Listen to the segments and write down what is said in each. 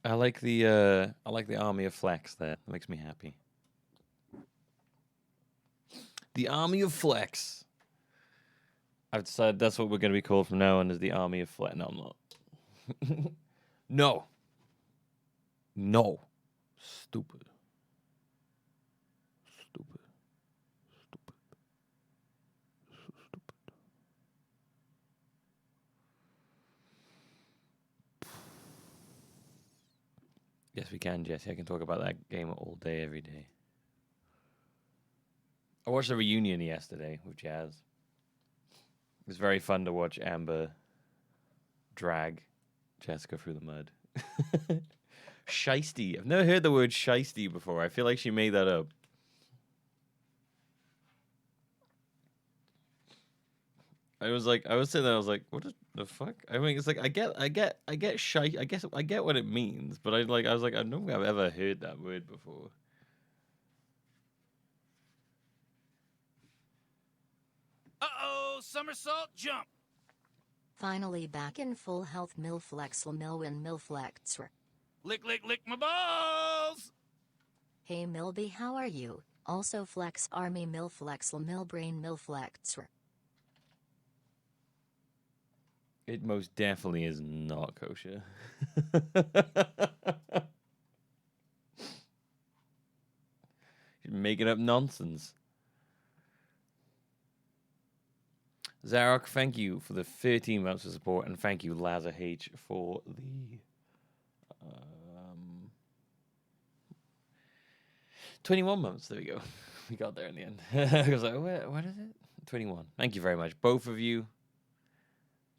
I like the army of flex there. That makes me happy. The army of flex. I've decided that's what we're going to be called from now on, is the army of flex. No, I'm not. No. No. Stupid. Stupid. Stupid. Stupid. Yes, we can, Jesse. I can talk about that game all day, every day. I watched a reunion yesterday with Jazz. It was very fun to watch Amber drag Jessica through the mud. Shiesty. I've never heard the word shiesty before. I feel like she made that up. I was sitting there, I was like, what the fuck? I mean, it's like, I get shy. I guess I get what it means, but I was like, I don't think I've ever heard that word before. Uh-oh, somersault jump. Finally back in full health. Milflex Milwin Milflexer. Lick, lick, lick my balls. Hey Milby, how are you? Also Flex Army Milflex Milbrain Milflexer. It most definitely is not kosher. You're making up nonsense. Zarok, thank you for the 13 months of support, and thank you, Lazar H, for the 21 months. There we go. We got there in the end. I was like, what is it? 21. Thank you very much, both of you.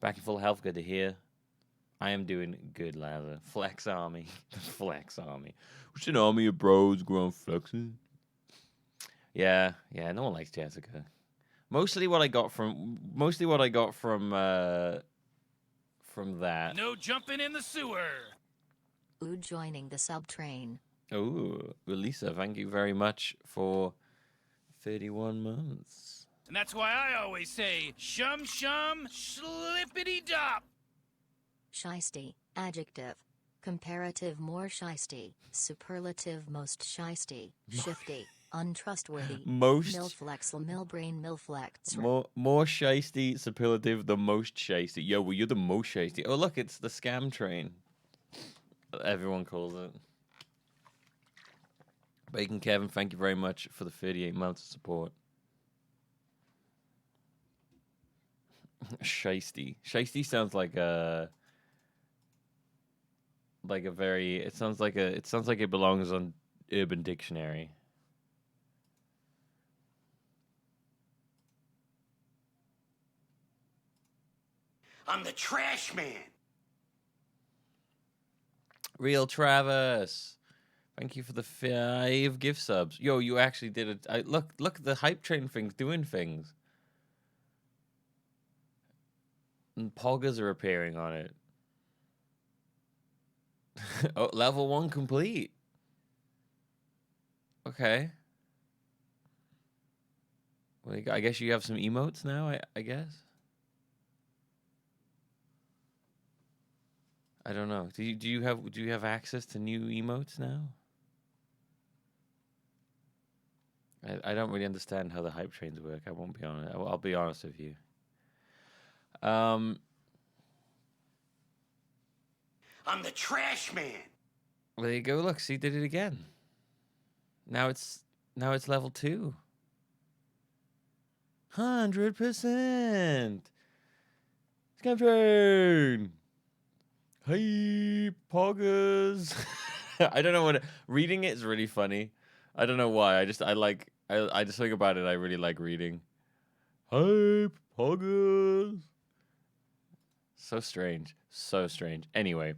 Back in full health, good to hear. I am doing good, Lazar. Flex Army. The Flex Army. What's an army of bros going flexing? Yeah, no one likes Jessica. Mostly what I got from that. No jumping in the sewer. Ooh, joining the subtrain. Oh, Lisa, thank you very much for 31 months. And that's why I always say, shum shum, slippity dop. Shiesty, adjective. Comparative more shiesty. Superlative most shiesty. Shifty. Untrustworthy. Most Milflex Milbrain Milflex. more shiesty superlative, the most shiesty. Yo, well, you're the most shiesty. Oh, look, it's the scam train. Everyone calls it. Bacon Kevin, thank you very much for the 38 months of support. Shiesty. Shiesty sounds like a very. It sounds like it belongs on Urban Dictionary. I'm the trash man. Real Travis, thank you for the 5 gift subs. Yo, you actually did it. Look, the hype train thing's doing things. And poggers are appearing on it. Oh, level 1 complete. Okay. Well, I guess you have some emotes now, I guess. I don't know. Do you have access to new emotes now? I don't really understand how the hype trains work. I won't be honest. I'll be honest with you. I'm the trash man. Well, there you go. Look, see, did it again. Now it's level 2. 100%. Scam train. Hey, poggers. I don't know what reading it is really funny. I don't know why. I just think about it. I really like reading. Hey, poggers. So strange. So strange. Anyway,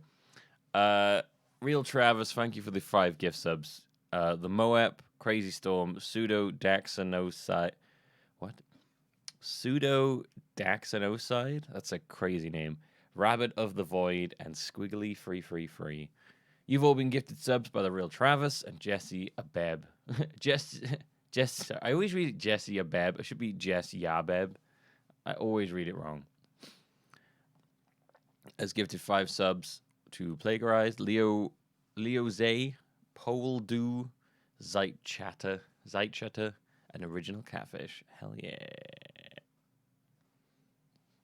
Real Travis, thank you for the 5 gift subs. The Moep, Crazy Storm, Pseudo Daxanoside. What? Pseudo Daxanoside? That's a crazy name. Rabbit of the Void, and Squiggly Free. You've all been gifted subs by the Real Travis and Jesse Abeb. Jess, I always read Jesse Abeb. It should be Jess Yabeb. I always read it wrong. Has gifted 5 subs to Plagiarize. Leo Leoze, Pole Do, Zeitchatter, an original catfish. Hell yeah.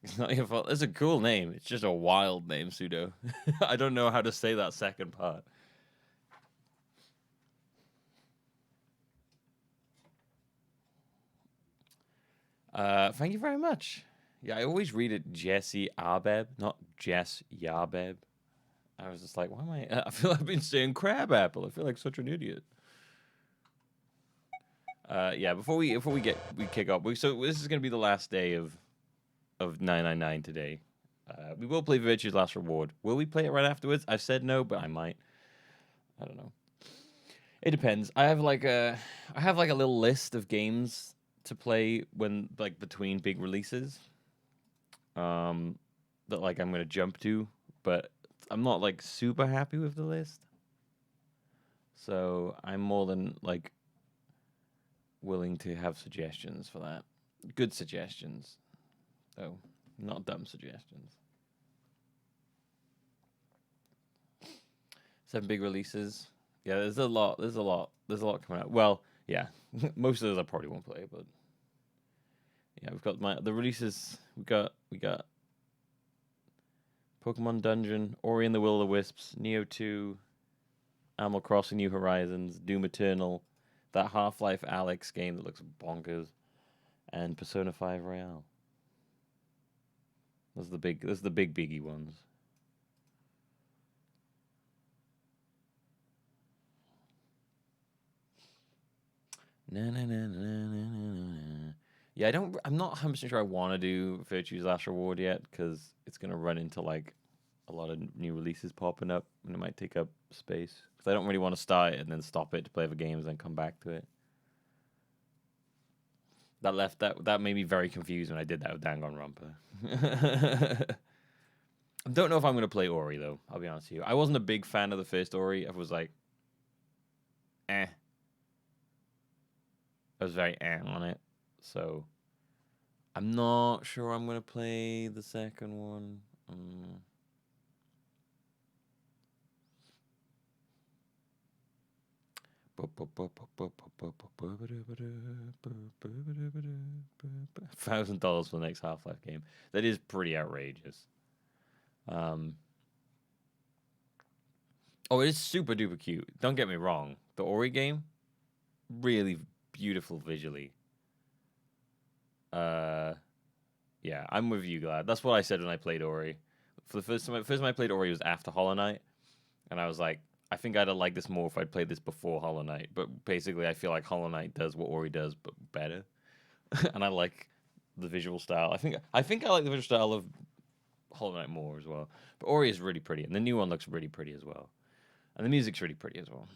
It's not your fault. It's a cool name. It's just a wild name, Pseudo. I don't know how to say that second part. Thank you very much. Yeah, I always read it Jesse Arbeb, not Jess Yarbeb. I was just like, why am I? I feel like I've been saying crab apple. I feel like such an idiot. Yeah, before we kick off, so this is gonna be the last day of 999 today. We will play Virtue's Last Reward. Will we play it right afterwards? I've said no, but I might. I don't know. It depends. I have like a little list of games to play when like between big releases. That like I'm gonna jump to, but I'm not like super happy with the list. So I'm more than like willing to have suggestions for that. Good suggestions. Oh, not dumb suggestions. 7 big releases. Yeah, there's a lot coming out. Well, yeah, most of those I probably won't play, but yeah, we've got the releases. We got Pokemon Dungeon, Ori and the Will of the Wisps, Neo 2, Animal Crossing: New Horizons, Doom Eternal, that Half-Life Alex game that looks bonkers, and Persona 5 Royale. Those are the big biggie ones. Yeah, I'm not 100% sure I want to do Virtue's Last Reward yet, because it's going to run into like a lot of new releases popping up, and it might take up space. Because I don't really want to start it and then stop it to play other games and then come back to it. That made me very confused when I did that with Danganronpa. I don't know if I'm going to play Ori, though, I'll be honest with you. I wasn't a big fan of the first Ori. I was like, eh. I was very on it. So, I'm not sure I'm going to play the second one. $1,000 for the next Half-Life game. That is pretty outrageous. Oh, it is super duper cute. Don't get me wrong. The Ori game, really beautiful visually. Yeah, I'm with you, Glad. That's what I said when I played Ori. For the first time I played Ori was after Hollow Knight, and I was like, I think I'd have liked this more if I'd played this before Hollow Knight. But basically, I feel like Hollow Knight does what Ori does, but better. And I like the visual style. I think I like the visual style of Hollow Knight more as well. But Ori is really pretty, and the new one looks really pretty as well, and the music's really pretty as well.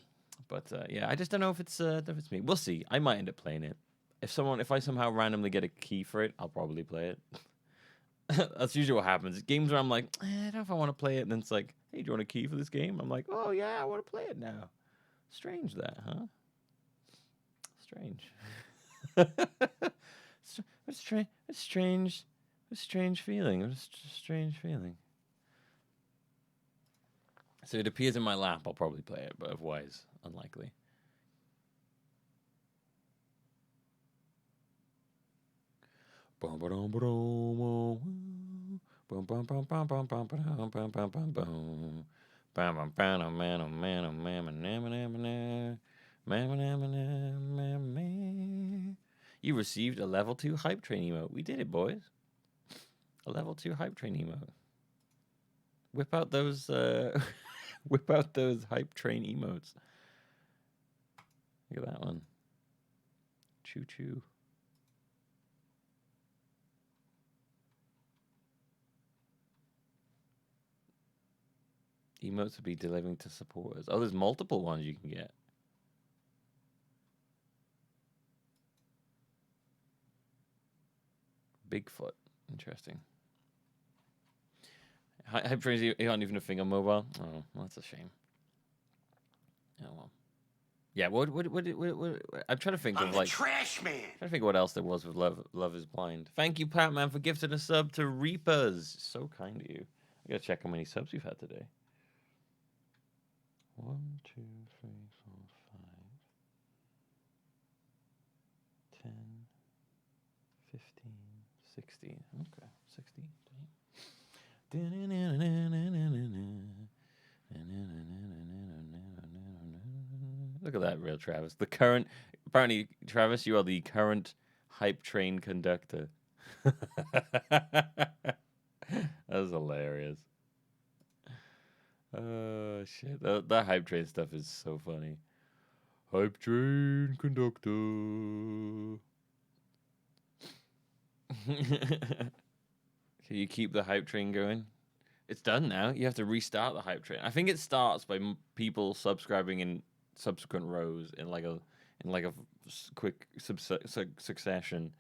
But yeah, I just don't know if it's me. We'll see. I might end up playing it. If I somehow randomly get a key for it, I'll probably play it. That's usually what happens. Games where I'm like, I don't know if I want to play it, and then it's like, hey, do you want a key for this game? I'm like, oh yeah, I want to play it now. Strange that, huh? Strange. It's strange. It's strange. It's a strange feeling. It's a strange feeling. So it appears in my lap. I'll probably play it, but otherwise, unlikely. You received a level 2 hype train emote. We did it, boys. A level 2 hype train emote. Whip out those hype train emotes. Look at that one. Choo choo. Emotes would be delivering to supporters. Oh, there's multiple ones you can get. Bigfoot. Interesting. Hype trains aren't even a thing on mobile. Oh, well, that's a shame. Oh well. Yeah. What I'm trying to think of like trash man. Trying to think of what else there was with Love Is Blind. Thank you, Patman, for gifting a sub to Reapers. So kind of you. I gotta check how many subs we've had today. Whoa. 1, 2, 3, 4, 5, 10, 15, 16. Okay, 16. Look at that, real Travis. The current, apparently, Travis, you are the current hype train conductor. That was hilarious. Oh shit, that hype train stuff is so funny. Hype train conductor. Can you keep the hype train going? It's done now. You have to restart the hype train. I think it starts by people subscribing in subsequent rows in like a quick succession,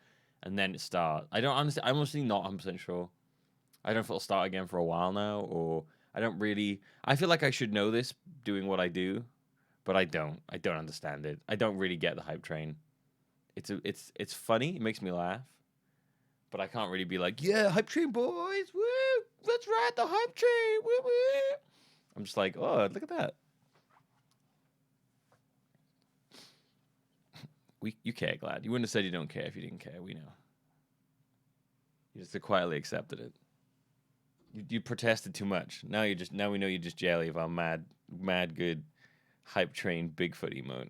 and then it starts. I don't honestly. I'm honestly not 100% sure. I don't know if it'll start again for a while now, or I don't really. I feel like I should know this doing what I do, but I don't. I don't understand it. I don't really get the hype train. It's funny. It makes me laugh, but I can't really be like, yeah, hype train boys, woo, let's ride the hype train, woo woo. I'm just like, oh, look at that. You care, Glad. You wouldn't have said you don't care if you didn't care. We know. You just quietly accepted it. You protested too much. Now we know you're just jelly of our mad good hype train Bigfoot emote.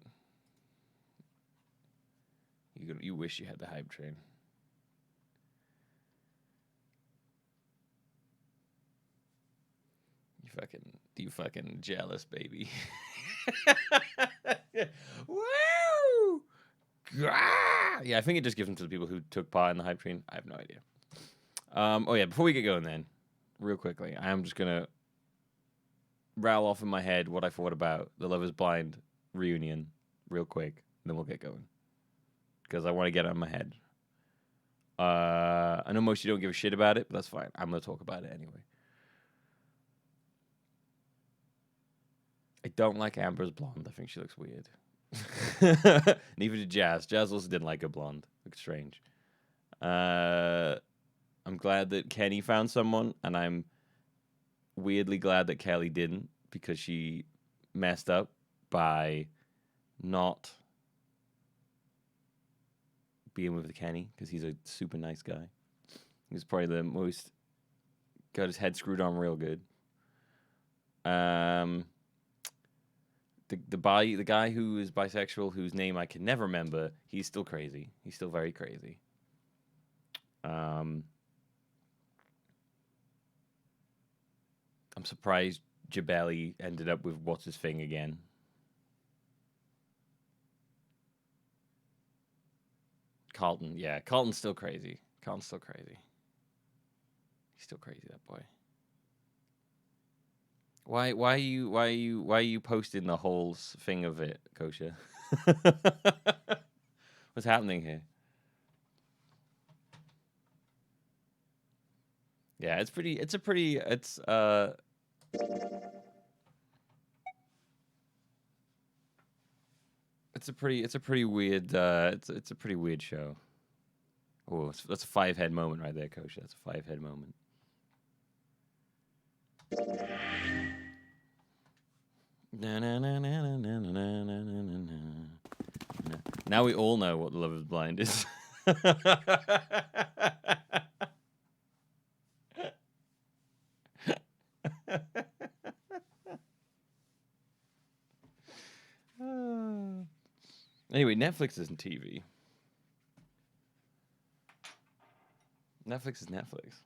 You wish you had the hype train. You fucking jealous, baby. Woo! Yeah, I think it just gives them to the people who took part in the hype train. I have no idea. Oh yeah, before we get going then, real quickly, I am just gonna rattle off in my head what I thought about the Love Is Blind reunion real quick, and then we'll get going. Because I want to get it on my head. I know most of you don't give a shit about it, but that's fine. I'm gonna talk about it anyway. I don't like Amber's blonde. I think she looks weird. Neither did Jazz. Jazz also didn't like her blonde. Looks strange. I'm glad that Kenny found someone, and I'm weirdly glad that Kelly didn't, because she messed up by not being with Kenny, because he's a super nice guy. He's probably got his head screwed on real good. The guy who is bisexual, whose name I can never remember, he's still crazy. He's still very crazy. I'm surprised Jabelli ended up with what's his thing again. Carlton, yeah, Carlton's still crazy. Carlton's still crazy. He's still crazy, that boy. Why are you posting the whole thing of it, Kosha? What's happening here? Yeah, it's a pretty weird it's a pretty weird show. Oh, that's a 5-head moment right there, Kosha. That's a 5-head moment. Now we all know what Love Is Blind is. Anyway, Netflix isn't TV. Netflix is Netflix.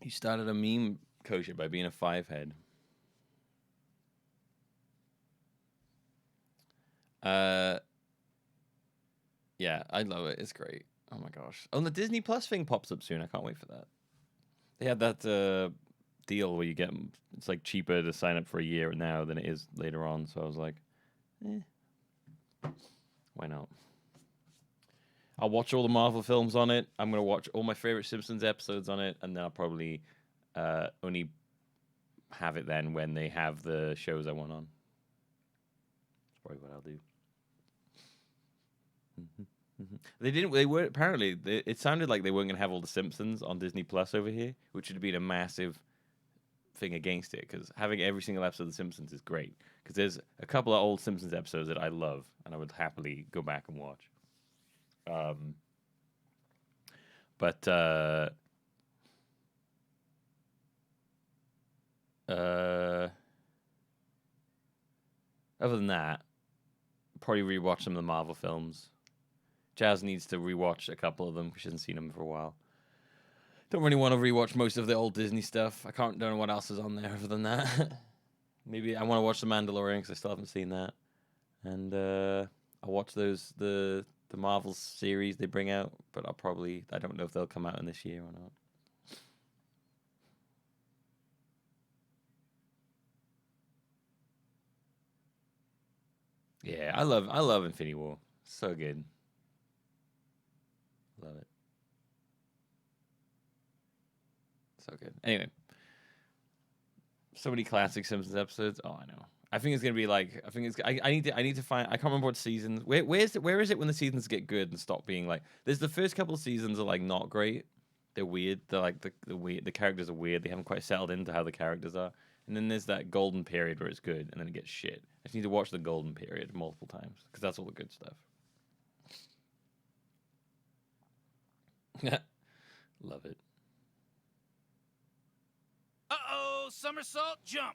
You started a meme, Kosha, by being a 5-head. Yeah, I love it. It's great. Oh my gosh. Oh, and the Disney Plus thing pops up soon. I can't wait for that. They had that deal where you get, it's like cheaper to sign up for a year now than it is later on. So I was like, why not? I'll watch all the Marvel films on it. I'm going to watch all my favorite Simpsons episodes on it. And then I'll probably only have it then when they have the shows I want on. That's probably what I'll do. They didn't. They were apparently. It sounded like they weren't going to have all the Simpsons on Disney Plus over here, which would have been a massive thing against it. Because having every single episode of the Simpsons is great. Because there's a couple of old Simpsons episodes that I love, and I would happily go back and watch. But other than that, probably rewatch some of the Marvel films. Jazz needs to rewatch a couple of them because she hasn't seen them for a while. Don't really want to rewatch most of the old Disney stuff. Don't know what else is on there other than that. Maybe I want to watch The Mandalorian because I still haven't seen that. And I'll watch the Marvel series they bring out, but I don't know if they'll come out in this year or not. Yeah, I love Infinity War. So good. Love it. So good. Anyway, so many classic Simpsons episodes. Oh, I know. I think it's gonna be like. I need to find. I can't remember what seasons. Where is it when the seasons get good and stop being like? There's the first couple of seasons are like not great. They're weird. They're like the characters are weird. They haven't quite settled into how the characters are. And then there's that golden period where it's good, and then it gets shit. I just need to watch the golden period multiple times because that's all the good stuff. Love it. Uh-oh, somersault jump.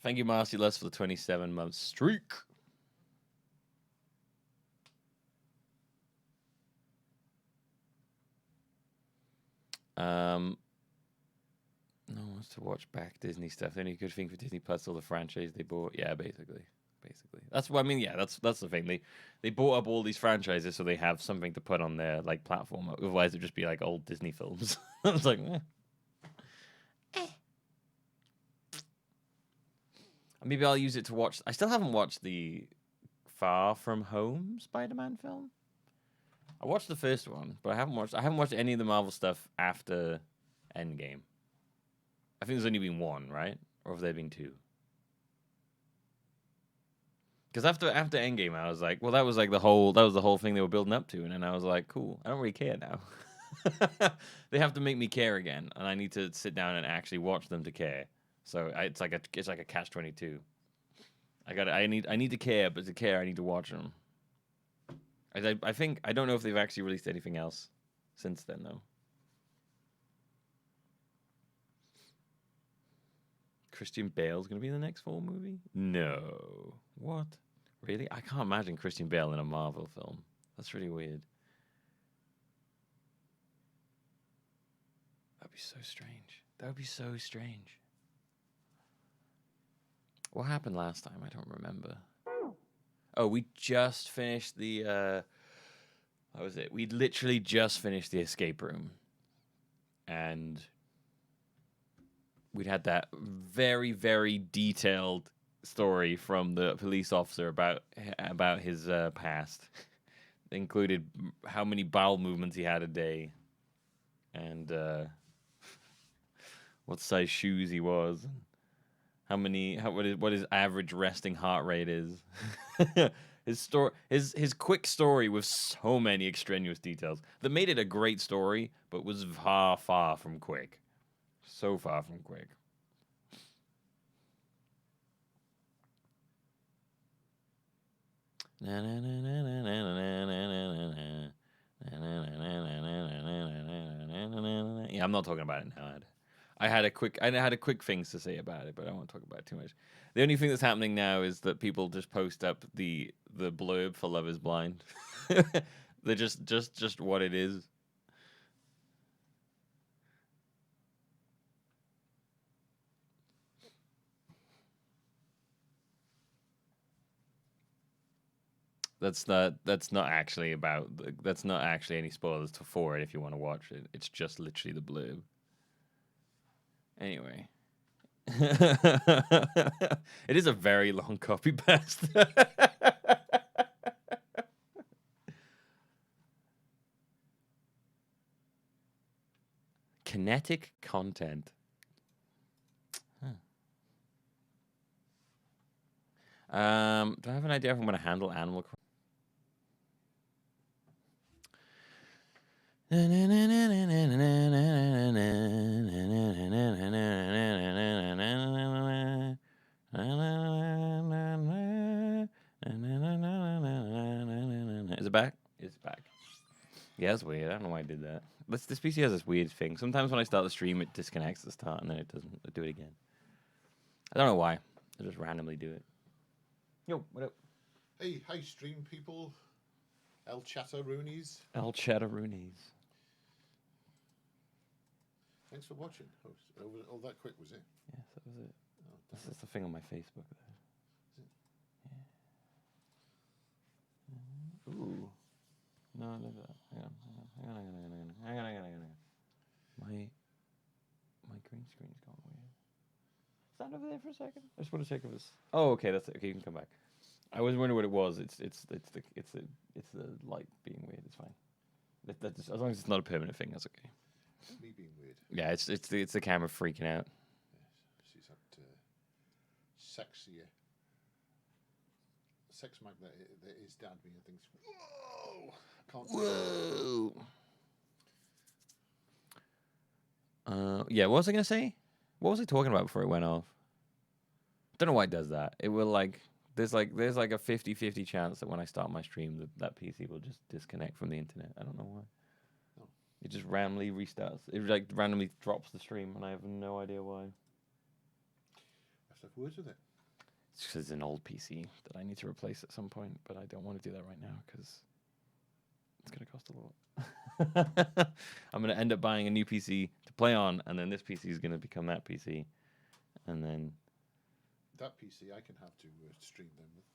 Thank you, Marcy Les, for the 27-month streak. No one wants to watch back Disney stuff. The only good thing for Disney Plus, all the franchise they bought. Yeah, basically. That's what I mean. Yeah, that's the thing. They bought up all these franchises so they have something to put on their like platform. Otherwise, it'd just be like old Disney films. It's like, maybe I'll use it to watch. I still haven't watched the Far From Home Spider-Man film. I watched the first one, but I haven't watched any of the Marvel stuff after Endgame. I think there's only been one, right? Or have there been two? Because after Endgame, I was like, well, that was the whole thing they were building up to, and then I was like, cool, I don't really care now. They have to make me care again, and I need to sit down and actually watch them to care. So it's like a catch-22. I need to care, but to care, I need to watch them. I think I don't know if they've actually released anything else since then though. Christian Bale's gonna be in the next Thor movie? No. What? Really? I can't imagine Christian Bale in a Marvel film. That's really weird. That'd be so strange. That would be so strange. What happened last time? I don't remember. Oh, we just finished the what was it? We literally just finished the escape room. And we'd had that very, very detailed story from the police officer about his past. It included how many bowel movements he had a day, and what size shoes he was, what his average resting heart rate is. His quick story with so many extraneous details that made it a great story, but was far, far from quick. So far from quick. Yeah, I'm not talking about it now. I had a quick things to say about it, but I won't talk about it too much. The only thing that's happening now is that people just post up the blurb for Love Is Blind. They're just what it is. That's not actually any spoilers for it if you want to watch it. It's just literally the blurb. Anyway. It is a very long copy paste. Kinetic content. Do I have an idea if I'm going to handle Animal Crossing? Is it back? It's back. Yeah, it's weird. I don't know why I did that. This PC has this weird thing. Sometimes when I start the stream, it disconnects at the start, and then it doesn't do it again. I don't know why. I just randomly do it. Yo, what up? Hey, hi, stream people. El Chatteroonies. El Chatteroonies. Thanks for watching. Oh, that quick was it? Yes, that was it. Oh, That's just the thing on my Facebook there. Yeah. Ooh. No, look at that. Hang on. My green screen's gone weird. Stand over there for a second. I just want to check if it's. Oh, okay. That's it. Okay. You can come back. I was wondering what it was. It's the light being weird. It's fine. That's as long as it's not a permanent thing. That's okay. Me being weird. Yeah, it's the camera freaking out. Yes, she's that sexier sex magnet that his dad being and thinks, whoa, can't. Whoa. Yeah. What was I gonna say? What was I talking about before it went off? Don't know why it does that. It will there's like a 50-50 chance that when I start my stream that PC will just disconnect from the internet. I don't know why. Oh. It just randomly restarts. It like randomly drops the stream, and I have no idea why. I have to have words with it. It's because it's an old PC that I need to replace at some point, but I don't want to do that right now because it's going to cost a lot. I'm going to end up buying a new PC to play on, and then this PC is going to become that PC, and then That PC I can have to stream them with.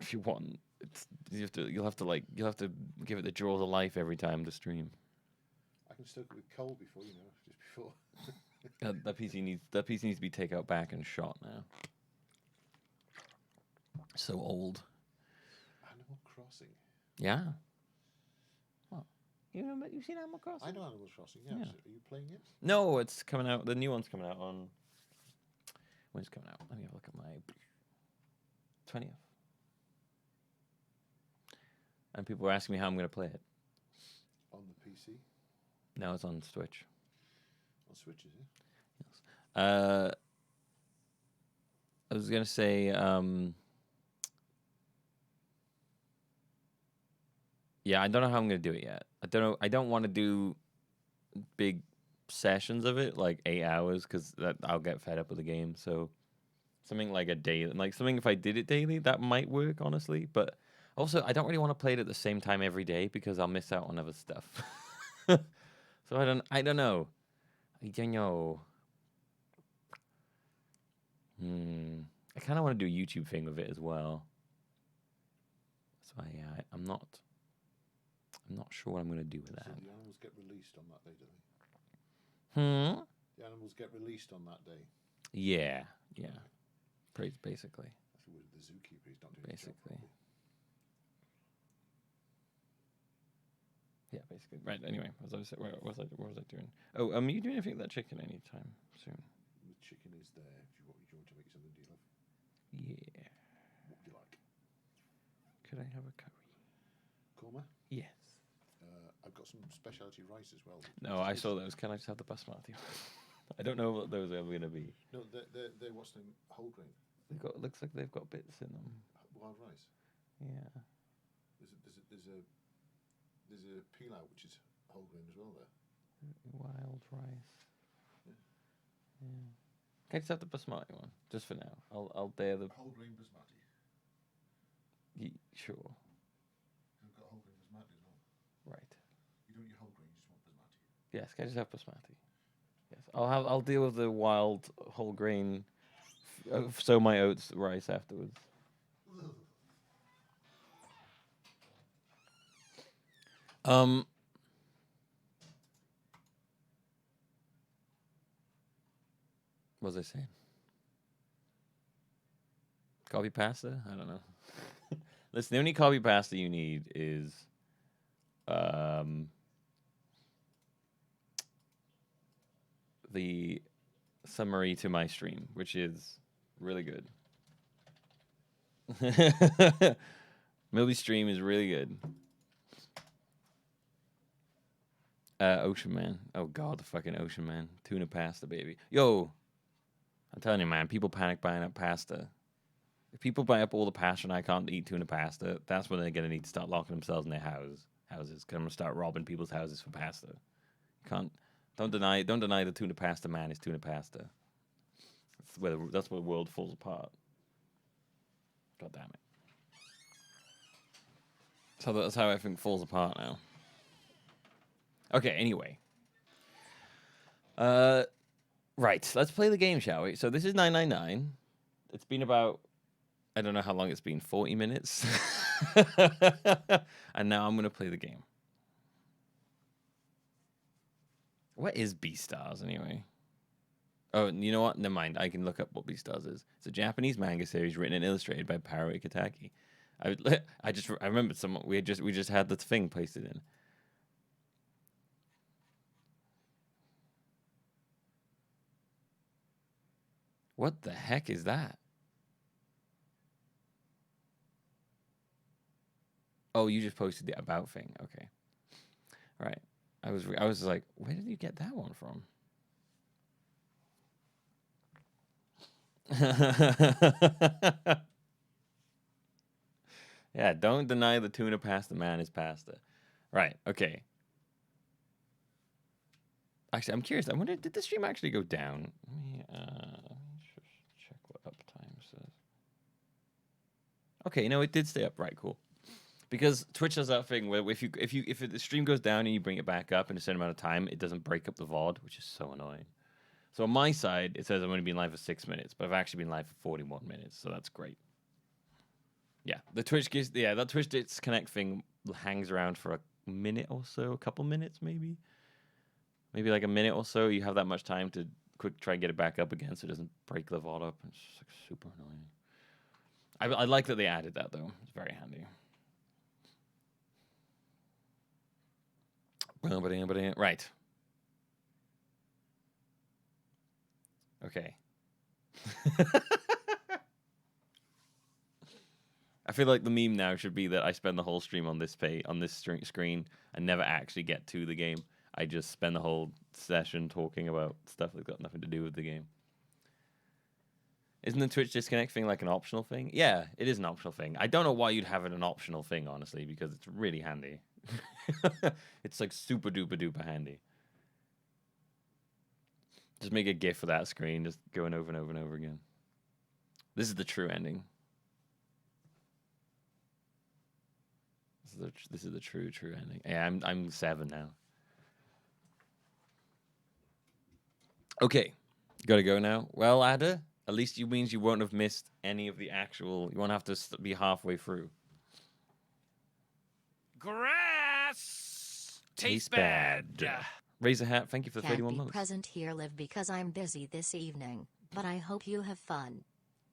if you want, you'll have to give it the jaws of life every time to stream. I can stoke it with coal before, just before. That PC needs to be taken out back and shot now. So old. Animal Crossing. Yeah. Well, you've seen Animal Crossing? I know Animal Crossing. Yeah. Yeah. So are you playing it? No, it's coming out. The new one's coming out on. When's it coming out? Let me have a look at my 20th. And people were asking me how I'm going to play it. On the PC? No, it's on Switch. On Switch, is it? Yes. I was going to say. Yeah, I don't know how I'm going to do it yet. I don't know. I don't want to do big sessions of it, like 8 hours, because I'll get fed up with the game. So something like a daily, like something if I did it daily, that might work, honestly. But also, I don't really want to play it at the same time every day because I'll miss out on other stuff. So I don't know. I don't know. I kind of want to do a YouTube thing with it as well. So I'm not sure what I'm going to do with that. So the animals get released on that day, do they? Hmm. The animals get released on that day. Yeah. Basically. That's the word of the zookeeper. He's not doing his job Basically. properly. Yeah, basically. Right. Anyway, what was I doing? Oh, are you doing anything with that chicken anytime soon? The chicken is there. Do you want to make something, do you love? Yeah. What would you like? Could I have a curry? Korma? Yes. I've got some specialty rice as well. No, I saw those. Can I just have the basmati? I don't know what those are going to be. No, they're what's the name? Whole grain. Looks like they've got bits in them. Wild rice. Yeah. There's a pilau which is whole grain as well there. Wild rice. Yeah. Yeah. Can I just have the basmati one, just for now? I'll dare the. Whole grain basmati. Sure. I've got whole grain basmati as well. Right. You don't eat whole grain, you just want basmati. Yes. Can I just have basmati? Yes. I'll deal with the wild whole grain. Sow my oats rice afterwards. What was I saying? Copy pasta? I don't know. Listen, the only copy pasta you need is the summary to my stream, which is really good. Milby's stream is really good. Ocean Man. Oh god, the fucking Ocean Man. Tuna pasta, baby. Yo, I'm telling you, man, people panic buying up pasta. If people buy up all the pasta and I can't eat tuna pasta, that's when they're gonna need to start locking themselves in their houses. Cause I'm gonna start robbing people's houses for pasta. You can't. Don't deny the tuna pasta man is tuna pasta. That's where the world falls apart. God damn it. So that's how everything falls apart now. Okay, anyway. Right, let's play the game, shall we? So this is 999. It's been about, I don't know how long it's been, 40 minutes. And now I'm going to play the game. What is Beastars anyway? Oh, you know what? Never mind. I can look up what Beastars is. It's a Japanese manga series written and illustrated by Paro Ikitaki. I remembered someone we just had the thing pasted in. What the heck is that? Oh, you just posted the about thing. Okay. Right. I was like, where did you get that one from? Yeah, don't deny the tuna pasta man is pasta. Right, okay. Actually, I'm curious. I wonder, did the stream actually go down? Let me just check what uptime says. Okay, no, it did stay up. Right, cool. Because Twitch does that thing where if the stream goes down and you bring it back up in a certain amount of time, it doesn't break up the VOD, which is so annoying. So on my side, it says I'm only been live for 6 minutes, but I've actually been live for 41 minutes, so that's great. Yeah, that Twitch disconnect thing hangs around for a minute or so, a couple minutes maybe. Maybe like a minute or so. You have that much time to quick try and get it back up again so it doesn't break the VOD up. It's just like super annoying. I like that they added that though. It's very handy. Right. Okay. I feel like the meme now should be that I spend the whole stream on this screen and never actually get to the game. I just spend the whole session talking about stuff that's got nothing to do with the game. Isn't the Twitch disconnect thing like an optional thing? Yeah, it is an optional thing. I don't know why you'd have it an optional thing, honestly, because it's really handy. It's like super duper duper handy. Just make a GIF for that screen, just going over and over and over again. This is the true ending. This is the true ending. Yeah, I'm 7 now. Okay, gotta go now. Well, Ada, at least you means you won't have missed any of the actual. You won't have to be halfway through. Grass tastes bad. Razor Hat, thank you for the Can't 31 be months. present here live because I'm busy this evening, but I hope you have fun.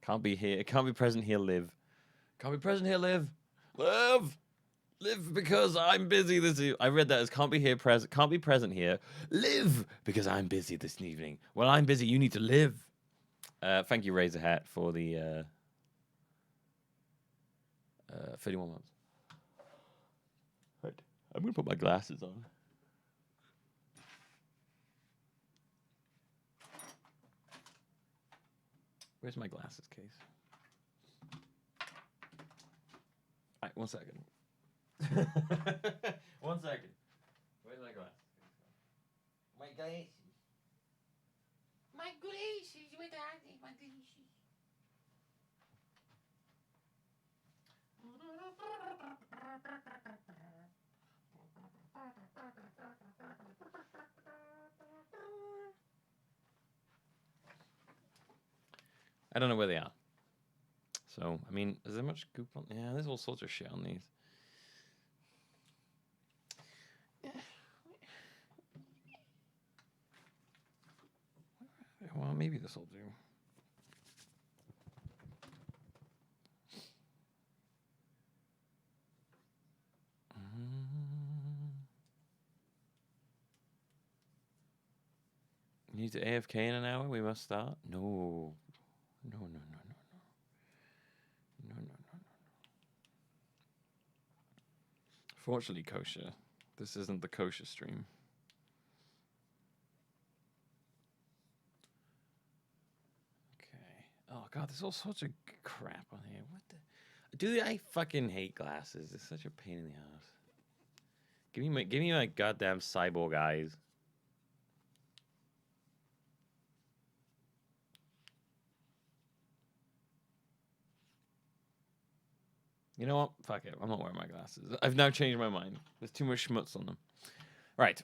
Can't be here. Can't be present here. Live. Can't be present here. Live. Live because I'm busy this evening. I read that as can't be here present. Can't be present here. Live because I'm busy this evening. Well, I'm busy. You need to live. Thank you, Razor Hat, for the 31 months. Right. I'm gonna put my glasses on. Where's my glasses case? All right, 1 second. 1 second. Where's my glasses? My glasses. My glasses, my glasses. I don't know where they are. So, I mean, is there much goop on? Yeah, there's all sorts of shit on these. Well, maybe this will do. You need to AFK in an hour? We must start? No. No. Unfortunately, kosher. This isn't the kosher stream. Okay. Oh god, there's all sorts of crap on here. What the? Dude, I fucking hate glasses. It's such a pain in the ass. Give me my goddamn cyborg eyes. You know what? Fuck it. I'm not wearing my glasses. I've now changed my mind. There's too much schmutz on them. Right.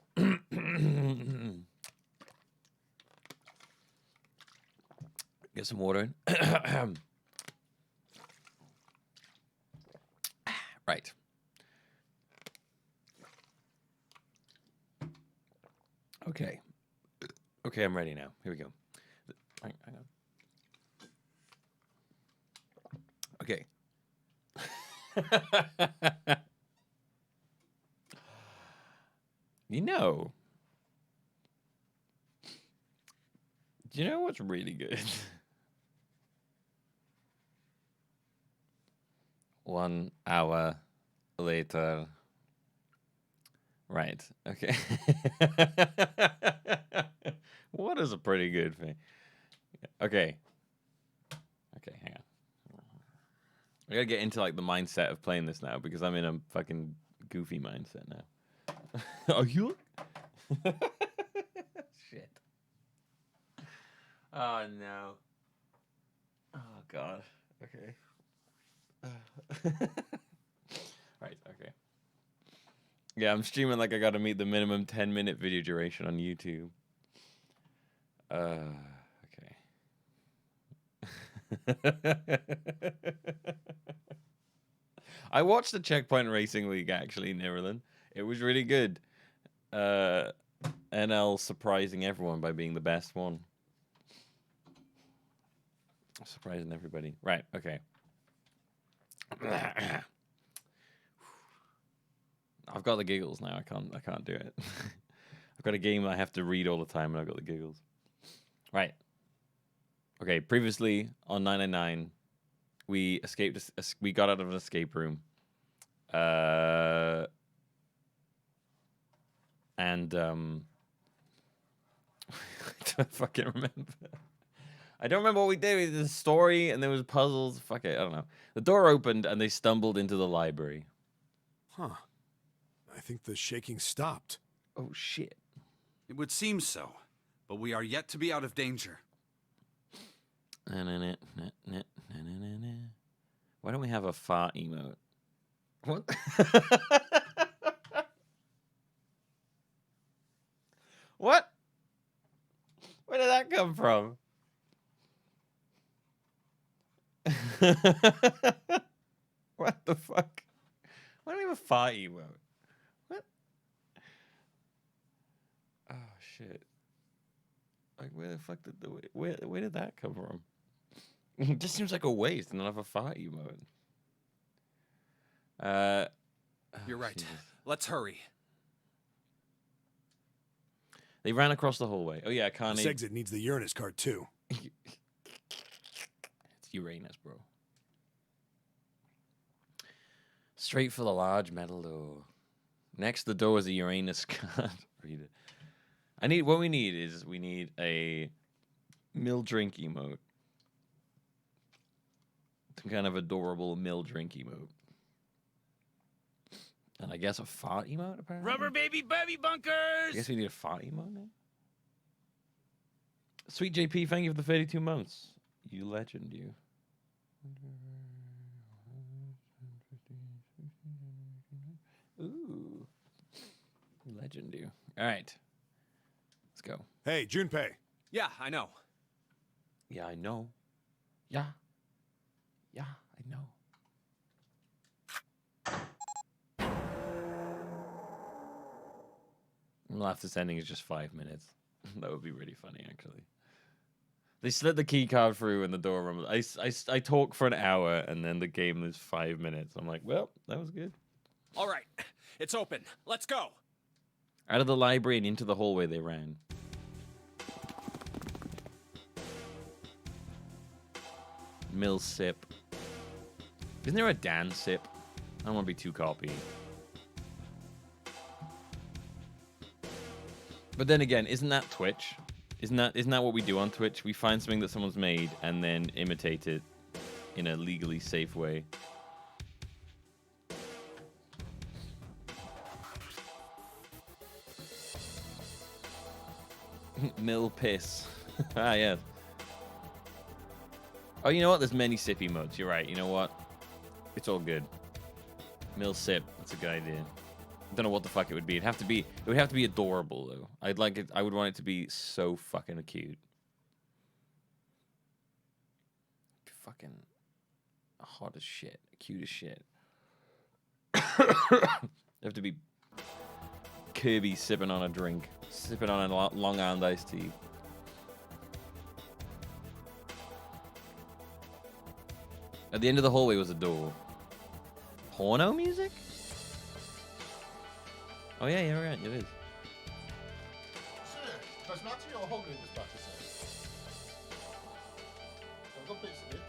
Get some water in. Right. Okay. Okay, I'm ready now. Here we go. Hang on. Okay. You know. Do you know what's really good? 1 hour later. Right. Okay. What is a pretty good thing? Okay. Okay, hang on. I gotta get into like the mindset of playing this now because I'm in a fucking goofy mindset now. Are you? Shit. Oh no. Oh god. Okay. Right, okay. Yeah, I'm streaming like I gotta meet the minimum 10-minute video duration on YouTube. Okay. I watched the Checkpoint Racing League actually in Ireland. It was really good. NL surprising everyone by being the best one. Surprising everybody. Right, okay. I've got the giggles now. I can't do it. I've got a game I have to read all the time and I've got the giggles. Right. Okay, previously on 999, we got out of an escape room. I don't fucking remember. I don't remember what we did. We did a story and there was puzzles. Fuck it, I don't know. The door opened and they stumbled into the library. Huh. I think the shaking stopped. Oh shit. It would seem so, but we are yet to be out of danger. Why don't we have a fart emote? What? What? Where did that come from? What the fuck? Why don't we have a fart emote? What? Oh shit. Like where the fuck did where did that come from? It just seems like a waste and not have a fart emote. You're right. Jesus. Let's hurry. They ran across the hallway. Oh yeah, Carney. This exit needs the Uranus card too. It's Uranus, bro. Straight for the large metal door. Next to the door is a Uranus card. Read it. What we need is a mill drink emote. Some kind of adorable mill drink emote. And I guess a fart emote, apparently? Rubber baby bunkers! I guess we need a fart emote now? Sweet JP, thank you for the 32 months. You legend, you. Ooh. Legend, you. All right. Let's go. Hey, Junpei. Yeah, I know. Yeah, I know. Yeah. Yeah, I know. I'm gonna laugh this ending is just 5 minutes. That would be really funny, actually. They slid the key card through and the door rumbled. I talk for an hour and then the game is 5 minutes. I'm like, well, that was good. All right, it's open. Let's go. Out of the library and into the hallway they ran. Mill sip. Isn't there a Dan sip? I don't want to be too copy. But then again, isn't that Twitch? Isn't that what we do on Twitch? We find something that someone's made and then imitate it in a legally safe way. Mill piss. Ah, yes. Oh, you know what? There's many sip emotes. You're right. You know what? It's all good. Mill sip. That's a good idea. I don't know what the fuck it would be. It would have to be adorable though. I'd like it. I would want it to be so fucking cute. Fucking hot as shit, cute as shit. Have to be Kirby sipping on a drink, sipping on a Long Island iced tea. At the end of the hallway was a door. Porno music? Oh yeah, you're right. It is. Sir, does Matty or Hogwarts was better, sir? I've got bits of it.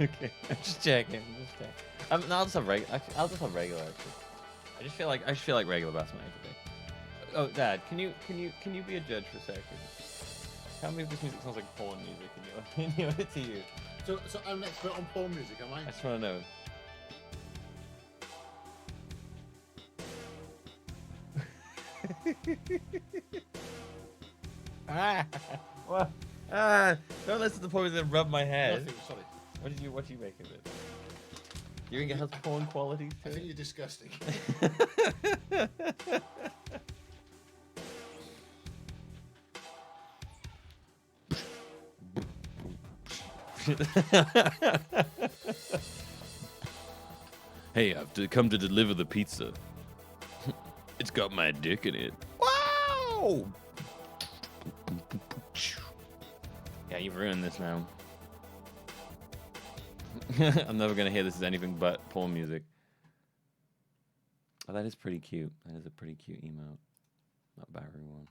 Okay, I'm just checking. No, I'll just have regular. I'll just have regular. Actually, I just feel like regular basmati today. Oh, Dad, can you be a judge for a second? Tell me if this music sounds like porn music in your to you. So I'm an expert on porn music, am I? I just want to know. Well, don't listen to the porn that rub my head. Nothing, sorry. What do you make of it? You think it has porn qualities I to think it? you're disgusting. Hey, I've come to deliver the pizza. It's got my dick in it. Wow! Yeah, you've ruined this now. I'm never gonna hear this as anything but porn music. Oh, that is pretty cute. That is a pretty cute emote. That Barry one.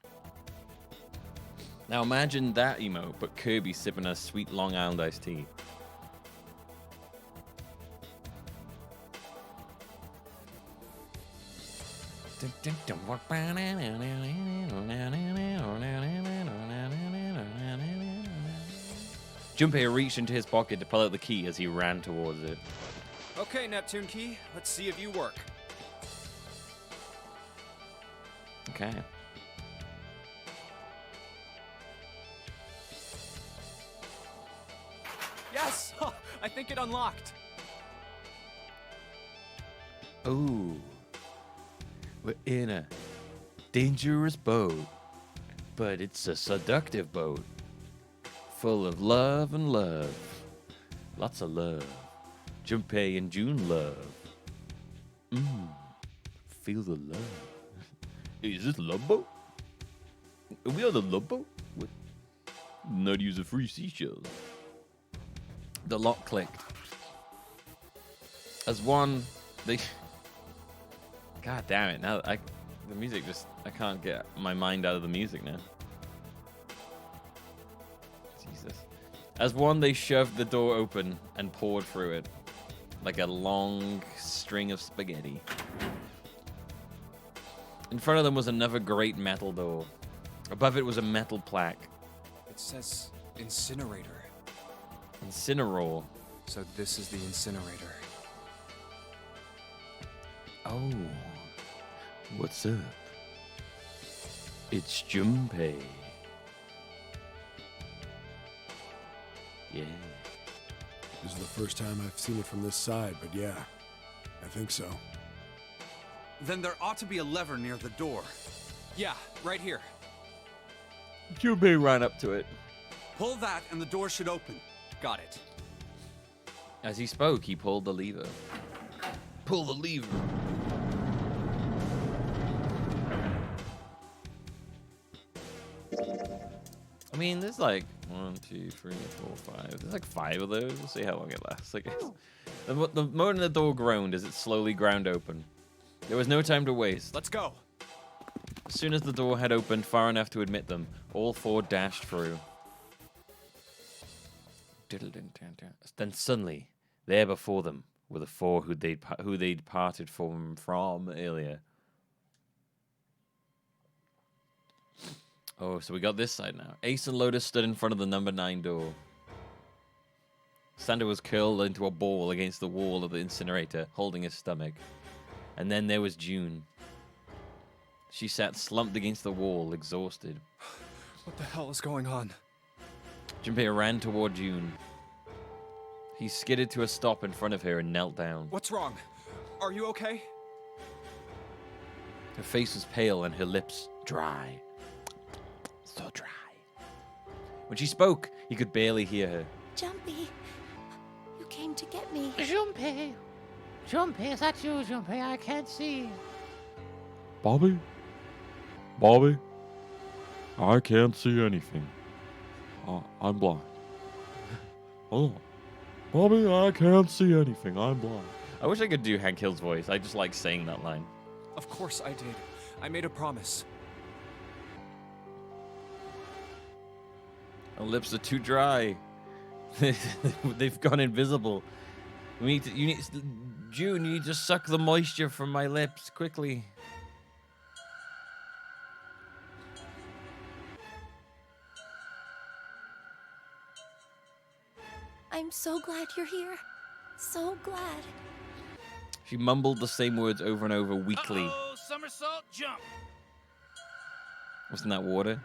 Now imagine that emote, but Kirby sipping a sweet Long Island iced tea. Junpei reached into his pocket to pull out the key as he ran towards it. Okay, Neptune Key, let's see if you work. Okay. Yes! I think it unlocked. Ooh. We're in a dangerous boat, but it's a seductive boat. Full of love and love. Lots of love. Junpei and June love. Feel the love. Is this love boat? Are we on the love boat? What? Not use a free seashells. The lock clicked. As one, they. God damn it! Now the music I can't get my mind out of the music now. Jesus. As one, they shoved the door open and poured through it, like a long string of spaghetti. In front of them was another great metal door. Above it was a metal plaque. It says incinerator. Incineroar. So this is the incinerator. Oh. What's up? It's Junpei. Yeah. This is the first time I've seen it from this side, but yeah, I think so. Then there ought to be a lever near the door. Yeah, right here. Junpei ran up to it. Pull that and the door should open. Got it. As he spoke, he pulled the lever. Pull the lever. I mean, there's like 1, 2, 3, 4, 5. There's like 5 of those. We'll see how long it lasts, I guess. The moment the door groaned as it slowly ground open. There was no time to waste. Let's go. As soon as the door had opened far enough to admit them, all 4 dashed through. Then suddenly, there before them were the 4 who they'd parted from earlier. Oh, so we got this side now. Ace and Lotus stood in front of the number 9 door. Santa was curled into a ball against the wall of the incinerator, holding his stomach. And then there was June. She sat slumped against the wall, exhausted. What the hell is going on? Junpei ran toward June. He skidded to a stop in front of her and knelt down. What's wrong? Are you okay? Her face was pale and her lips dry. So dry. When she spoke, he could barely hear her. Jumpy, you came to get me. Junpei. Junpei, is that you, Junpei? I can't see. Bobby? Bobby? I can't see anything. I'm blind. Hold on. Bobby, I can't see anything. I'm blind. I wish I could do Hank Hill's voice. I just like saying that line. Of course I did. I made a promise. Her lips are too dry. They've gone invisible. June, you need to suck the moisture from my lips quickly. I'm so glad you're here. So glad. She mumbled the same words over and over weakly. Uh-oh, somersault jump. Wasn't that water?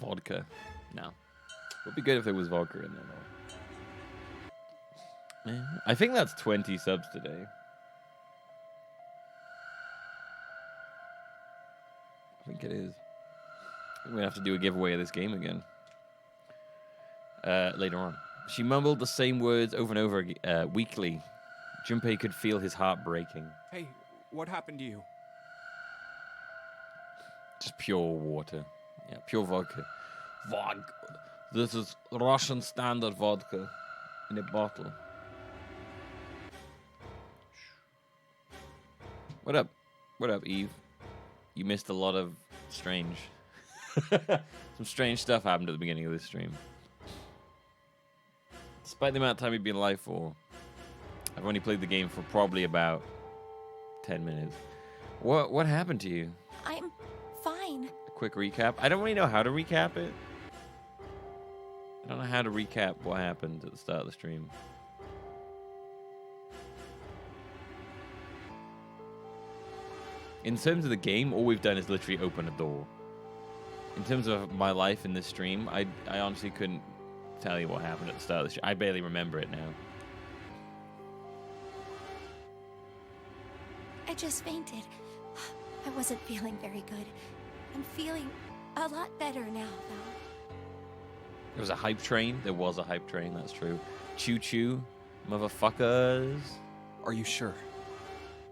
Vodka. No. It would be good if there was vodka in there, though. Yeah. I think that's 20 subs today. I think it is. We're going to have to do a giveaway of this game again. Later on. She mumbled the same words over and over weakly. Junpei could feel his heart breaking. Hey, what happened to you? Just pure water. Yeah, pure vodka. Vodka. This is Russian standard vodka in a bottle. What up? What up, Eve? You missed a lot of strange. Some strange stuff happened at the beginning of this stream. Despite the amount of time you've been alive for, I've only played the game for probably about 10 minutes. What happened to you? I'm fine. A quick recap. I don't really know how to recap it. I don't know how to recap what happened at the start of the stream. In terms of the game, all we've done is literally open a door. In terms of my life in this stream, I honestly couldn't tell you what happened at the start of the stream. I barely remember it now. I just fainted. I wasn't feeling very good. I'm feeling a lot better now, though. There was a hype train. There was a hype train, that's true. Choo-choo, motherfuckers. Are you sure?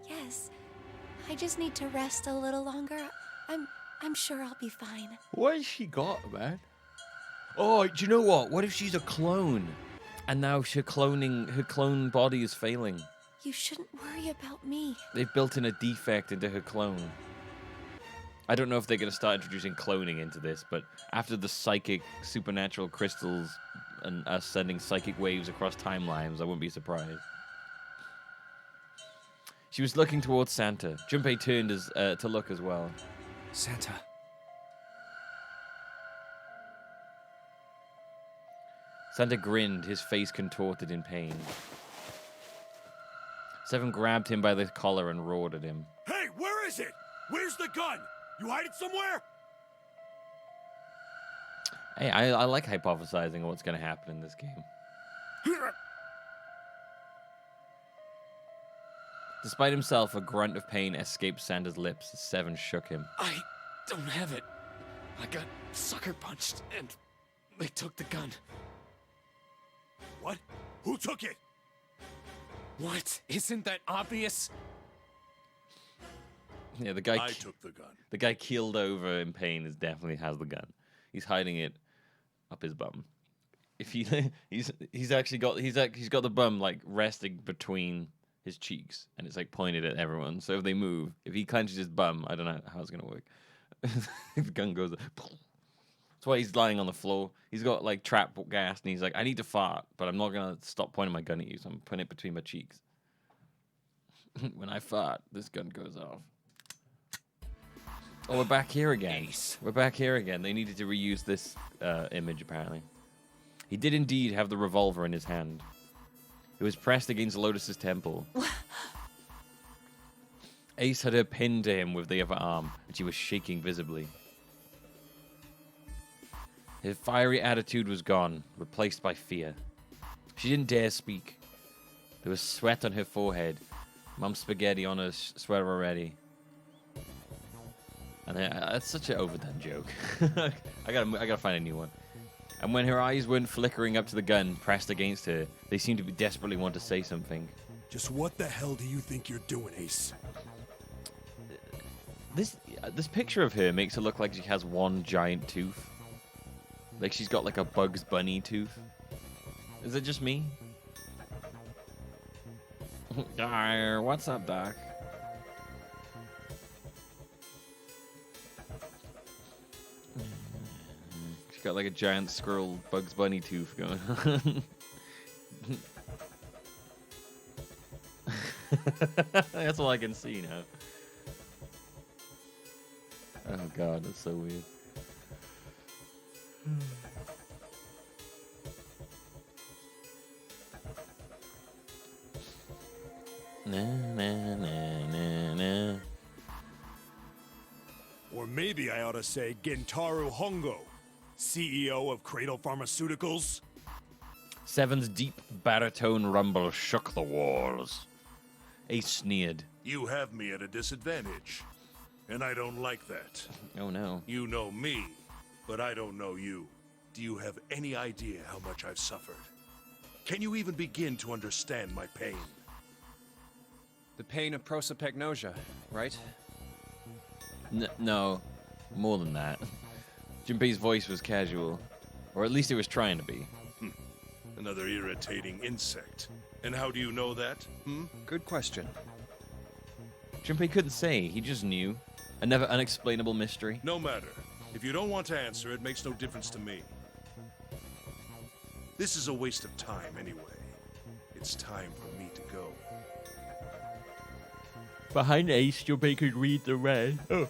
Yes. I just need to rest a little longer. I'm sure I'll be fine. What has she got, man? Oh, do you know what? What if she's a clone? And now her clone body is failing. You shouldn't worry about me. They've built in a defect into her clone. I don't know if they're going to start introducing cloning into this, but after the psychic supernatural crystals and us sending psychic waves across timelines, I wouldn't be surprised. She was looking towards Santa. Junpei turned to look as well. Santa. Santa grinned, his face contorted in pain. Seven grabbed him by the collar and roared at him. Hey, where is it? Where's the gun? You hide it somewhere? Hey, I like hypothesizing what's going to happen in this game. Despite himself, a grunt of pain escaped Santa's lips as Seven shook him. I don't have it. I got sucker punched and they took the gun. What? Who took it? What? Isn't that obvious? Yeah, the guy. I took the gun. The guy keeled over in pain definitely has the gun. He's hiding it up his bum. If he's actually got he's got the bum like resting between his cheeks and it's like pointed at everyone. So if they move, if he clenches his bum, I don't know how it's gonna work. The gun goes. That's why he's lying on the floor. He's got like trap gas and he's like, I need to fart, but I'm not gonna stop pointing my gun at you, so I'm putting it between my cheeks. When I fart, this gun goes off. Oh, we're back here again. Ace. We're back here again. They needed to reuse this image, apparently. He did indeed have the revolver in his hand. It was pressed against Lotus's temple. Ace had her pinned to him with the other arm, and she was shaking visibly. Her fiery attitude was gone, replaced by fear. She didn't dare speak. There was sweat on her forehead, Mum's spaghetti on her sweater already. And that's such an overdone joke. I gotta find a new one. And when her eyes weren't flickering up to the gun pressed against her, they seemed to be desperately want to say something. Just what the hell do you think you're doing, Ace? This picture of her makes it look like she has one giant tooth. Like she's got like a Bugs Bunny tooth. Is it just me? What's up, Doc? She's got like a giant squirrel Bugs Bunny tooth going on. That's all I can see now. Oh god, that's so weird. Na, na, na, na, na. Or maybe I ought to say Gentaro Hongo, CEO of Cradle Pharmaceuticals. Seven's deep baritone rumble shook the walls. Ace sneered. You have me at a disadvantage, and I don't like that. Oh no. You know me, but I don't know you. Do you have any idea how much I've suffered? Can you even begin to understand my pain? The pain of prosopagnosia, right? No, more than that. Junpei's voice was casual, or at least it was trying to be. Another irritating insect. And how do you know that? Good question. Junpei couldn't say, he just knew. Another unexplainable mystery. No matter. If you don't want to answer, it makes no difference to me. This is a waste of time anyway. It's time for me to go. Behind Ace, Junpei could read the red. Oh.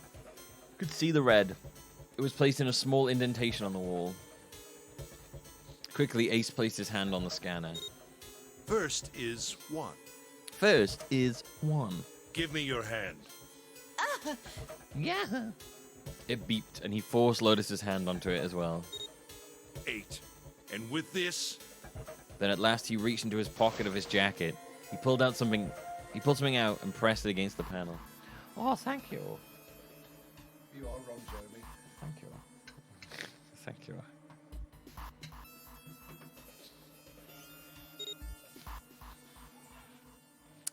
Could see the red. It was placed in a small indentation on the wall. Quickly, Ace placed his hand on the scanner. First is 1. First is 1. Give me your hand. Yeah. It beeped, and he forced Lotus's hand onto it as well. 8. And with this... Then at last he reached into his pocket of his jacket. He pulled something out and pressed it against the panel. Oh, thank you. You are wrong, Jeremy. Thank you. Thank you.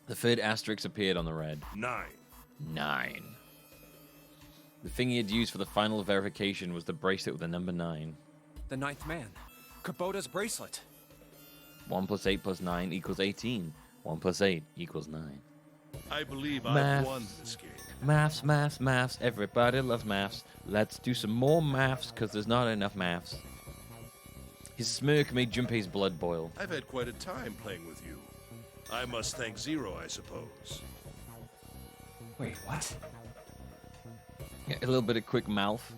The third asterisk appeared on the red. 9. 9. The thing he had used for the final verification was the bracelet with the number 9. The ninth man. Kubota's bracelet. 1 plus 8 plus 9 equals 18. 1 plus 8 equals 9. I believe Math. I've won this game. Maths, maths, maths. Everybody loves maths. Let's do some more maths, because there's not enough maths. His smirk made Junpei's blood boil. I've had quite a time playing with you. I must thank Zero, I suppose. Wait, what? Yeah, a little bit of quick mouth.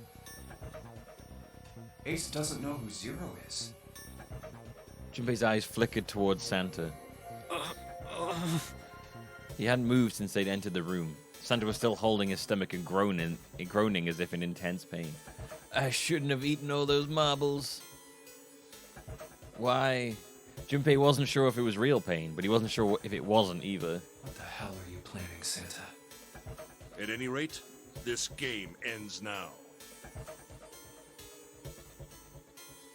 Ace doesn't know who Zero is. Junpei's eyes flickered towards Santa. He hadn't moved since they'd entered the room. Santa was still holding his stomach and groaning as if in intense pain. I shouldn't have eaten all those marbles. Why? Junpei wasn't sure if it was real pain, but he wasn't sure if it wasn't either. What the hell are you planning, Santa? At any rate, this game ends now.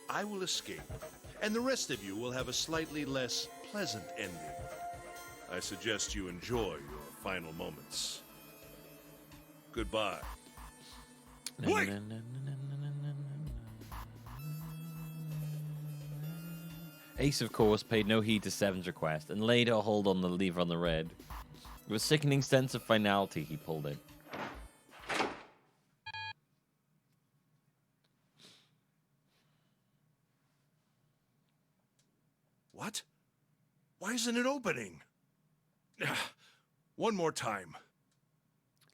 I will escape, and the rest of you will have a slightly less pleasant ending. I suggest you enjoy your final moments. Goodbye. Wait! Ace, of course, paid no heed to Seven's request and laid a hold on the lever on the red. With a sickening sense of finality, he pulled it. What? Why isn't it opening? One more time.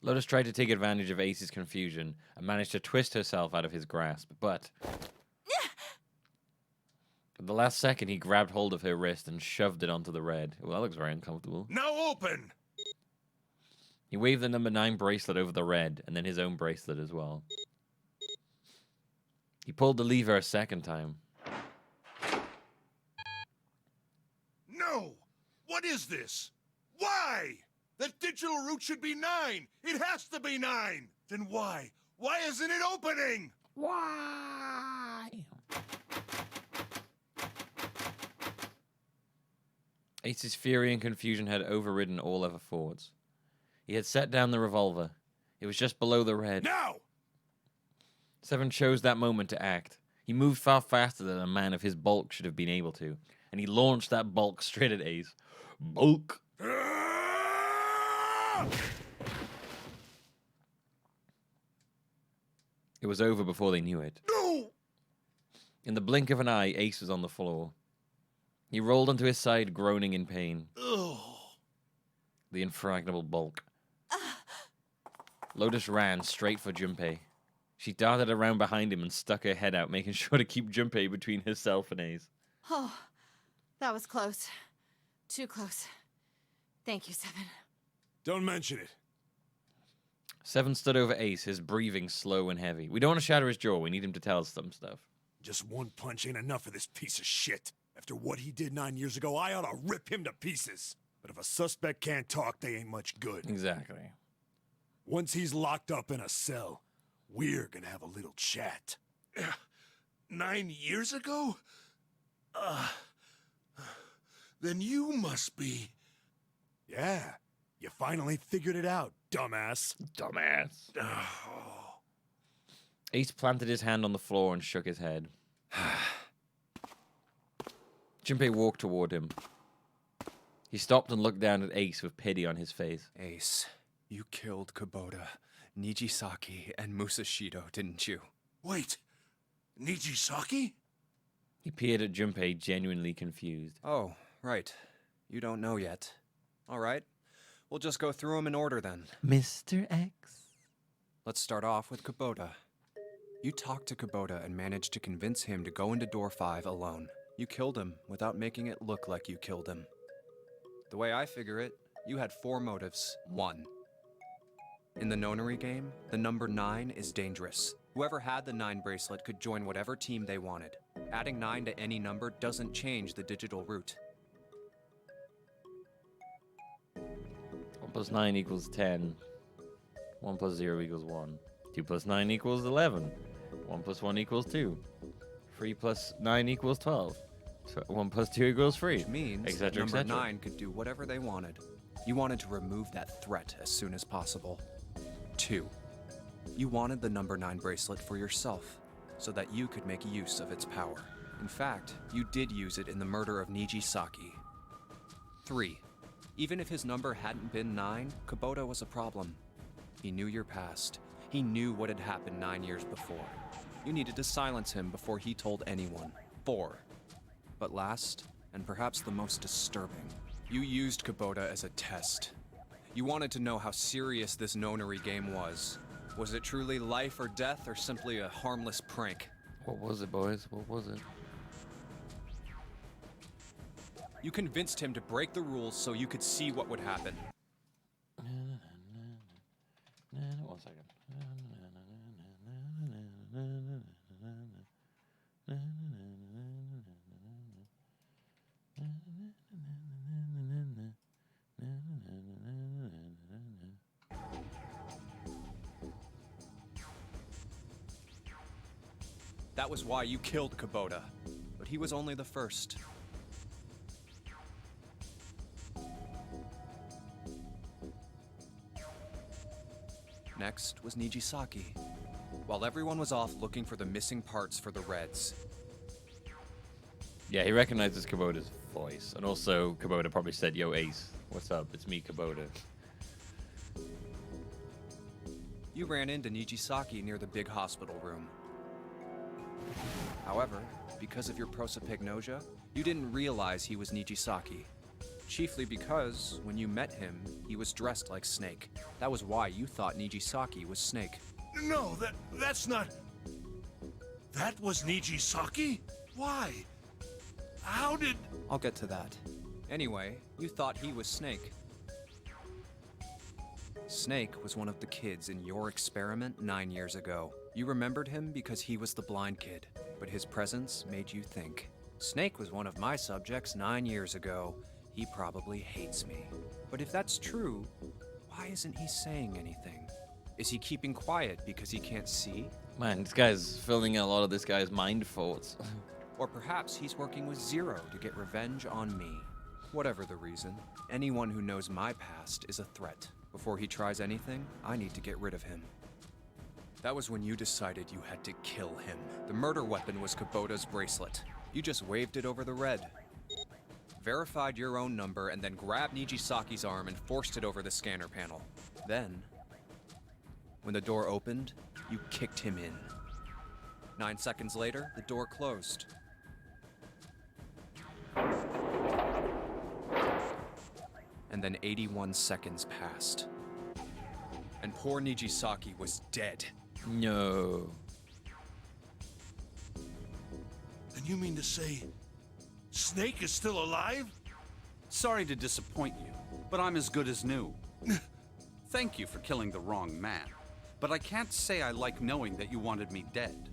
Lotus tried to take advantage of Ace's confusion and managed to twist herself out of his grasp, but at the last second he grabbed hold of her wrist and shoved it onto the red. Well, that looks very uncomfortable. Now open! He waved the number 9 bracelet over the red, and then his own bracelet as well. He pulled the lever a second time. No! What is this? Why? That digital route should be 9! It has to be 9! Then why? Why isn't it opening? Why? Ace's fury and confusion had overridden all other thoughts. He had set down the revolver. It was just below the red. Now! 7 chose that moment to act. He moved far faster than a man of his bulk should have been able to, and he launched that bulk straight at Ace. Bulk! It was over before they knew it. No! In the blink of an eye, Ace was on the floor. He rolled onto his side, groaning in pain. Ugh. The infragnable bulk. Lotus ran straight for Junpei. She darted around behind him and stuck her head out, making sure to keep Junpei between herself and Ace. Oh, that was close. Too close. Thank you, 7. Don't mention it. 7 stood over Ace, his breathing slow and heavy. We don't want to shatter his jaw. We need him to tell us some stuff. Just one punch ain't enough for this piece of shit. After what he did 9 years ago, I ought to rip him to pieces. But if a suspect can't talk, they ain't much good. Exactly. Once he's locked up in a cell, we're gonna have a little chat. 9 years ago? Then you must be... Yeah, you finally figured it out, dumbass. Dumbass. Oh. Ace planted his hand on the floor and shook his head. Junpei walked toward him. He stopped and looked down at Ace with pity on his face. Ace, you killed Kubota, Nijisaki, and Musashido, didn't you? Wait, Nijisaki? He peered at Junpei, genuinely confused. Oh, right. You don't know yet. All right. We'll just go through them in order then. Mr. X? Let's start off with Kubota. You talked to Kubota and managed to convince him to go into door 5 alone. You killed him without making it look like you killed him. The way I figure it, you had 4 motives. 1. In the nonary game, the number 9 is dangerous. Whoever had the 9 bracelet could join whatever team they wanted. Adding 9 to any number doesn't change the digital route. 1 plus 9 equals 10. 1 plus 0 equals 1. 2 plus 9 equals 11. 1 plus 1 equals 2. 3 plus 9 equals 12. 1 plus 2 equals 3. Which means etc., number etc. 9 could do whatever they wanted. You wanted to remove that threat as soon as possible. 2. You wanted the number 9 bracelet for yourself, so that you could make use of its power. In fact, you did use it in the murder of Nijisaki. 3. Even if his number hadn't been 9, Kubota was a problem. He knew your past. He knew what had happened 9 years before. You needed to silence him before he told anyone. 4. But last, and perhaps the most disturbing, you used Kubota as a test. You wanted to know how serious this nonary game was. Was it truly life or death, or simply a harmless prank? What was it, boys? What was it? You convinced him to break the rules so you could see what would happen. 1 second. That was why you killed Kubota. But he was only the first. Next was Nijisaki. While everyone was off looking for the missing parts for the Reds. Yeah, he recognizes Kubota's voice. And also, Kubota probably said, "Yo, Ace, what's up? It's me, Kubota." You ran into Nijisaki near the big hospital room. However, because of your prosopagnosia, you didn't realize he was Nijisaki. Chiefly because, when you met him, he was dressed like Snake. That was why you thought Nijisaki was Snake. No, that's not... That was Nijisaki? Why? How did... I'll get to that. Anyway, you thought he was Snake. Snake was one of the kids in your experiment 9 years ago. You remembered him because he was the blind kid, but his presence made you think. Snake was one of my subjects 9 years ago. He probably hates me. But if that's true, why isn't he saying anything? Is he keeping quiet because he can't see? Man, this guy's filling a lot of this guy's mind thoughts. Or perhaps he's working with Zero to get revenge on me. Whatever the reason, anyone who knows my past is a threat. Before he tries anything, I need to get rid of him. That was when you decided you had to kill him. The murder weapon was Kubota's bracelet. You just waved it over the red. Verified your own number and then grabbed Nijisaki's arm and forced it over the scanner panel. Then, when the door opened, you kicked him in. 9 seconds later, the door closed. And then 81 seconds passed. And poor Nijisaki was dead. No. Then you mean to say... Snake is still alive? Sorry to disappoint you, but I'm as good as new. Thank you for killing the wrong man, but I can't say I like knowing that you wanted me dead.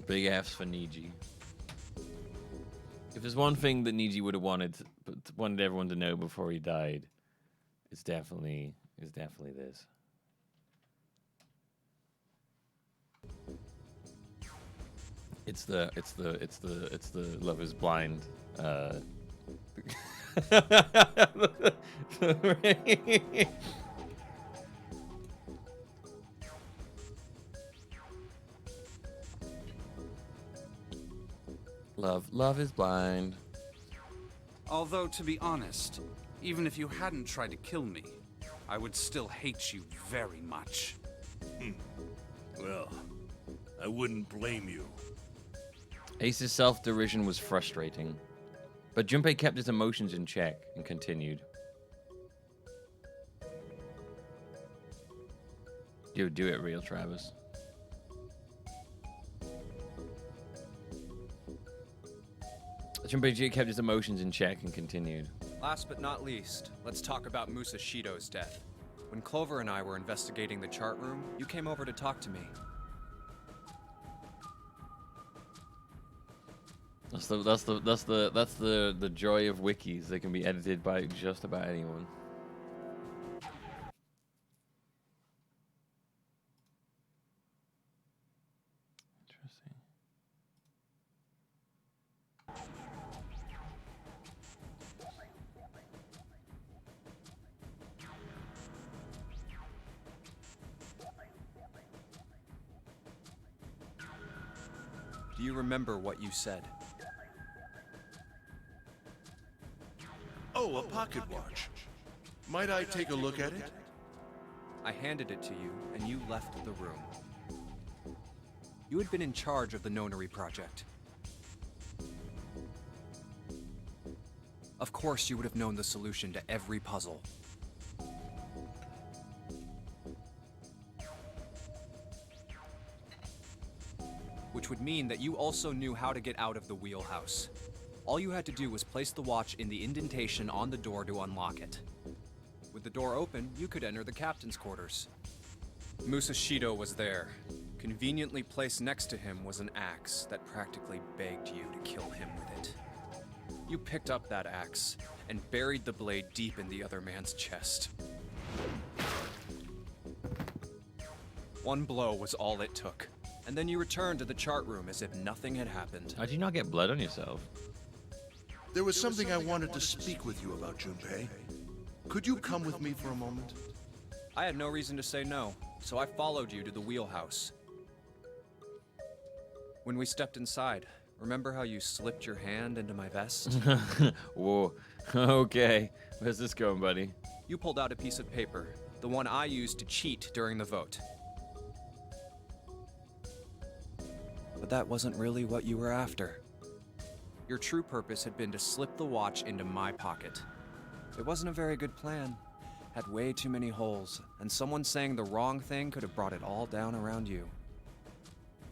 Big F's for Niji. If there's one thing that Niji would have wanted everyone to know before he died, it's definitely this. It's the Love is Blind. Love is blind. Although, to be honest, even if you hadn't tried to kill me, I would still hate you very much. Well, I wouldn't blame you. Ace's self-derision was frustrating, but Junpei kept his emotions in check and continued. You do it real, Travis. Junpei kept his emotions in check and continued. Last but not least, let's talk about Musashido's death. When Clover and I were investigating the chart room, you came over to talk to me. That's the joy of wikis. They can be edited by just about anyone. Interesting. Do you remember what you said? Oh, a pocket watch. Might I take a look at it? I handed it to you, and you left the room. You had been in charge of the Nonary project. Of course you would have known the solution to every puzzle. Which would mean that you also knew how to get out of the wheelhouse. All you had to do was place the watch in the indentation on the door to unlock it. With the door open, you could enter the captain's quarters. Musashido was there. Conveniently placed next to him was an axe that practically begged you to kill him with it. You picked up that axe and buried the blade deep in the other man's chest. One blow was all it took, and then you returned to the chart room as if nothing had happened. How'd you not get blood on yourself? There was something I wanted to speak with you about, Junpei. Could you come with me for a moment? I had no reason to say no, so I followed you to the wheelhouse. When we stepped inside, remember how you slipped your hand into my vest? Whoa. Okay. Where's this going, buddy? You pulled out a piece of paper, the one I used to cheat during the vote. But that wasn't really what you were after. Your true purpose had been to slip the watch into my pocket. It wasn't a very good plan. Had way too many holes, and someone saying the wrong thing could have brought it all down around you.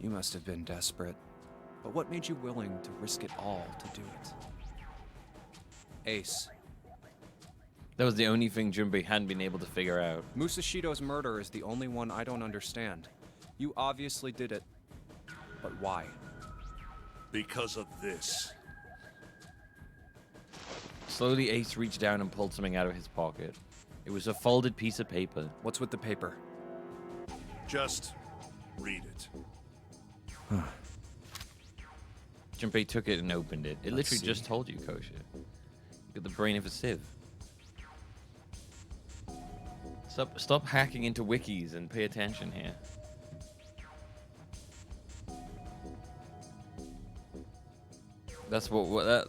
You must have been desperate. But what made you willing to risk it all to do it? Ace. That was the only thing Junpei hadn't been able to figure out. Musashido's murder is the only one I don't understand. You obviously did it. But why? Because of this. Slowly, Ace reached down and pulled something out of his pocket. It was a folded piece of paper. What's with the paper? Just read it. Junpei took it and opened it. It Let's literally see. just told you, Kosha. You got the brain of a sieve. Stop hacking into wikis and pay attention here. That's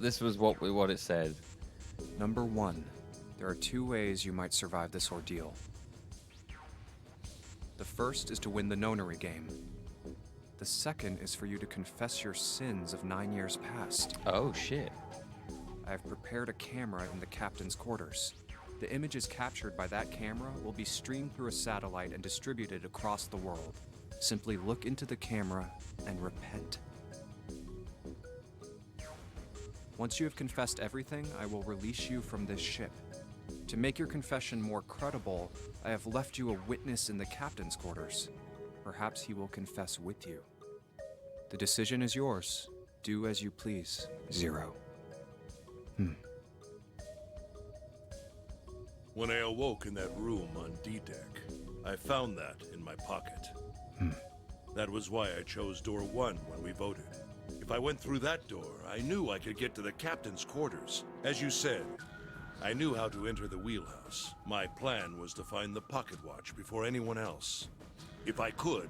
this was what it said. Number 1. There are 2 ways you might survive this ordeal. The first is to win the nonary game. The second is for you to confess your sins of 9 years past. Oh, shit. I have prepared a camera in the captain's quarters. The images captured by that camera will be streamed through a satellite and distributed across the world. Simply look into the camera and repent. Once you have confessed everything, I will release you from this ship. To make your confession more credible, I have left you a witness in the captain's quarters. Perhaps he will confess with you. The decision is yours. Do as you please, Zero. When I awoke in that room on D-Deck, I found that in my pocket. That was why I chose door 1 when we voted. If I went through that door, I knew I could get to the captain's quarters. As you said, I knew how to enter the wheelhouse. My plan was to find the pocket watch before anyone else. If I could,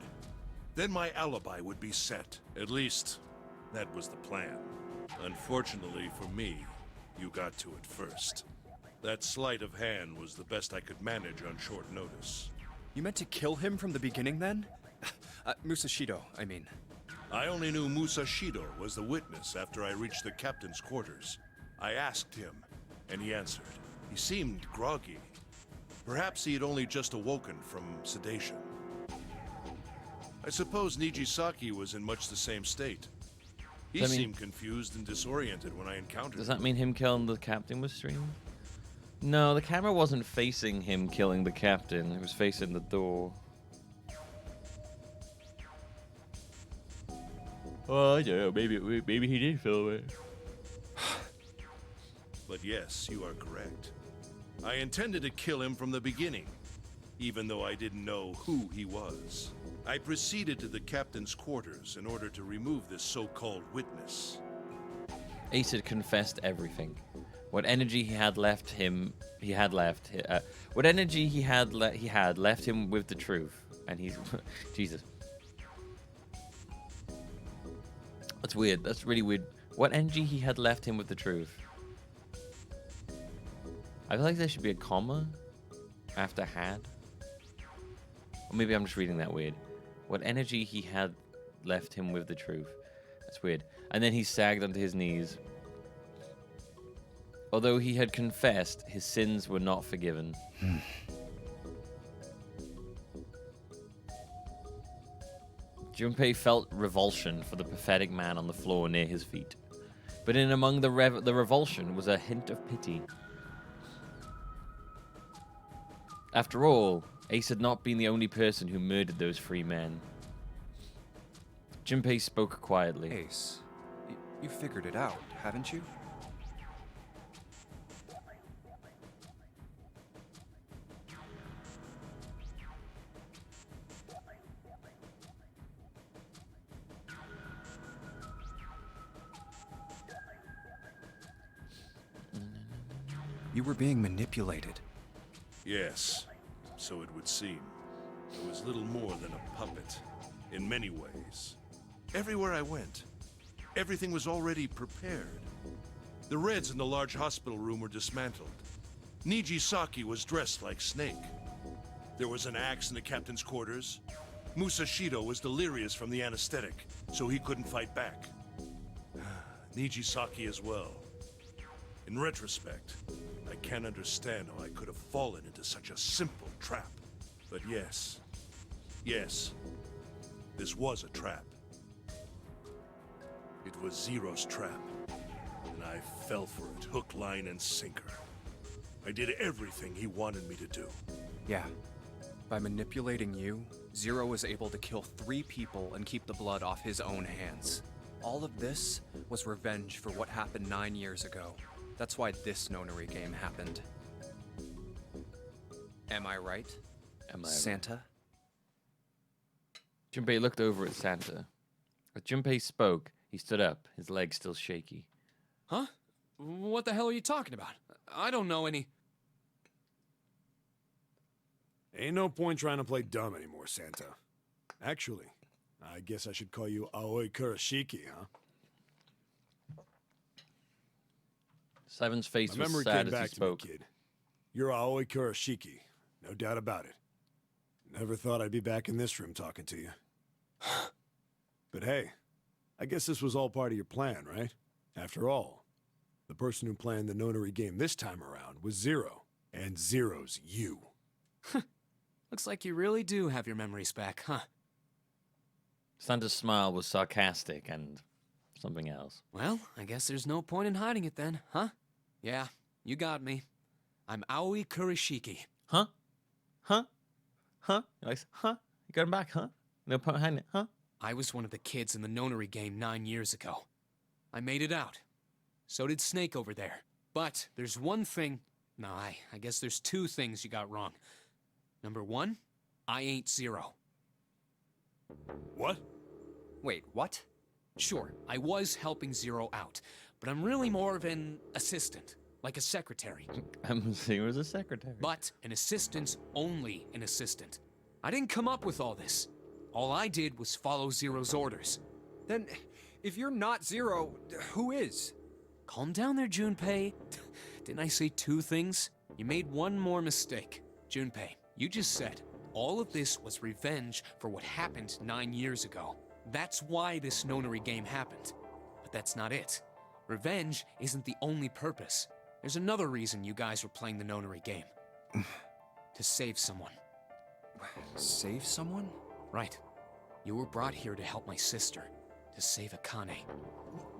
then my alibi would be set. At least, that was the plan. Unfortunately for me, you got to it first. That sleight of hand was the best I could manage on short notice. You meant to kill him from the beginning then? Musashido, I mean. I only knew Musashido was the witness after I reached the captain's quarters. I asked him, and he answered. He seemed groggy. Perhaps he had only just awoken from sedation. I suppose Nijisaki was in much the same state. He seemed confused and disoriented when I encountered him. Does that mean him killing the captain was streamed? No, the camera wasn't facing him killing the captain. It was facing the door. Oh, I don't know. Maybe he did film it. But yes, you are correct. I intended to kill him from the beginning, even though I didn't know who he was. I proceeded to the captain's quarters in order to remove this so-called witness. Ace had confessed everything. What energy he had left him, what energy he had left him with the truth, and he's Jesus. That's weird. That's really weird. What energy he had left him with the truth. I feel like there should be a comma after had. Or maybe I'm just reading that weird. What energy he had left him with the truth. That's weird. And then he sagged onto his knees. Although he had confessed, his sins were not forgiven. Junpei felt revulsion for the pathetic man on the floor near his feet. But in among the revulsion was a hint of pity. After all, Ace had not been the only person who murdered those 3 men. Junpei spoke quietly. Ace, you figured it out, haven't you? You were being manipulated. Yes, so it would seem. I was little more than a puppet, in many ways. Everywhere I went, everything was already prepared. The Reds in the large hospital room were dismantled. Nijisaki was dressed like Snake. There was an axe in the captain's quarters. Musashido was delirious from the anesthetic, so he couldn't fight back. Nijisaki as well. In retrospect, I can't understand how I could have fallen into such a simple trap. But yes, this was a trap. It was Zero's trap, and I fell for it, hook, line, and sinker. I did everything he wanted me to do. Yeah. By manipulating you, Zero was able to kill 3 people and keep the blood off his own hands. All of this was revenge for what happened 9 years ago. That's why this nonary game happened. Am I right? Am I Santa? Junpei looked over at Santa. As Junpei spoke, he stood up, his legs still shaky. Huh? What the hell are you talking about? I don't know any... Ain't no point trying to play dumb anymore, Santa. Actually, I guess I should call you Aoi Kurashiki, huh? Seven's face My was memory sad came as back he to me, spoke. kid. You're Aoi Kurashiki, no doubt about it. Never thought I'd be back in this room talking to you. But hey, I guess this was all part of your plan, right? After all, the person who planned the nonary game this time around was Zero, and Zero's you. Looks like you really do have your memories back, huh? Santa's smile was sarcastic and something else. Well, I guess there's no point in hiding it then, huh? Yeah, you got me. I'm Aoi Kurashiki. Huh? Huh? Huh? Like, huh? You got him back, huh? No point behind it, huh? I was one of the kids in the nonary game 9 years ago. I made it out. So did Snake over there. But there's one thing... No, I guess there's 2 things you got wrong. Number 1, I ain't Zero. What? Wait, what? Sure, I was helping Zero out, but I'm really more of an assistant, like a secretary. I'm Zero as a secretary. But an assistant's only an assistant. I didn't come up with all this. All I did was follow Zero's orders. Then, if you're not Zero, who is? Calm down there, Junpei. Didn't I say 2 things? You made one more mistake. Junpei, you just said all of this was revenge for what happened 9 years ago. That's why this nonary game happened. But that's not it. Revenge isn't the only purpose. There's another reason you guys were playing the nonary game. To save someone. Save someone? Right. You were brought here to help my sister. To save Akane.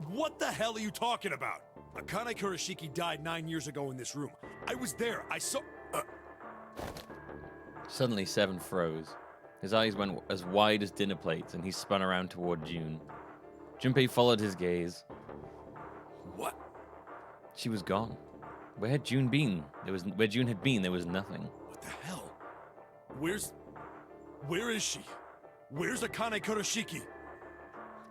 What the hell are you talking about? Akane Kurashiki died 9 years ago in this room. I was there. I saw... Suddenly, Seven froze. His eyes went as wide as dinner plates, and he spun around toward June. Junpei followed his gaze. What? She was gone. Where had June been? Where June had been, there was nothing. What the hell? Where is she? Where's Akane Kurashiki?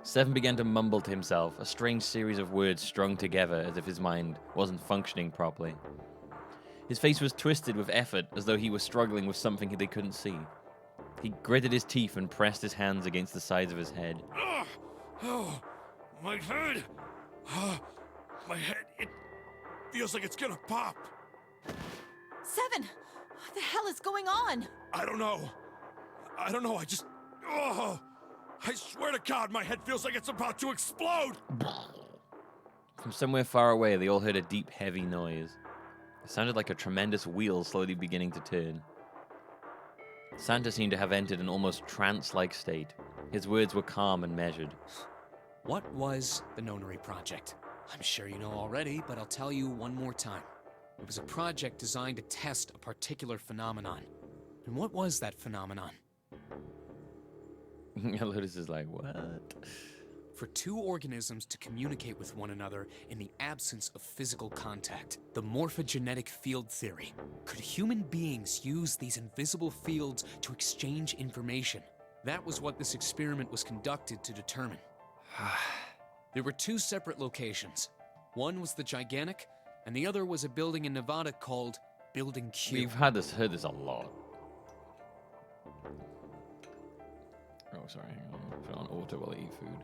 Seven began to mumble to himself, a strange series of words strung together as if his mind wasn't functioning properly. His face was twisted with effort, as though he was struggling with something they couldn't see. He gritted his teeth and pressed his hands against the sides of his head. Oh, my head! My head, it feels like it's gonna pop! Seven! What the hell is going on? I don't know, I just... Oh! I swear to God, my head feels like it's about to explode! From somewhere far away, they all heard a deep, heavy noise. It sounded like a tremendous wheel slowly beginning to turn. Santa seemed to have entered an almost trance-like state. His words were calm and measured. What was the Nonary Project? I'm sure you know already, but I'll tell you one more time. It was a project designed to test a particular phenomenon. And what was that phenomenon? Lotus is like, what? For 2 organisms to communicate with one another in the absence of physical contact. The morphogenetic field theory. Could human beings use these invisible fields to exchange information? That was what this experiment was conducted to determine. There were 2 separate locations. One was the Gigantic, and the other was a building in Nevada called Building Q. We've heard this a lot. Oh, sorry, hang on. Put on auto while I eat food.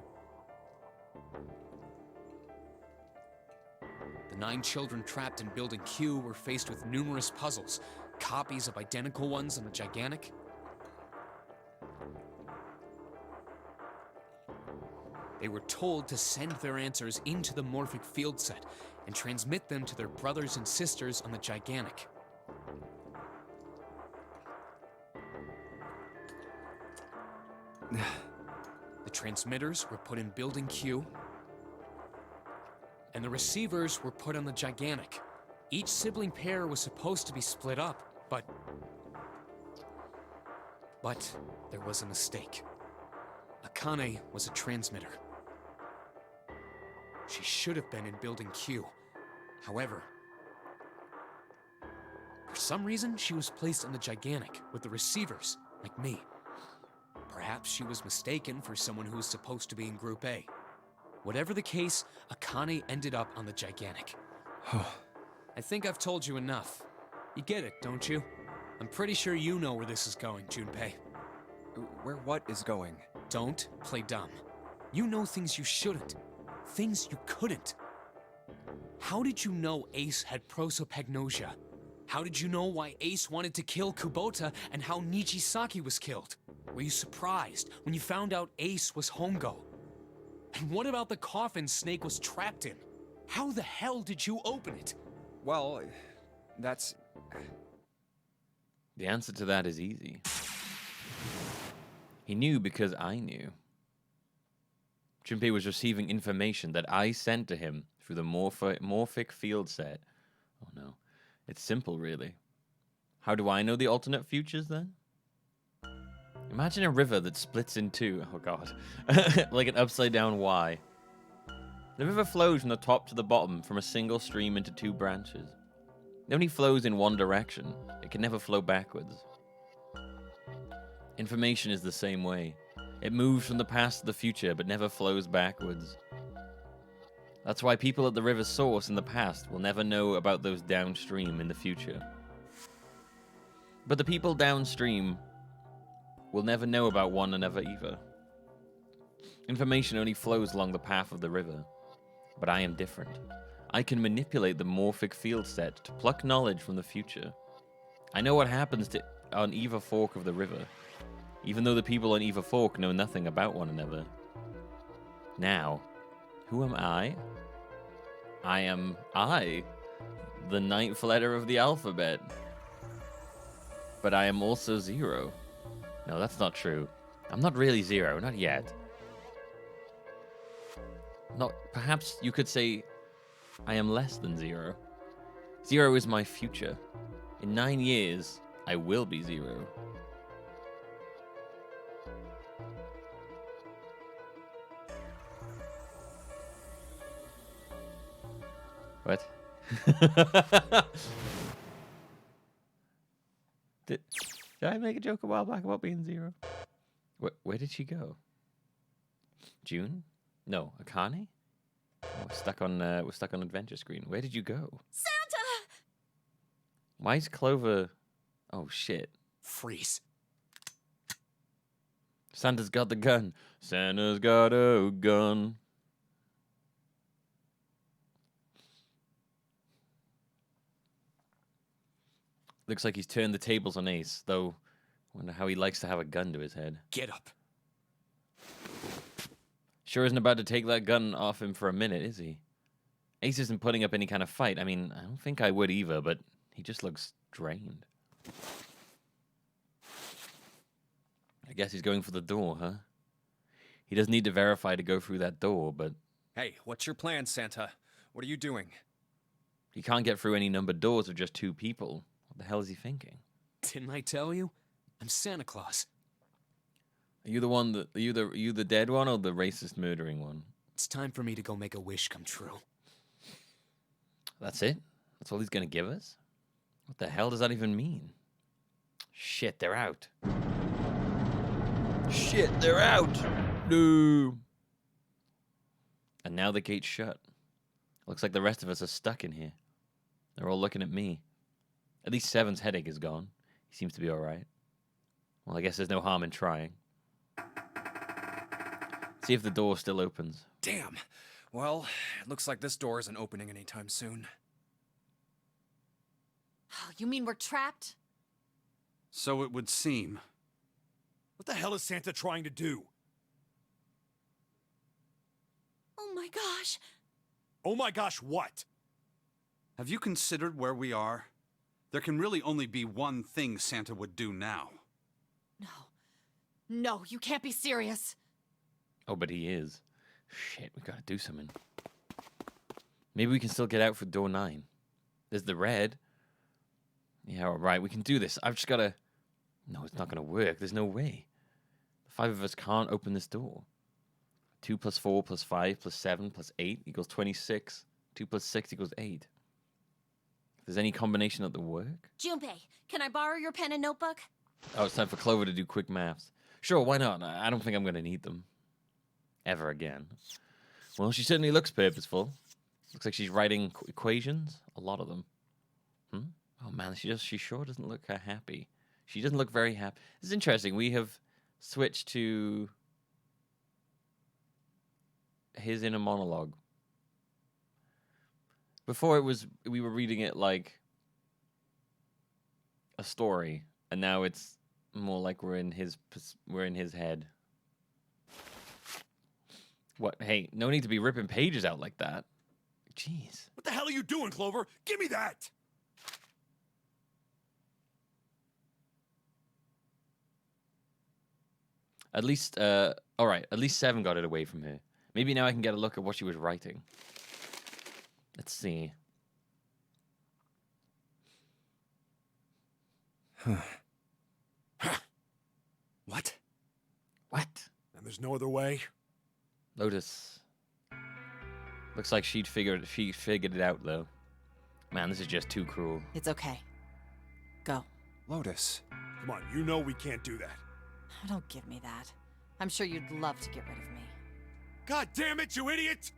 The 9 children trapped in Building Q were faced with numerous puzzles, copies of identical ones on the Gigantic. They were told to send their answers into the morphic field set and transmit them to their brothers and sisters on the Gigantic. The transmitters were put in Building Q, and the receivers were put on the Gigantic. Each sibling pair was supposed to be split up, but there was a mistake. Akane was a transmitter. She should have been in Building Q. However, for some reason, she was placed on the Gigantic with the receivers, like me. Perhaps she was mistaken for someone who was supposed to be in Group A. Whatever the case, Akane ended up on the Gigantic. I think I've told you enough. You get it, don't you? I'm pretty sure you know where this is going, Junpei. Where what is going? Don't play dumb. You know things you shouldn't. Things you couldn't. How did you know Ace had prosopagnosia? How did you know why Ace wanted to kill Kubota and how Nijisaki was killed? Were you surprised when you found out Ace was Hongo? And what about the coffin Snake was trapped in? How the hell did you open it? Well, that's... The answer to that is easy. He knew because I knew. Junpei was receiving information that I sent to him through the morphic field set. Oh no. It's simple, really. How do I know the alternate futures, then? Imagine a river that splits in two. Oh god. Like an upside-down Y. The river flows from the top to the bottom from a single stream into two branches. It only flows in one direction. It can never flow backwards. Information is the same way. It moves from the past to the future, but never flows backwards. That's why people at the river's source in the past will never know about those downstream in the future. But the people downstream will never know about one another either. Information only flows along the path of the river. But I am different. I can manipulate the morphic field set to pluck knowledge from the future. I know what happens on either fork of the river, even though the people on either fork know nothing about one another. Now, who am I? I am I, the ninth letter of the alphabet. But I am also zero. No, that's not true. I'm not really zero, not yet. Perhaps you could say I am less than zero. Zero is my future. In 9 years, I will be zero. What? Did I make a joke a while back about being zero? Where did she go? June? No, Akane? Oh, we're stuck on adventure screen. Where did you go? Santa! Why is Clover... Oh, shit. Freeze. Santa's got the gun. Santa's got a gun. Looks like he's turned the tables on Ace, though I wonder how he likes to have a gun to his head. Get up. Sure isn't about to take that gun off him for a minute, is he? Ace isn't putting up any kind of fight. I mean, I don't think I would either, but he just looks drained. I guess he's going for the door, huh? He doesn't need to verify to go through that door, but... Hey, what's your plan, Santa? What are you doing? He can't get through any numbered doors with just two people. What the hell is he thinking? Didn't I tell you? I'm Santa Claus. Are you the one that... Are you the dead one or the racist murdering one? It's time for me to go make a wish come true. That's it? That's all he's gonna give us? What the hell does that even mean? Shit, they're out. Shit, they're out! No! And now the gate's shut. Looks like the rest of us are stuck in here. They're all looking at me. At least Seven's headache is gone. He seems to be alright. Well, I guess there's no harm in trying. See if the door still opens. Damn. Well, it looks like this door isn't opening anytime soon. Oh, you mean we're trapped? So it would seem. What the hell is Santa trying to do? my gosh. Oh my gosh, what? Have you considered where we are? There can really only be one thing Santa would do now. No. No, you can't be serious. Oh, but he is. Shit, we gotta do something. Maybe we can still get out for door 9. There's the red. Yeah, all right, we can do this. I've just gotta... No, it's not gonna work. There's no way. The 5 of us can't open this door. 2 plus 4 plus 5 plus 7 plus 8 equals 26. 2 plus 6 equals 8. If there's any combination that will work... Junpei, can I borrow your pen and notebook? Oh, it's time for Clover to do quick maths. Sure, why not? I don't think I'm gonna need them. Ever again. Well, she certainly looks purposeful. Looks like she's writing equations. A lot of them. Oh man, she sure doesn't look happy. She doesn't look very happy. This is interesting. We have switched to his inner monologue. Before we were reading it like a story, and now it's more like we're in his head. What? Hey, no need to be ripping pages out like that. Jeez. What the hell are you doing, Clover? Give me that! At least, all right, at least 7 got it away from her. Maybe now I can get a look at what she was writing. Let's see. What? What? And there's no other way? Lotus. Looks like she figured it out, though. Man, this is just too cruel. It's okay. Go. Lotus. Come on, you know we can't do that. Oh, don't give me that. I'm sure you'd love to get rid of me. God damn it, you idiot!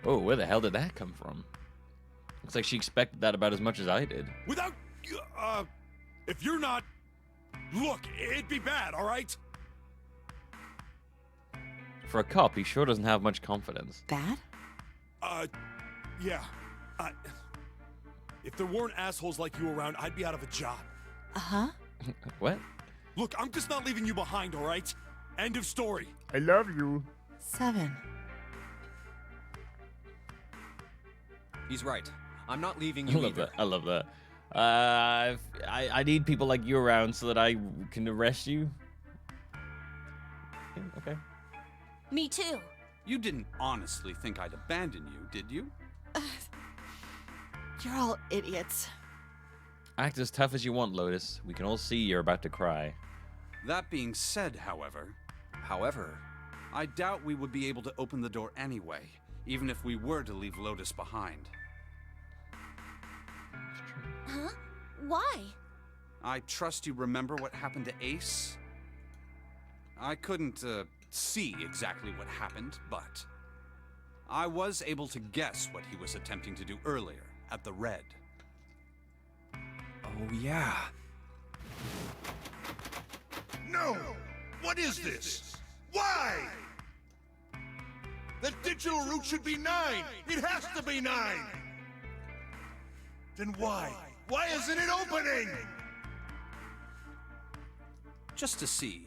Oh, where the hell did that come from? Looks like she expected that about as much as I did. Without... if you're not... Look, it'd be bad, all right? For a cop, he sure doesn't have much confidence. Bad? Yeah. If there weren't assholes like you around, I'd be out of a job. Uh-huh. What? Look, I'm just not leaving you behind, all right? End of story. I love you. 7. He's right. I'm not leaving I you love either. that. I love that. I need people like you around so that I can arrest you. Yeah, okay. Me too. You didn't honestly think I'd abandon you, did you? You're all idiots. Act as tough as you want, Lotus. We can all see you're about to cry. That being said, however, However, I doubt we would be able to open the door anyway, even if we were to leave Lotus behind. Huh? Why? I trust you remember what happened to Ace? I couldn't, see exactly what happened, but I was able to guess what he was attempting to do earlier at the Red. oh yeah. No! What is this? Why? The digital route should be 9! It has to be 9! Then why? Why isn't it opening? Just to see,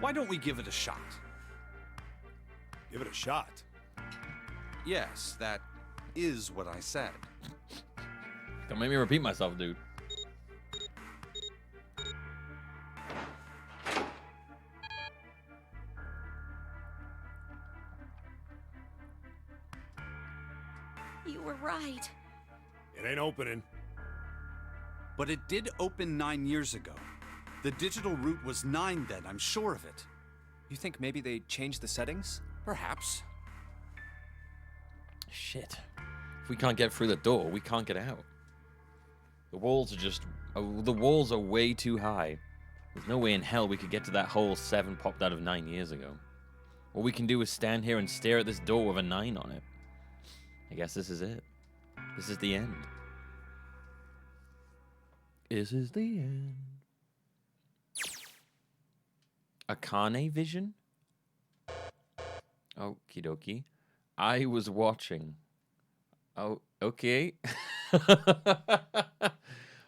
why don't we give it a shot? Give it a shot. Yes, that is what I said. Don't make me repeat myself, dude. You were right. It ain't opening. But it did open 9 years ago. The digital route was 9 then, I'm sure of it. You think maybe they changed the settings? Perhaps. Shit. If we can't get through the door, we can't get out. The walls are just... the walls are way too high. There's no way in hell we could get to that hole 7 popped out of 9 years ago. All we can do is stand here and stare at this door with a 9 on it. I guess this is it. This is the end. This is the end. Akane vision? Okie dokie. I was watching. Oh, okay. Okie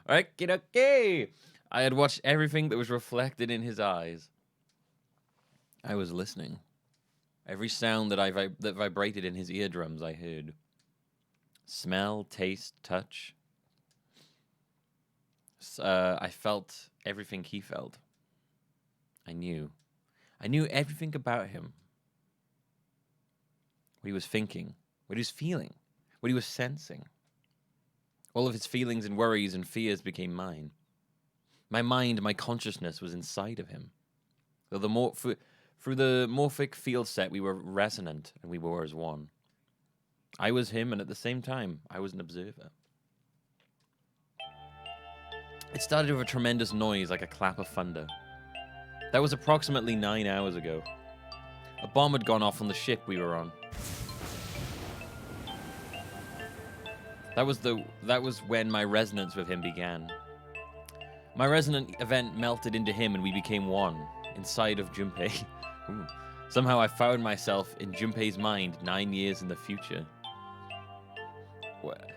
dokie. I had watched everything that was reflected in his eyes. I was listening. Every sound that that vibrated in his eardrums, I heard. Smell, taste, touch. I felt everything he felt. I knew everything about him. What he was thinking, what he was feeling, what he was sensing. All of his feelings and worries and fears became mine. My mind, my consciousness was inside of him. Though through the morphic field set, we were resonant and we were as one. I was him, and at the same time, I was an observer. It started with a tremendous noise like a clap of thunder. That was approximately 9 hours ago. A bomb had gone off on the ship we were on. That was when my resonance with him began. My resonant event melted into him and we became one, inside of Junpei. Ooh. Somehow I found myself in Junpei's mind 9 years in the future. What?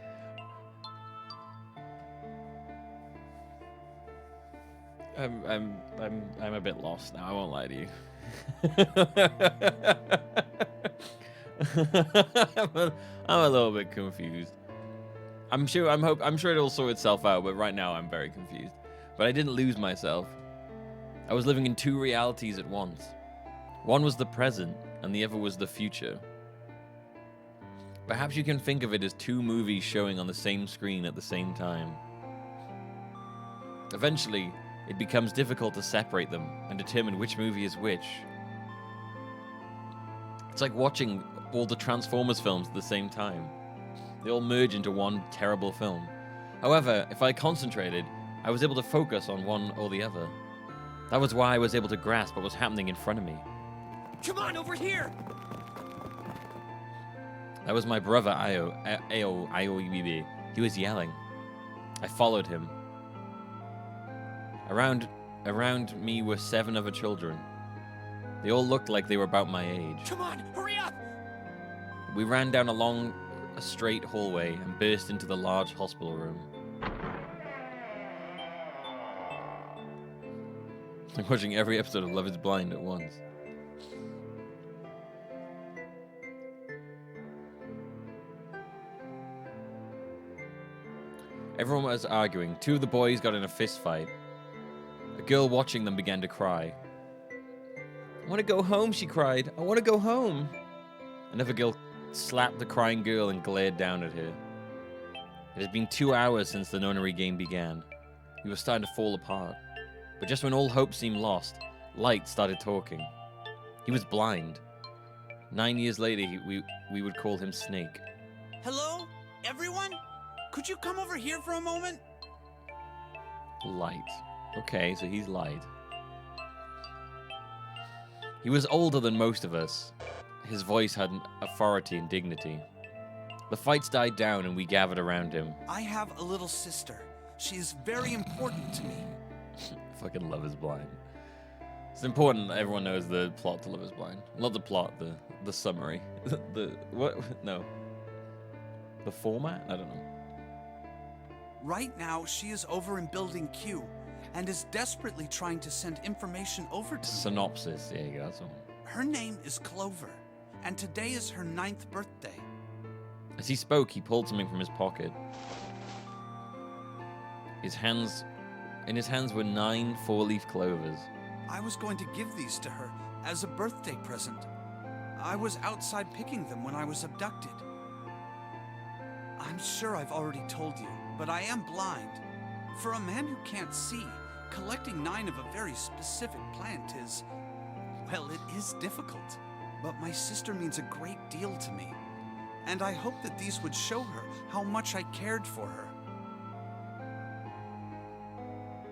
I'm a bit lost now, I won't lie to you. I'm a little bit confused. I'm sure it'll sort itself out, but right now I'm very confused. But I didn't lose myself. I was living in two realities at once. One was the present, and the other was the future. Perhaps you can think of it as two movies showing on the same screen at the same time. Eventually, it becomes difficult to separate them and determine which movie is which. It's like watching all the Transformers films at the same time. They all merge into one terrible film. However, if I concentrated, I was able to focus on one or the other. That was why I was able to grasp what was happening in front of me. Come on, over here! That was my brother, Io. He was yelling. I followed him. Around me were 7 other children. They all looked like they were about my age. Come on, hurry up! We ran down a straight hallway and burst into the large hospital room. I'm watching every episode of Love is Blind at once. Everyone was arguing. 2 of the boys got in a fist fight. A girl watching them began to cry. I want to go home, she cried. I want to go home. Another girl slapped the crying girl and glared down at her. It had been 2 hours since the nunnery game began. We were starting to fall apart. But just when all hope seemed lost, Light started talking. He was blind. 9 years later, we would call him Snake. Hello, everyone? Could you come over here for a moment? Light. Okay, so he's Light. He was older than most of us. His voice had an authority and dignity. The fights died down and we gathered around him. I have a little sister. She is very important to me. Fucking Love is Blind. It's important that everyone knows the plot to Love is Blind. Not the plot, the summary. What? No. The format? I don't know. Right now, she is over in Building Q and is desperately trying to send information over to me. Synopsis. There you go. That's one. Her name is Clover, and today is her 9th birthday. As he spoke, he pulled something from his pocket. In his hands were 9 4-leaf clovers. I was going to give these to her as a birthday present. I was outside picking them when I was abducted. I'm sure I've already told you, but I am blind. For a man who can't see, collecting 9 of a very specific plant is, well, it is difficult. But my sister means a great deal to me, and I hope that these would show her how much I cared for her.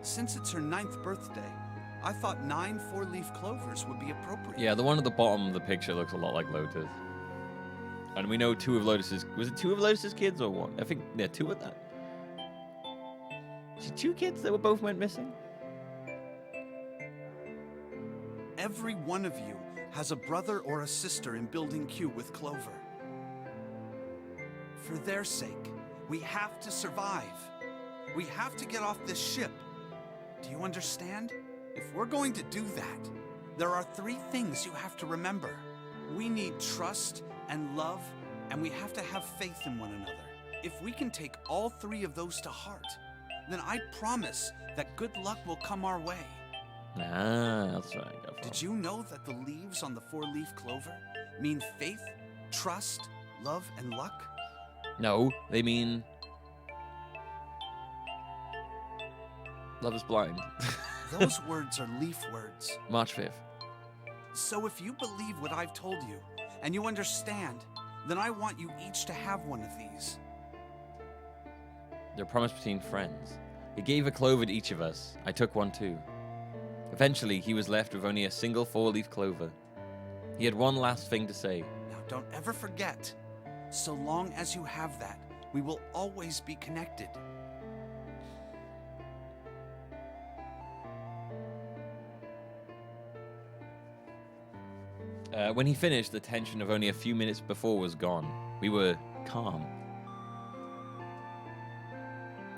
Since it's her 9th birthday, I thought 9 4-leaf clovers would be appropriate. Yeah, the one at the bottom of the picture looks a lot like Lotus. And we know 2 of Lotus's... Was it 2 of Lotus's kids or what? I think, yeah, 2 of that. Is it 2 kids that both went missing? Every one of you has a brother or a sister in Building Q with Clover. For their sake, we have to survive. We have to get off this ship. Do you understand? If we're going to do that, there are 3 things you have to remember. We need trust and love, and we have to have faith in one another. If we can take all three of those to heart, then I promise that good luck will come our way. Ah, that's where I got from. Did you know that the leaves on the four-leaf clover mean faith, trust, love, and luck? No, they mean... Love is blind. Those words are leaf words. March 5th. So if you believe what I've told you, and you understand, then I want you each to have one of these. They're promised between friends. He gave a clover to each of us. I took one too. Eventually, he was left with only a single four-leaf clover. He had one last thing to say. Now don't ever forget, so long as you have that, we will always be connected. When he finished, the tension of only a few minutes before was gone. We were calm.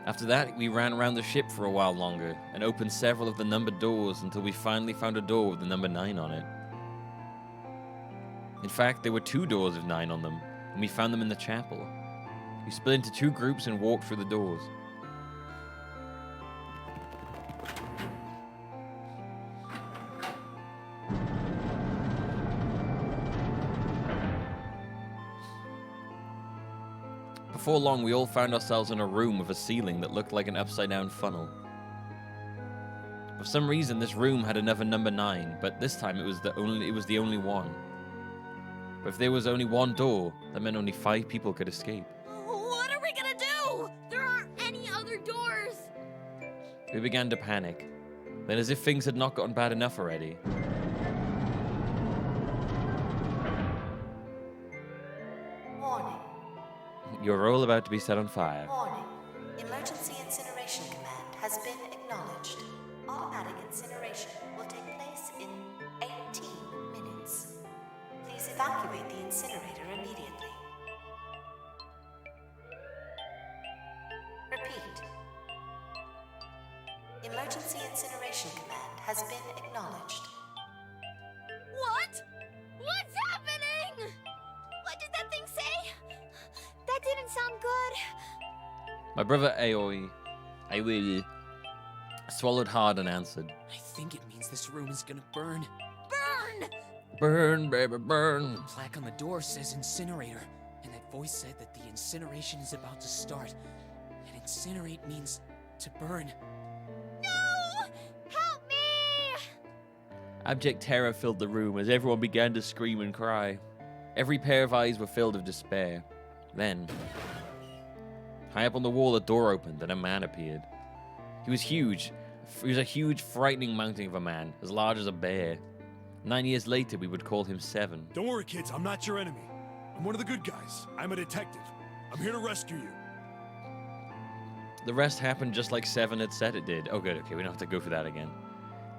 After that, we ran around the ship for a while longer and opened several of the numbered doors until we finally found a door with the number 9 on it. In fact, there were 2 doors with 9 on them, and we found them in the chapel. We split into 2 groups and walked through the doors. Before long, we all found ourselves in a room with a ceiling that looked like an upside-down funnel. For some reason, this room had another number 9, but this time it was the only one. But if there was only one door, that meant only 5 people could escape. What are we gonna do? There aren't any other doors. We began to panic. Then, as if things had not gotten bad enough already, Warning. you're all about to be set on fire. Warning. Emergency incineration command has been acknowledged. Automatic incineration will take place in 18 minutes. Please evacuate the incinerator immediately. Repeat. Emergency incineration command has been acknowledged. What? What's happening? What did that thing say? That didn't sound good. My brother Aoi swallowed hard and answered. I think it means this room is gonna burn. Burn! Burn, baby, burn. The plaque on the door says incinerator, and that voice said that the incineration is about to start. And incinerate means to burn. No! Help me! Abject terror filled the room as everyone began to scream and cry. Every pair of eyes were filled with despair. Then, high up on the wall, a door opened and a man appeared. He was huge. He was a huge, frightening mountain of a man, as large as a bear. 9 years later, we would call him 7. Don't worry, kids. I'm not your enemy. I'm one of the good guys. I'm a detective. I'm here to rescue you. The rest happened just like 7 had said it did. Oh, good. Okay, we don't have to go through that again.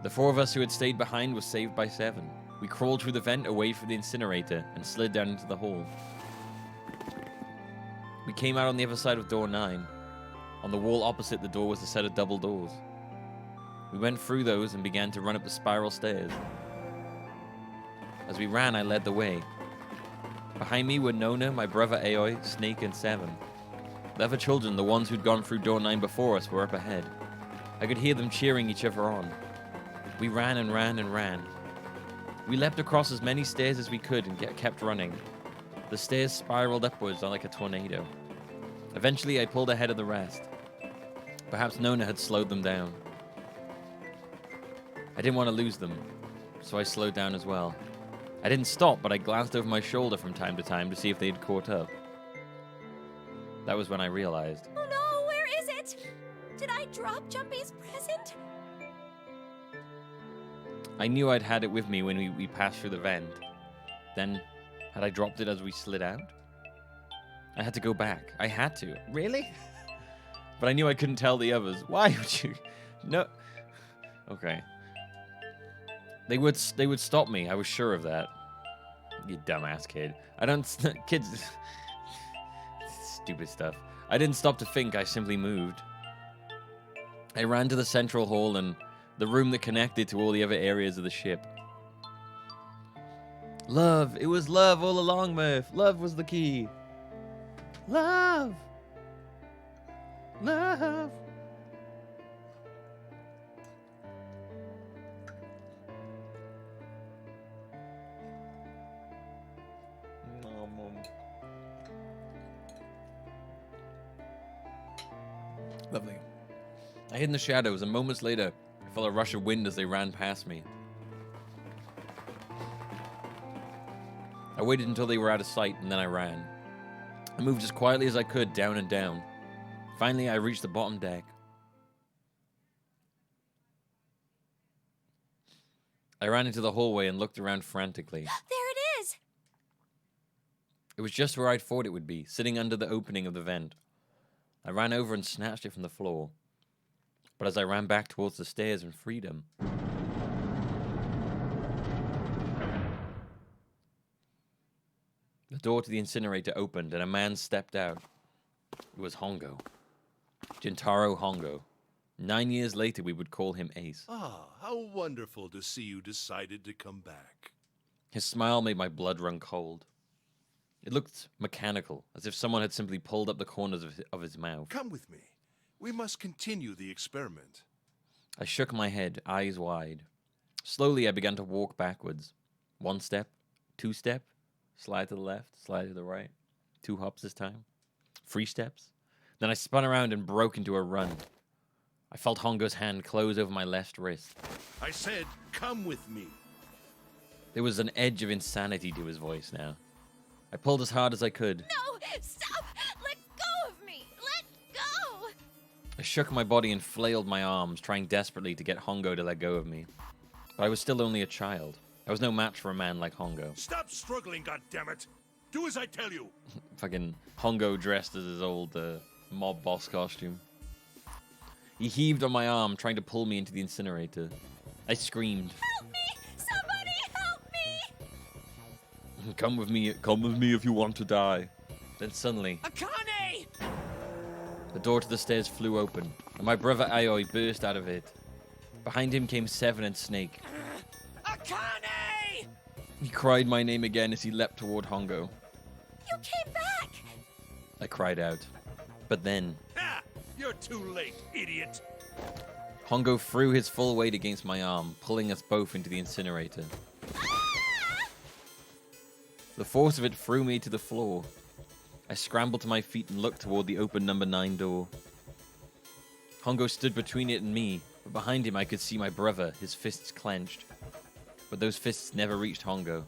The 4 of us who had stayed behind were saved by 7. We crawled through the vent away from the incinerator and slid down into the hole. We came out on the other side of door 9. On the wall opposite the door was a set of double doors. We went through those and began to run up the spiral stairs. As we ran, I led the way. Behind me were Nona, my brother Aoi, Snake, and 7. The other children, the ones who'd gone through door 9 before us, were up ahead. I could hear them cheering each other on. We ran and ran and ran. We leapt across as many stairs as we could and kept running. The stairs spiraled upwards like a tornado. Eventually, I pulled ahead of the rest. Perhaps Nona had slowed them down. I didn't want to lose them, so I slowed down as well. I didn't stop, but I glanced over my shoulder from time to time to see if they had caught up. That was when I realized. Oh no, where is it? Did I drop Jumpy's present? I knew I'd had it with me when we passed through the vent. Then, had I dropped it as we slid out? I had to go back. I had to. Really? But I knew I couldn't tell the others. Why would you? No. Okay. They would stop me. I was sure of that. You dumbass kid. I don't... Kids... Stupid stuff. I didn't stop to think. I simply moved. I ran to the central hall and the room that connected to all the other areas of the ship. Love. It was love all along, Murph. Love was the key. Love. Love. Lovely. I hid in the shadows, and moments later, I felt a rush of wind as they ran past me. I waited until they were out of sight, and then I ran. I moved as quietly as I could, down and down. Finally, I reached the bottom deck. I ran into the hallway and looked around frantically. There it is! It was just where I'd thought it would be, sitting under the opening of the vent. I ran over and snatched it from the floor. But as I ran back towards the stairs and freedom, the door to the incinerator opened and a man stepped out. It was Hongo. Gentaro Hongo. 9 years later, we would call him Ace. Ah, how wonderful to see you decided to come back. His smile made my blood run cold. It looked mechanical, as if someone had simply pulled up the corners of his mouth. Come with me. We must continue the experiment. I shook my head, eyes wide. Slowly, I began to walk backwards. 1 step, 2 step, slide to the left, slide to the right. 2 hops this time. 3 steps. Then I spun around and broke into a run. I felt Hongo's hand close over my left wrist. I said, come with me. There was an edge of insanity to his voice now. I pulled as hard as I could. No! Stop! Let go of me! Let go! I shook my body and flailed my arms, trying desperately to get Hongo to let go of me. But I was still only a child. I was no match for a man like Hongo. Stop struggling, goddammit! Do as I tell you! Fucking Hongo dressed as his old mob boss costume. He heaved on my arm, trying to pull me into the incinerator. I screamed. Help me! Somebody help me! Come with me if you want to die. Then suddenly, Akane! the door to the stairs flew open, and my brother Aoi burst out of it. Behind him came Seven and Snake. Akane! He cried my name again as he leapt toward Hongo. You came back! I cried out. But then, Ha! You're too late, idiot! Hongo threw his full weight against my arm, pulling us both into the incinerator. The force of it threw me to the floor. I scrambled to my feet and looked toward the open number 9 door. Hongo stood between it and me, but behind him I could see my brother, his fists clenched. But those fists never reached Hongo.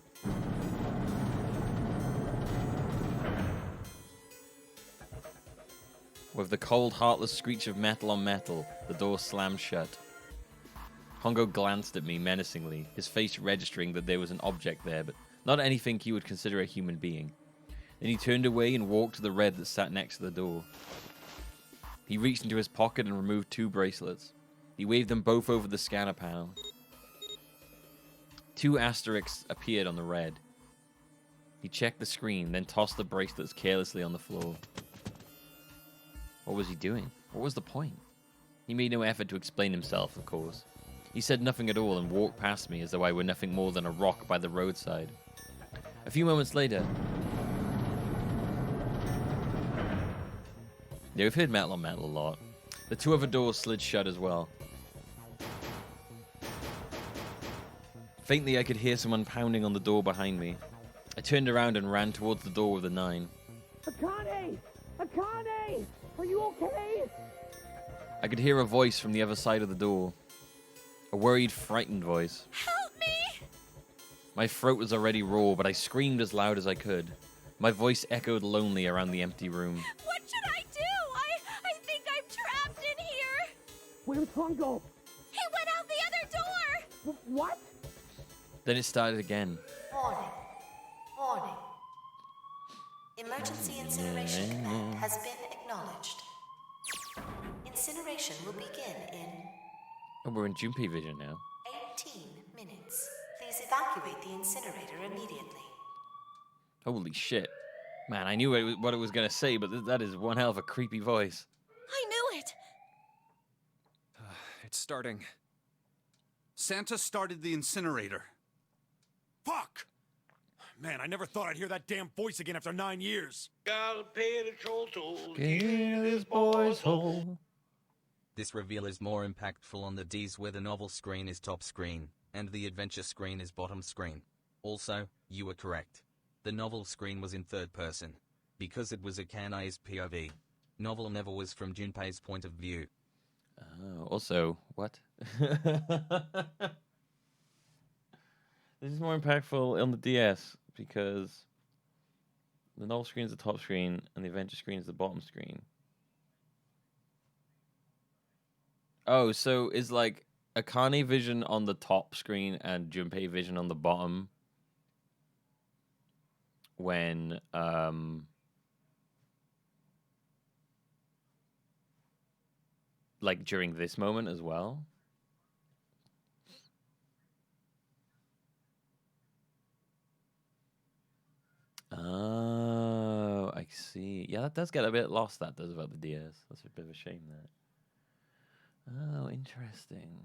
With the cold, heartless screech of metal on metal, the door slammed shut. Hongo glanced at me menacingly, his face registering that there was an object there, but not anything he would consider a human being. Then he turned away and walked to the red that sat next to the door. He reached into his pocket and removed 2 bracelets. He waved them both over the scanner panel. 2 asterisks appeared on the red. He checked the screen, then tossed the bracelets carelessly on the floor. What was he doing? What was the point? He made no effort to explain himself, of course. He said nothing at all and walked past me as though I were nothing more than a rock by the roadside. A few moments later... Yeah, we've heard metal on metal a lot. The 2 other doors slid shut as well. Faintly, I could hear someone pounding on the door behind me. I turned around and ran towards the door with the 9. Akane! Akane! Are you okay? I could hear a voice from the other side of the door. A worried, frightened voice. Help me! My throat was already raw, but I screamed as loud as I could. My voice echoed lonely around the empty room. What should I do? I think I'm trapped in here! Where's Hongo? He went out the other door! What? Then it started again. Warning. Warning. Emergency incineration command has been acknowledged. Incineration will begin in... Oh, we're in Junpei vision now. 18 minutes. Please evacuate the incinerator immediately. Holy shit. Man, I knew what it was going to say, but that is one hell of a creepy voice. I knew it! It's starting. Santa started the incinerator. Fuck! Man, I never thought I'd hear that damn voice again after 9 years. Gotta pay the troll toll. Get into this boy's hole. This reveal is more impactful on the Ds where the novel screen is top screen, and the adventure screen is bottom screen. Also, you were correct. The novel screen was in third person. Because it was a Kanai's POV. Novel never was from Junpei's point of view. Also, what? This is more impactful on the DS because the novel screen is the top screen and the adventure screen is the bottom screen. Oh, so is like Akane vision on the top screen and Junpei vision on the bottom when like during this moment as well? Oh, I see. Yeah, that does get a bit lost, that does, about the DS. That's a bit of a shame, that. Oh, interesting.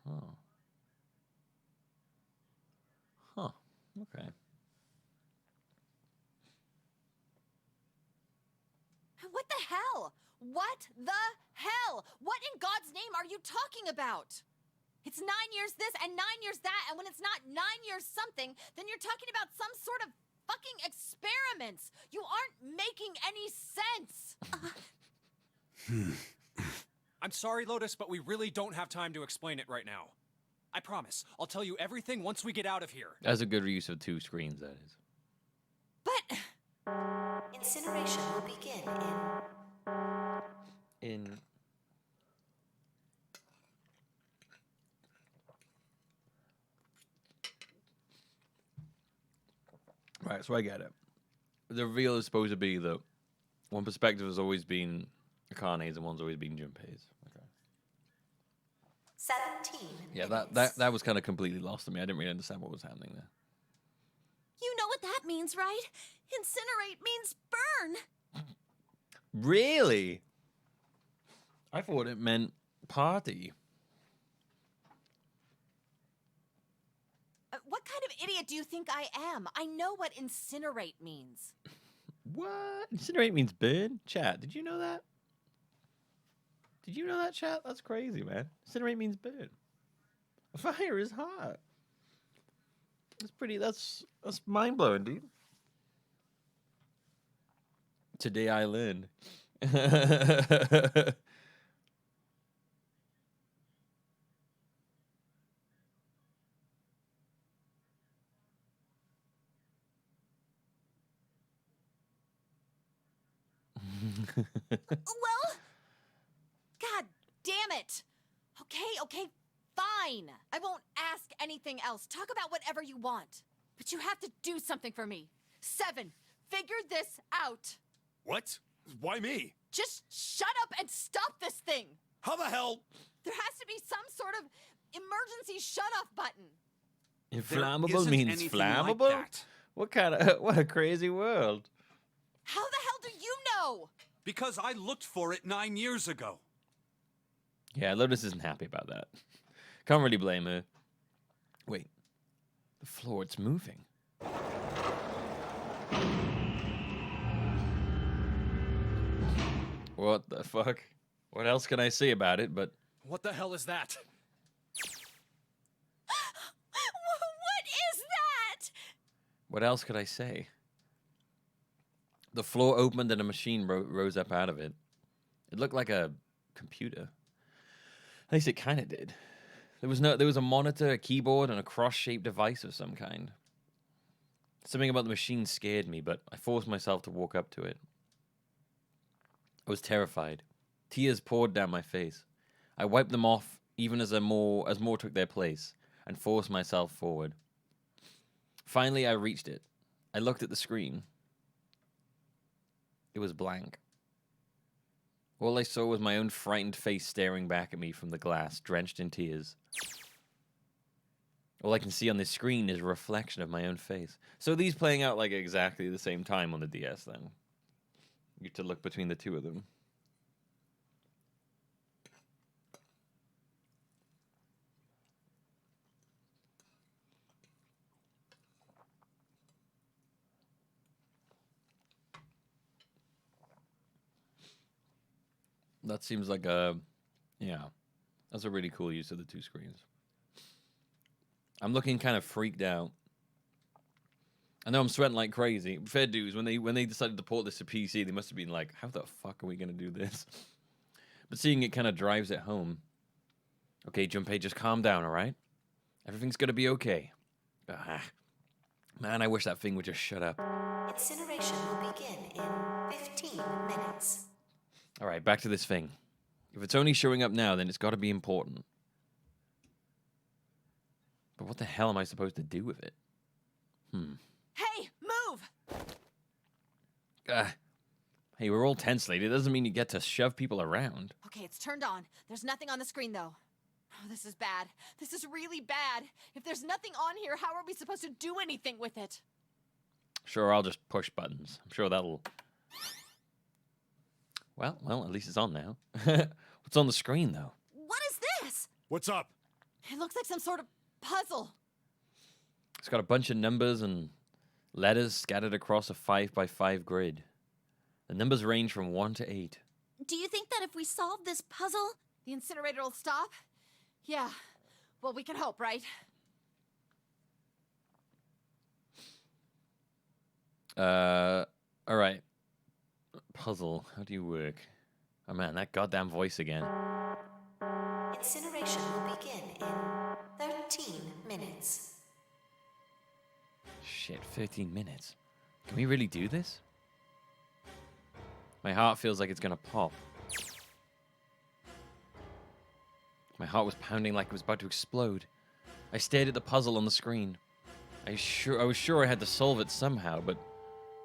Huh. Huh. Okay. What the hell? What the hell? What in God's name are you talking about? It's 9 years this and 9 years that, and when it's not 9 years something, then you're talking about some sort of fucking experiments. You aren't making any sense. I'm sorry, Lotus, but we really don't have time to explain it right now. I promise. I'll tell you everything once we get out of here. That's a good use of 2 screens, that is. But Incineration will begin in Right, so I get it. The reveal is supposed to be that one perspective has always been Akane's and one's always been Junpei's. Okay. 17 Yeah, minutes. that was kind of completely lost to me. I didn't really understand what was happening there. you know what that means, right? Incinerate means burn. Really? I thought it meant party. What kind of idiot do you think I am? I know what incinerate means. What? Incinerate means burn? Chat, did you know that? Did you know that, chat? That's crazy, man. Incinerate means burn. Fire is hot. That's mind-blowing, dude. Today I learned. Well, God damn it. Okay, fine. I won't ask anything else. Talk about whatever you want. But you have to do something for me. 7, figure this out. What? Why me? Just shut up and stop this thing. How the hell? There has to be some sort of emergency shut-off button. Inflammable isn't means anything like flammable? that. What a crazy world. How the hell do you know? Because I looked for it 9 years ago. Yeah, Lotus isn't happy about that. Can't really blame her. Wait. The floor, it's moving. What the fuck? What else can I say about it but... What the hell is that? What is that? What else could I say? The floor opened and a machine rose up out of it. It looked like a computer. At least it kind of did. There was a monitor, a keyboard, and a cross-shaped device of some kind. Something about the machine scared me, but I forced myself to walk up to it. I was terrified. Tears poured down my face. I wiped them off, even as more took their place, and forced myself forward. Finally, I reached it. I looked at the screen. It was blank. All I saw was my own frightened face staring back at me from the glass, drenched in tears. All I can see on this screen is a reflection of my own face. So these playing out like exactly the same time on the DS then. You get to look between the two of them. That seems like a... Yeah. That's a really cool use of the two screens. I'm looking kind of freaked out. I know I'm sweating like crazy. Fair dues, when they decided to port this to PC, they must have been like, how the fuck are we going to do this? But seeing it kind of drives it home. Okay, Junpei, just calm down, all right? Everything's going to be okay. Man, I wish that thing would just shut up. Incineration will begin in 15 minutes. All right, back to this thing. If it's only showing up now, then it's got to be important. But what the hell am I supposed to do with it? Hey, move! Hey, we're all tense, lady. It doesn't mean you get to shove people around. Okay, it's turned on. There's nothing on the screen, though. Oh, this is bad. This is really bad. If there's nothing on here, how are we supposed to do anything with it? Sure, I'll just push buttons. I'm sure that'll... Well, at least it's on now. What's on the screen, though? What is this? What's up? It looks like some sort of puzzle. It's got a bunch of numbers and letters scattered across a 5x5 grid. The numbers range from 1 to 8. Do you think that if we solve this puzzle, the incinerator will stop? Yeah. Well, we can hope, right? All right. Puzzle. How do you work? Oh man, that goddamn voice again. Incineration will begin in 13 minutes. Shit, 13 minutes. Can we really do this? My heart feels like it's gonna pop. My heart was pounding like it was about to explode. I stared at the puzzle on the screen. I was sure I had to solve it somehow, but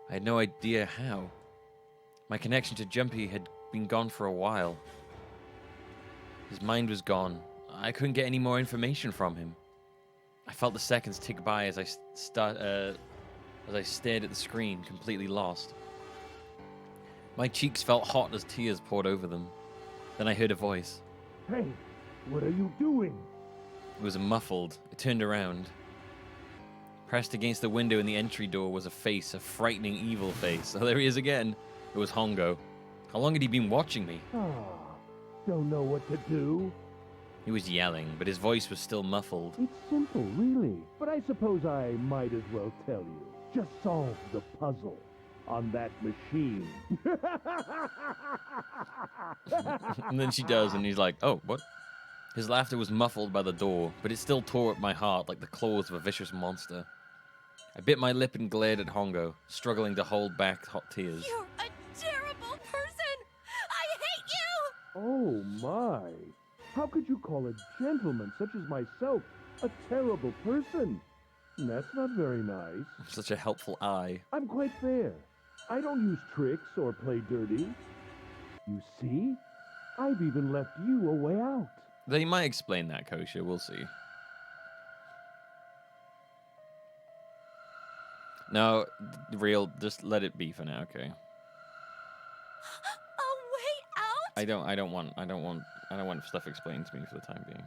I had no idea how. My connection to Jumpy had been gone for a while. His mind was gone. I couldn't get any more information from him. I felt the seconds tick by as I stared at the screen, completely lost. My cheeks felt hot as tears poured over them. Then I heard a voice. Hey, what are you doing? It was muffled. I turned around. Pressed against the window in the entry door was a face, a frightening, evil face. Oh, there he is again. It was Hongo. How long had he been watching me? Don't know what to do? He was yelling, but his voice was still muffled. It's simple, really. But I suppose I might as well tell you. Just solve the puzzle on that machine. And then she does, and he's like, oh, what? His laughter was muffled by the door, but it still tore at my heart like the claws of a vicious monster. I bit my lip and glared at Hongo, struggling to hold back hot tears. You're a terrible person! I hate you! Oh, my. How could you call a gentleman such as myself a terrible person? That's not very nice. Such a helpful eye. I'm quite fair. I don't use tricks or play dirty. You see? I've even left you a way out. They might explain that, Kosha. We'll see. No, real. Just let it be for now, okay? A way out? I don't want stuff explained to me for the time being.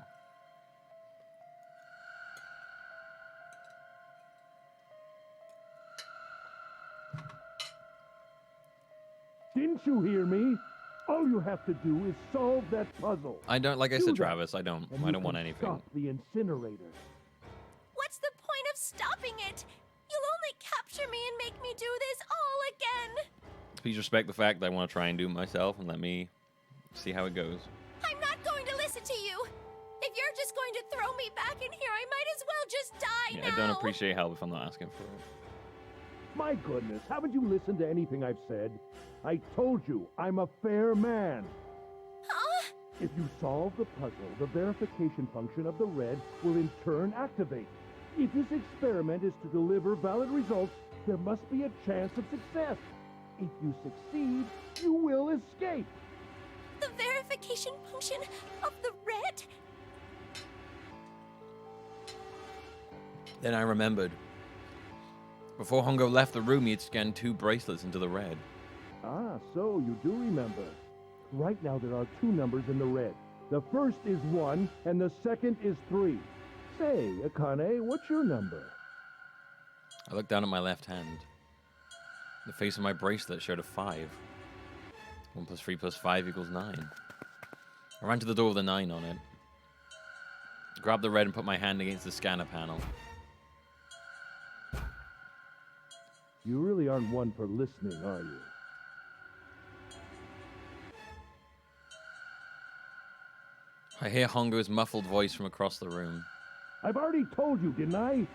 Didn't you hear me? All you have to do is solve that puzzle. I don't, like I Do said, that, Travis, I don't and you want can anything. Stop the incinerator. What's the point of stopping it? You'll only capture me and make me do this all again. Please respect the fact that I want to try and do it myself and let me see how it goes. I'm not going to listen to you. If you're just going to throw me back in here, I might as well just die Yeah, now. I don't appreciate help if I'm not asking for it. My goodness, haven't you listened to anything I've said? I told you, I'm a fair man. Huh? If you solve the puzzle, the verification function of the red will in turn activate. If this experiment is to deliver valid results, there must be a chance of success. If you succeed, you will escape. The verification function of the red? Then I remembered. Before Hongo left the room, he had scanned 2 bracelets into the red. Ah, so you do remember. Right now there are 2 numbers in the red. The first is 1, and the second is 3. Say, Akane, what's your number? I looked down at my left hand. The face of my bracelet showed a 5. 1 plus 3 plus 5 equals 9. I ran to the door with a 9 on it. Grabbed the red and put my hand against the scanner panel. You really aren't one for listening, are you? I hear Hongo's muffled voice from across the room. I've already told you, didn't I?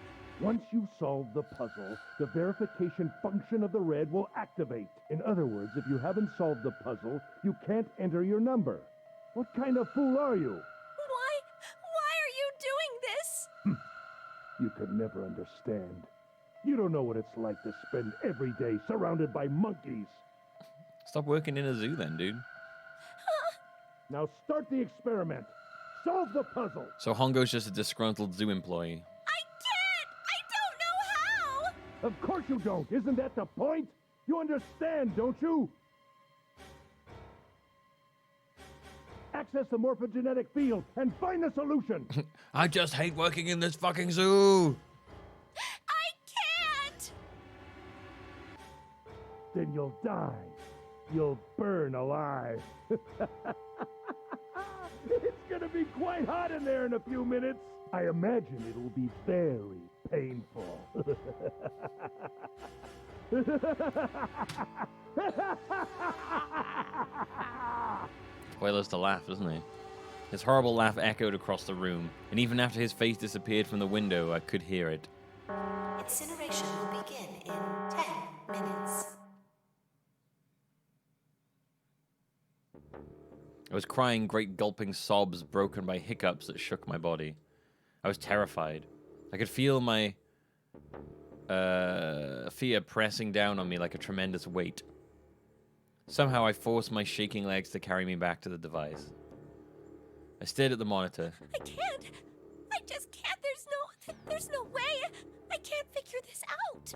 Once you've solved the puzzle, the verification function of the red will activate. In other words, if you haven't solved the puzzle, you can't enter your number. What kind of fool are you? Why are you doing this? You could never understand. You don't know what it's like to spend every day surrounded by monkeys. Stop working in a zoo then, dude. Now start the experiment. Solve the puzzle. So Hongo's just a disgruntled zoo employee. Of course you don't. Isn't that the point? You understand, don't you? Access the morphogenetic field and find the solution. I just hate working in this fucking zoo. I can't. Then you'll die. You'll burn alive. It's gonna be quite hot in there in a few minutes. I imagine it'll be very painful. Spoilers to laugh, doesn't he? His horrible laugh echoed across the room, and even after his face disappeared from the window, I could hear it. Incineration will begin in 10 minutes. I was crying great gulping sobs broken by hiccups that shook my body. I was terrified. I could feel my fear pressing down on me like a tremendous weight. Somehow I forced my shaking legs to carry me back to the device. I stared at the monitor. I can't. I just can't. There's no way. I can't figure this out.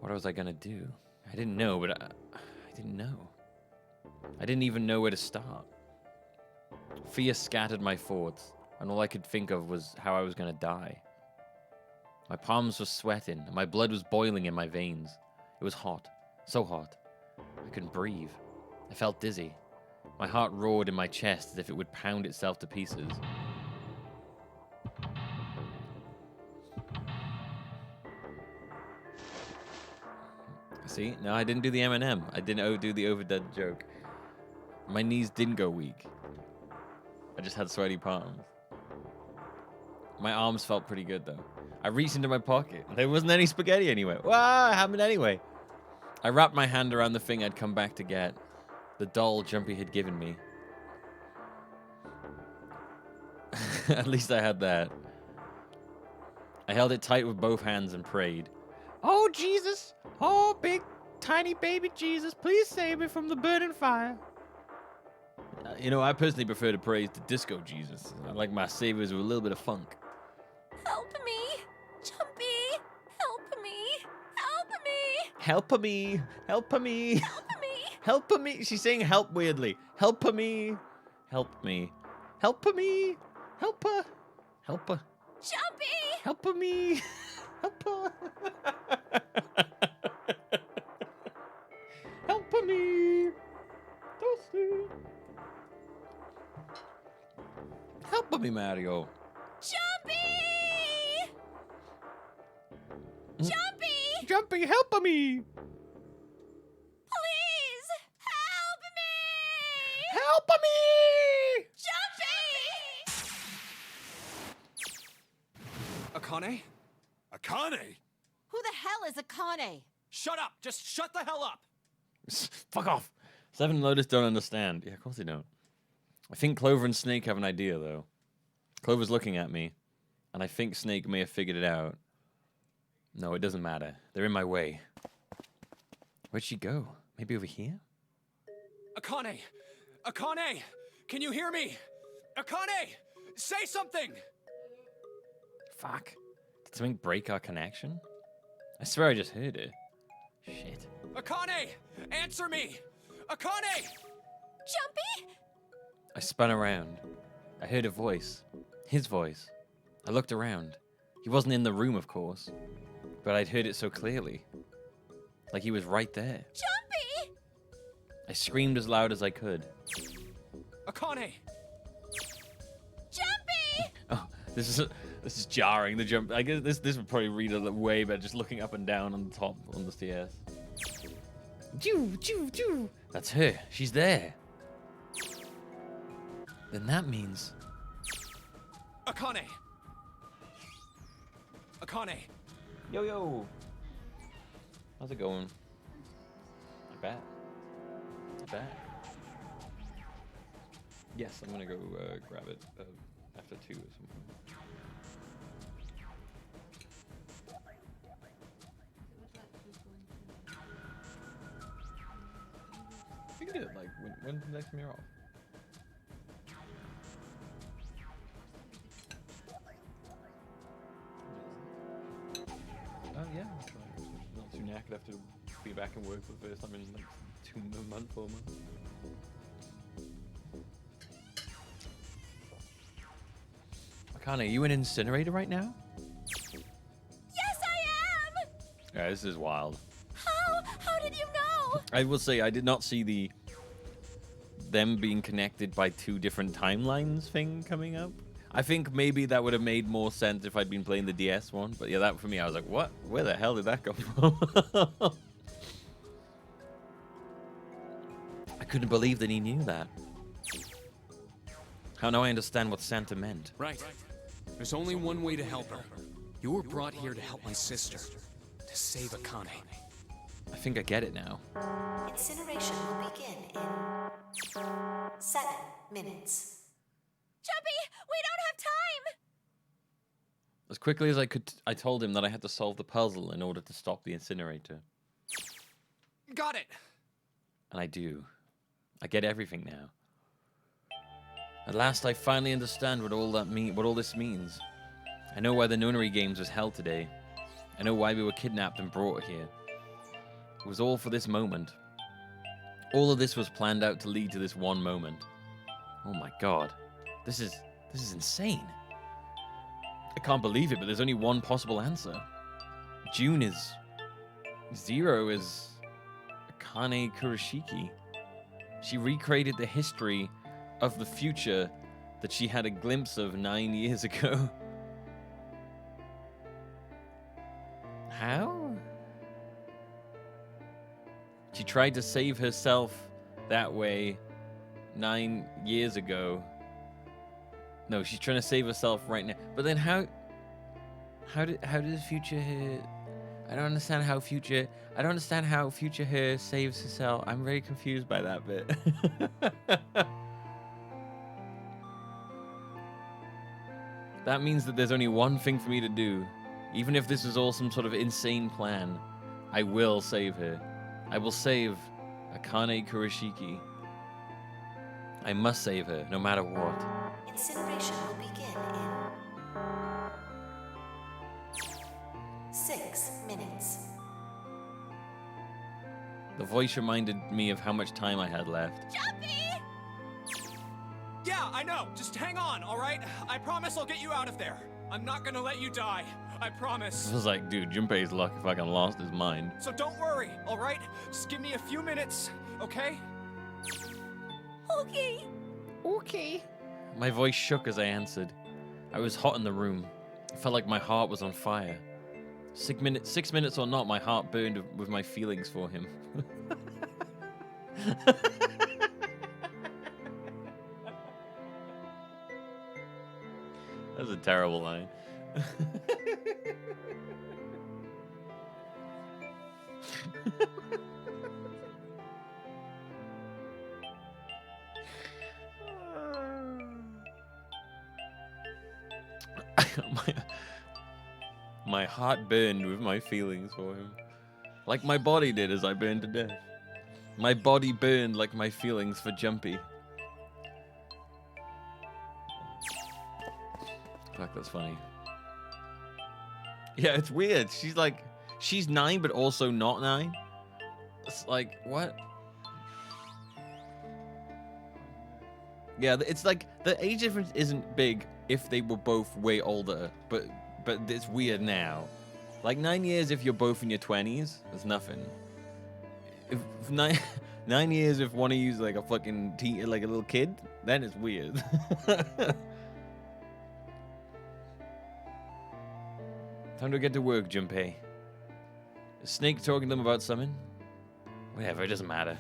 What was I gonna do? I didn't know, but I didn't know. I didn't even know where to start. Fear scattered my thoughts, and all I could think of was how I was gonna die. My palms were sweating, and my blood was boiling in my veins. It was hot, so hot. I couldn't breathe. I felt dizzy. My heart roared in my chest as if it would pound itself to pieces. See? No, I didn't do the M&M. I didn't do the overdone joke. My knees didn't go weak. I just had sweaty palms. My arms felt pretty good, though. I reached into my pocket. There wasn't any spaghetti anywhere. Wow, it happened anyway. I wrapped my hand around the thing I'd come back to get. The doll Jumpy had given me. At least I had that. I held it tight with both hands and prayed. Oh, Jesus! Oh, big, tiny baby Jesus, please save me from the burning fire. You know, I personally prefer to praise the disco Jesus. I like my saviors with a little bit of funk. Help me, Jumpy! Help me! Help me! Help me! Help me! Help me! Help me! She's saying help weirdly. Help me! Help me! Help me! Help her! Help her! Jumpy! Help me! Help her! Help me! Dusty! Help me, Mario! Jumpy! Jumpy! Jumpy, help me! Please! Help me! Help me! Jumpy! Akane? Akane? Who the hell is Akane? Shut up! Just shut the hell up! Fuck off! Seven and Lotus don't understand. Yeah, of course they don't. I think Clover and Snake have an idea, though. Clover's looking at me, and I think Snake may have figured it out. No, it doesn't matter. They're in my way. Where'd she go? Maybe over here? Akane! Akane! Can you hear me? Akane! Say something! Fuck. Did something break our connection? I swear I just heard it. Shit. Akane! Answer me! Akane! Jumpy? I spun around. I heard a voice. His voice. I looked around. He wasn't in the room, of course. But I'd heard it so clearly. Like he was right there. Jumpy! I screamed as loud as I could. Akane! Jumpy! Oh, this is jarring. The jump. I guess this would probably read a way better just looking up and down on the top on the stairs. Choo, choo, choo. That's her. She's there. Then that means. Akane! Akane! Yo yo. How's it going? Not bad. Not bad. Yes, I'm gonna go grab it after 2 or something. We can do it like when's the next mirror off? Oh yeah, that's right. Not too knackered after be back in work for the first time in like 2 months, 4 months. Akane, are you an incinerator right now? Yes, I am! Yeah, this is wild. How did you know? I will say I did not see them being connected by 2 different timelines thing coming up. I think maybe that would have made more sense if I'd been playing the DS one, but yeah, that for me, I was like, what? Where the hell did that come from? I couldn't believe that he knew that. How now I understand what Santa meant. Right. There's only one way to help her. You were brought here to help my sister. To save Akane. I think I get it now. Incineration will begin in 7 minutes. Jumpy, we don't have time! As quickly as I could, I told him that I had to solve the puzzle in order to stop the incinerator. Got it! And I do. I get everything now. At last, I finally understand what all this means. I know why the Nunnery Games was held today. I know why we were kidnapped and brought here. It was all for this moment. All of this was planned out to lead to this one moment. Oh my god. This is insane. I can't believe it, but there's only one possible answer. June is 0 is Akane Kurashiki. She recreated the history of the future that she had a glimpse of 9 years ago. How? She tried to save herself that way 9 years ago. No, she's trying to save herself right now. But then how does future her? I don't understand how future her saves herself. I'm very confused by that bit. That means that there's only one thing for me to do. Even if this is all some sort of insane plan, I will save her. I will save Akane Kurashiki. I must save her, no matter what. Incineration will begin in 6 minutes. The voice reminded me of how much time I had left. Jumpy! Yeah, I know. Just hang on, all right? I promise I'll get you out of there. I'm not gonna let you die. I promise. I was like, dude, Junpei's lucky fucking lost his mind. So don't worry, all right? Just give me a few minutes, okay? Okay. Okay. My voice shook as I answered. I was hot in the room. I felt like my heart was on fire. 6 minutes or not, my heart burned with my feelings for him. That was a terrible line. My heart burned with my feelings for him. Like my body did as I burned to death. My body burned like my feelings for Jumpy. Fuck, that's funny. Yeah, it's weird. She's 9, but also not 9. It's like, what? Yeah, it's like, the age difference isn't big if they were both way older, but it's weird now. Like 9 years if you're both in your 20s, there's nothing. If 9 9 years if one of you's like a fucking like a little kid, then it's weird. Time to get to work, Junpei. Is Snake talking to them about something? Whatever, it doesn't matter.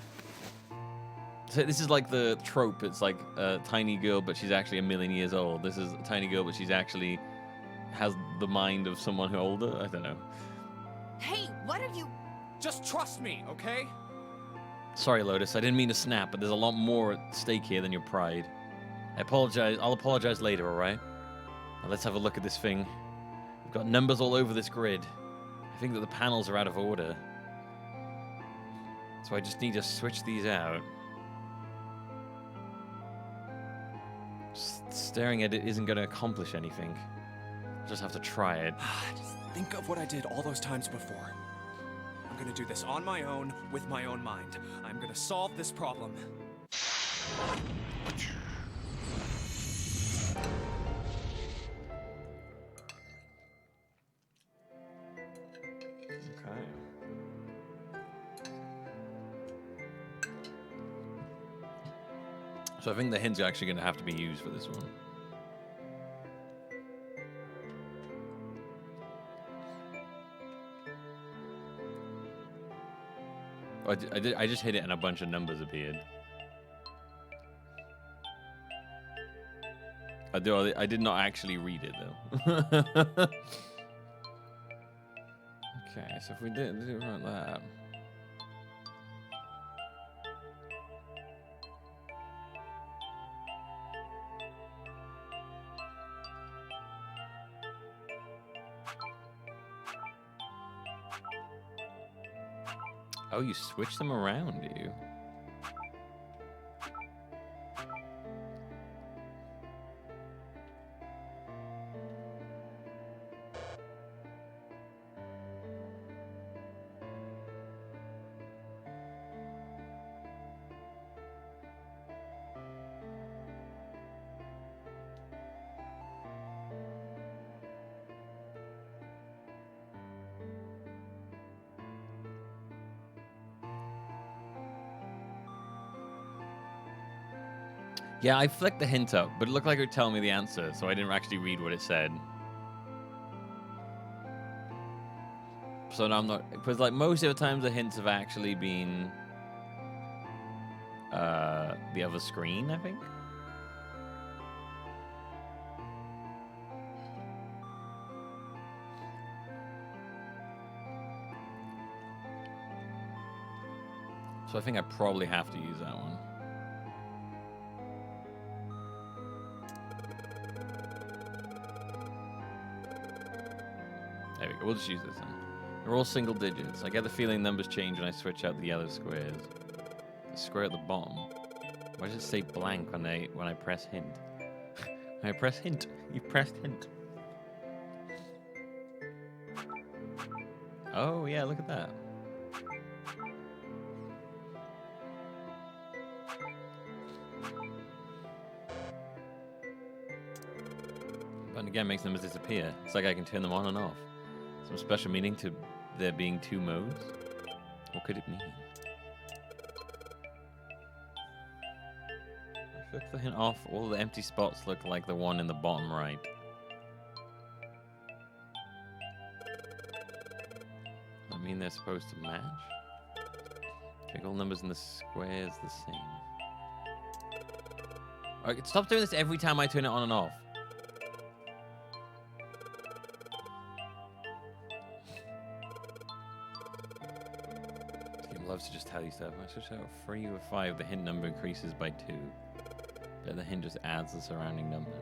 So this is like the trope. It's like a tiny girl, but she's actually 1,000,000 years old. This is a tiny girl, but she's actually has the mind of someone who older. I don't know. Hey, what are you... Just trust me, okay? Sorry, Lotus. I didn't mean to snap, but there's a lot more at stake here than your pride. I apologize. I'll apologize later, all right? Now let's have a look at this thing. We've got numbers all over this grid. I think that the panels are out of order. So I just need to switch these out. Just staring at it isn't going to accomplish anything. I'll just have to try it. Just think of what I did all those times before. I'm gonna do this on my own, with my own mind. I'm gonna solve this problem. Okay. So I think the hints are actually going to have to be used for this one. I just hit it and a bunch of numbers appeared. I did not actually read it though. Okay, so if we did it like that. Oh, you switch them around, do you? Yeah, I flicked the hint up, but it looked like it would tell me the answer, so I didn't actually read what it said. So now I'm not... Because, like, most of the times the hints have actually been... the other screen, I think? So I think I probably have to use that one. There we go. We'll just use this then. They're all single digits. I get the feeling numbers change when I switch out the yellow squares. The square at the bottom. Why does it say blank when I press hint? When I press hint. You pressed hint. Oh yeah, look at that. But again, makes numbers disappear. It's like I can turn them on and off. Some special meaning to there being two modes? What could it mean? I flick the hint off. All the empty spots look like the one in the bottom right. I mean they're supposed to match? Make all numbers in the squares the same. Alright, stop doing this every time I turn it on and off. Loves to just tell you stuff. When I switch out 3 or 5, the hint number increases by 2. But the hint just adds the surrounding numbers.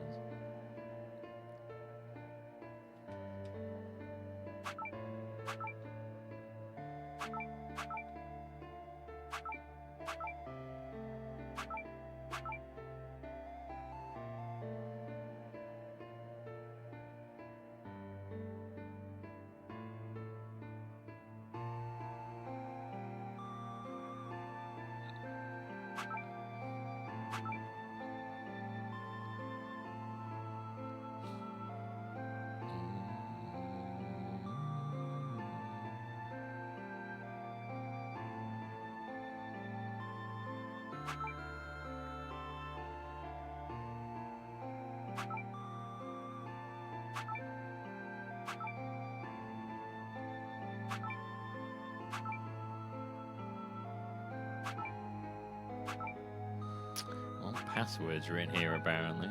passwords are in here, apparently.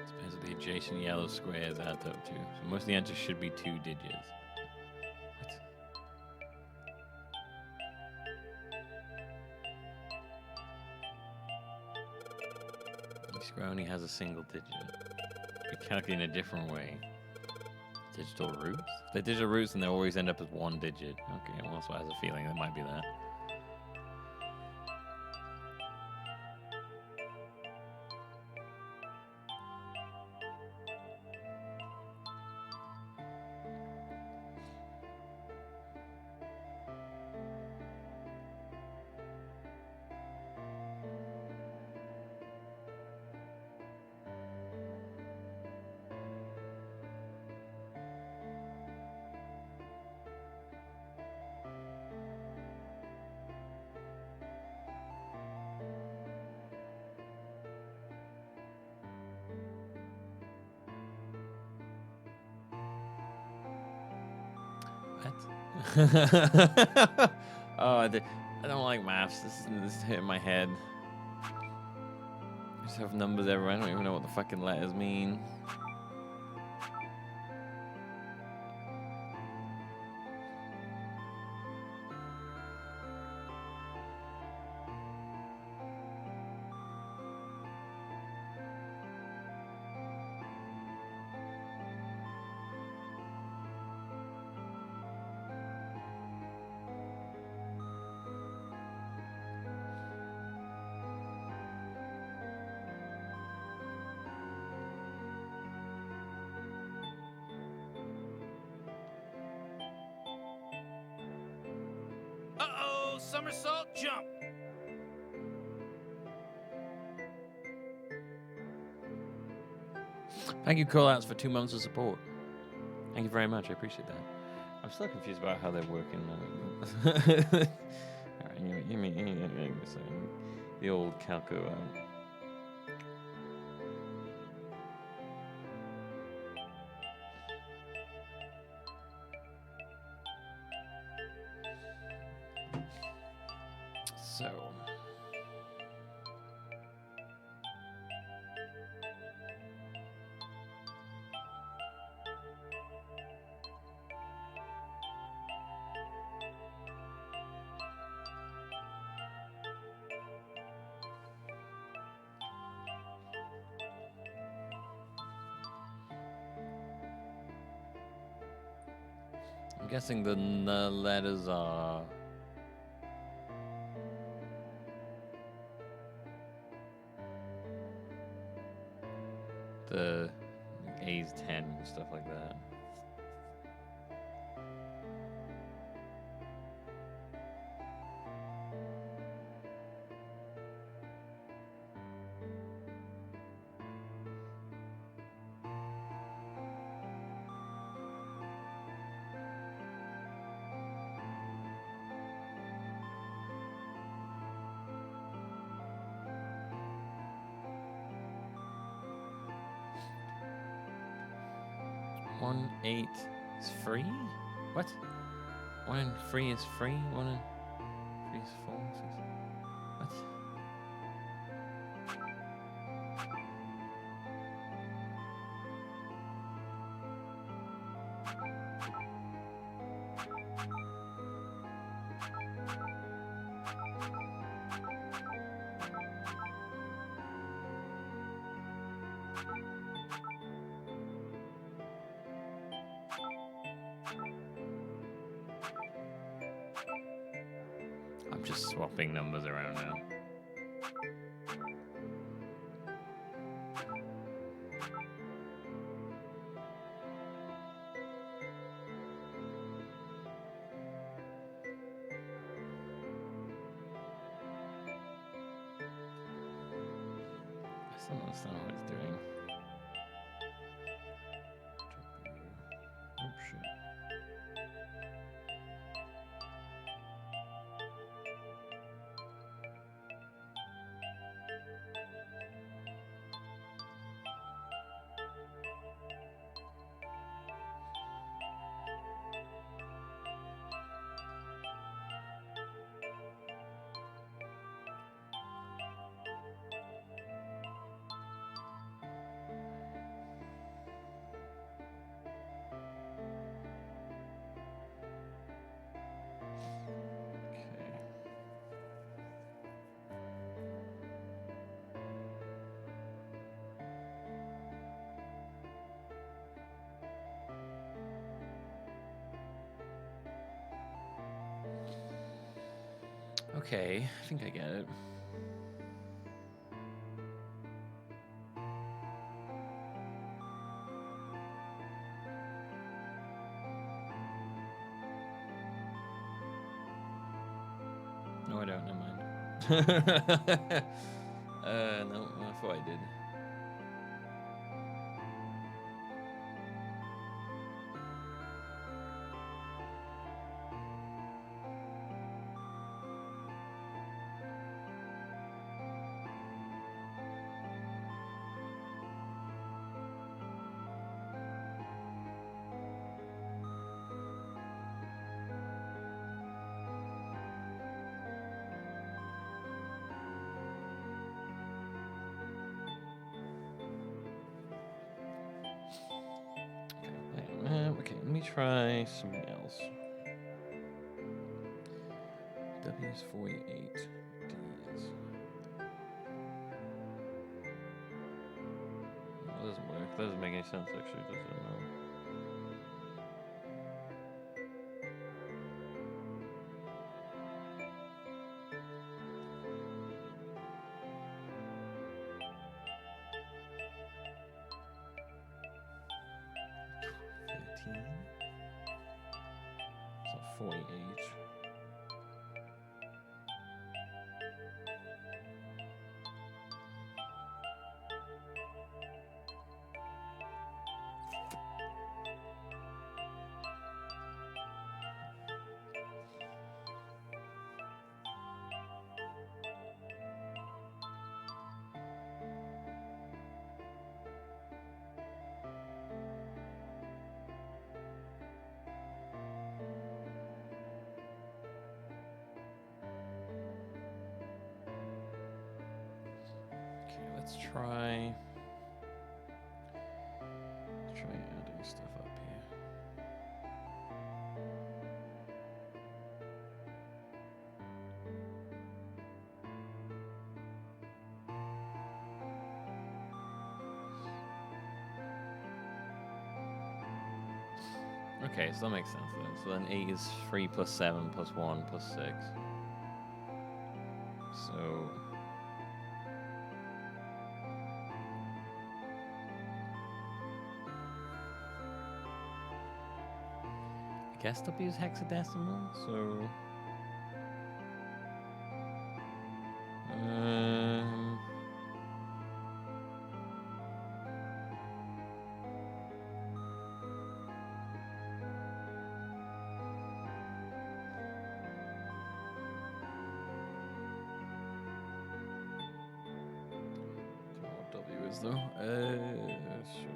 Depends what the adjacent yellow squares add up to. So most of the answers should be 2 digits. What? Each square only has a single digit. We calculate in a different way. Digital roots? If they're digital roots, then they always end up as 1 digit. Okay, well, that's why I have a feeling it might be that. What? Oh, I don't like maths. This is hitting my head. I just have numbers everywhere. I don't even know what the fucking letters mean. Uh-oh, somersault jump. Thank you, callouts, for 2 months of support. Thank you very much. I appreciate that. I'm still confused about how they're working. Alright, give me the old calco out. So. I'm guessing the letters are the A's 10 and stuff like that. One eight is free? What? 1 and 3 is free? 1 and 3 is 4? 6. What? I'm just swapping numbers around now. Still don't understand what it's doing. Oh shit. Okay, I think I get it. No, I don't. Never mind. No, I thought I did. Okay, let me try something else. W is 48. D is. That doesn't work. That doesn't make any sense, actually, does it? No. So 48. Let's try adding stuff up here. Okay, so that makes sense then. So then 8 is 3 plus 7 plus 1 plus 6. So I guess W is hexadecimal, so W is though. Sure.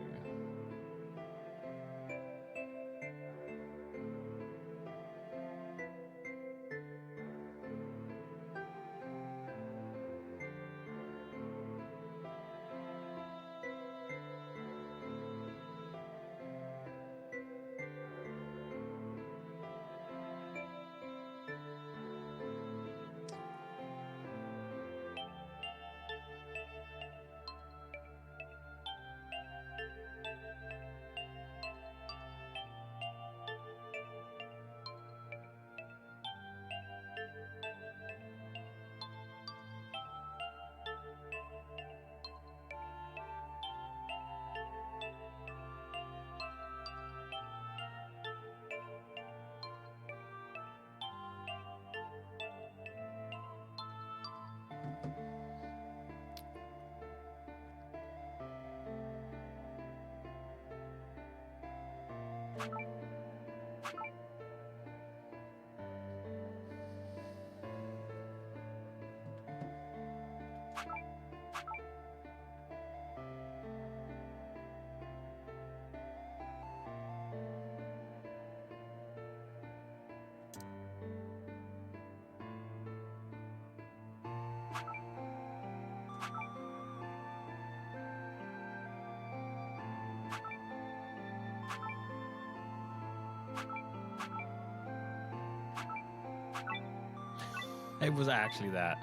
It was actually that.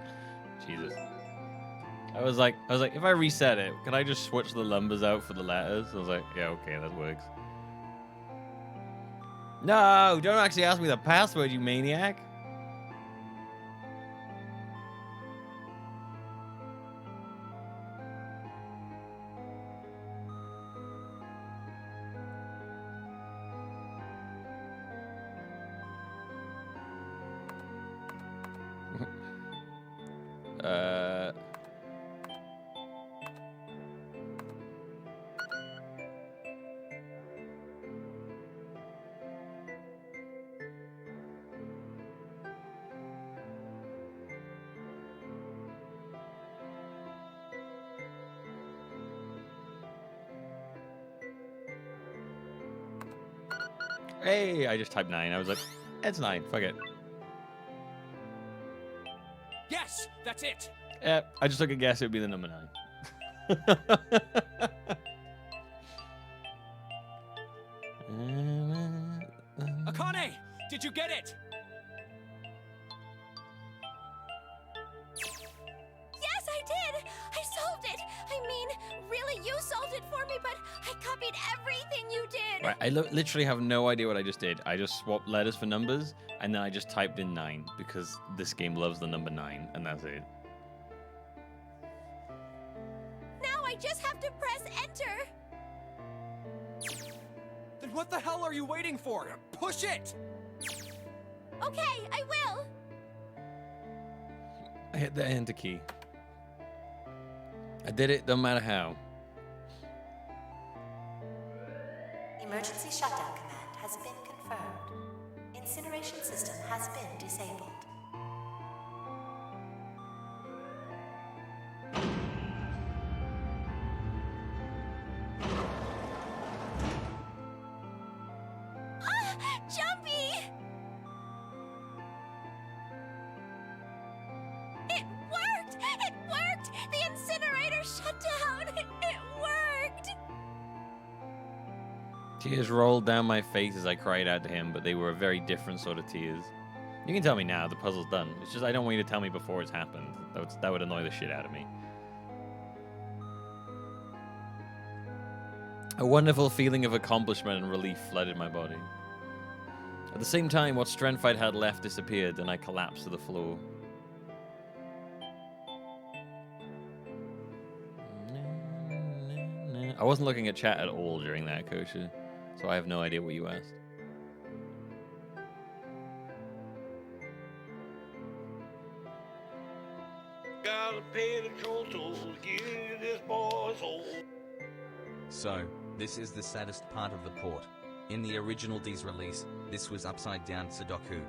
Jesus. I was like, if I reset it, can I just switch the numbers out for the letters? I was like, yeah, okay, that works. No, don't actually ask me the password, you maniac. Hey, I just typed 9. I was like, it's 9. Fuck it. Yes, that's it. Yeah, I just took a guess. It would be the number 9. Akane, did you get it? Yes, I did! I solved it! I mean, really, you solved it for me, but I copied everything you did! Right, I literally have no idea what I just did. I just swapped letters for numbers, and then I just typed in 9, because this game loves the number 9, and that's it. Now I just have to press enter! Then what the hell are you waiting for? Push it! Okay, I will! I hit the enter key. I did it, no matter how. Emergency shutdown command has been confirmed. Incineration system has been disabled. Jumpy! It worked! It worked! The incinerator shut down! It worked! Tears rolled down my face as I cried out to him, but they were a very different sort of tears. You can tell me now, the puzzle's done. It's just I don't want you to tell me before it's happened. That would annoy the shit out of me. A wonderful feeling of accomplishment and relief flooded my body. At the same time, what strength I'd had left disappeared, and I collapsed to the floor. I wasn't looking at chat at all during that, Kosha, so I have no idea what you asked. Gotta pay the troll toll, get this boy's hole. So, this is the saddest part of the port. In the original D's release, this was Upside Down Sudoku,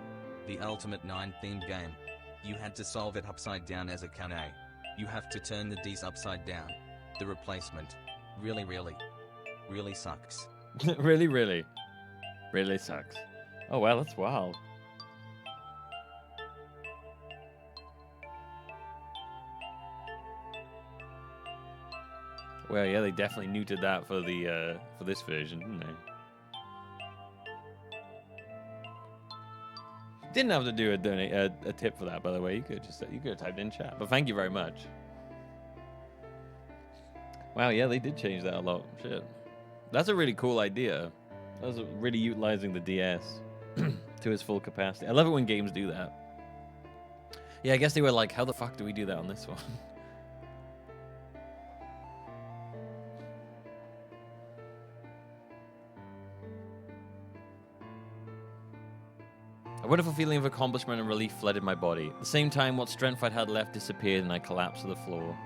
the ultimate 9-themed game. You had to solve it upside down as a Kane. You have to turn the D's upside down. The replacement. Really sucks. Really sucks. Oh, well, that's wild. Well, yeah, they definitely neutered that for the for this version, didn't they? Didn't have to do a tip for that, by the way. You could have typed in chat, but thank you very much. Wow, yeah, they did change that a lot. Shit, that's a really cool idea. That was really utilizing the DS to its full capacity. I love it when games do that. Yeah, I guess they were like, how the fuck do we do that on this one? A wonderful feeling of accomplishment and relief flooded my body. At the same time, what strength I'd had left disappeared and I collapsed to the floor.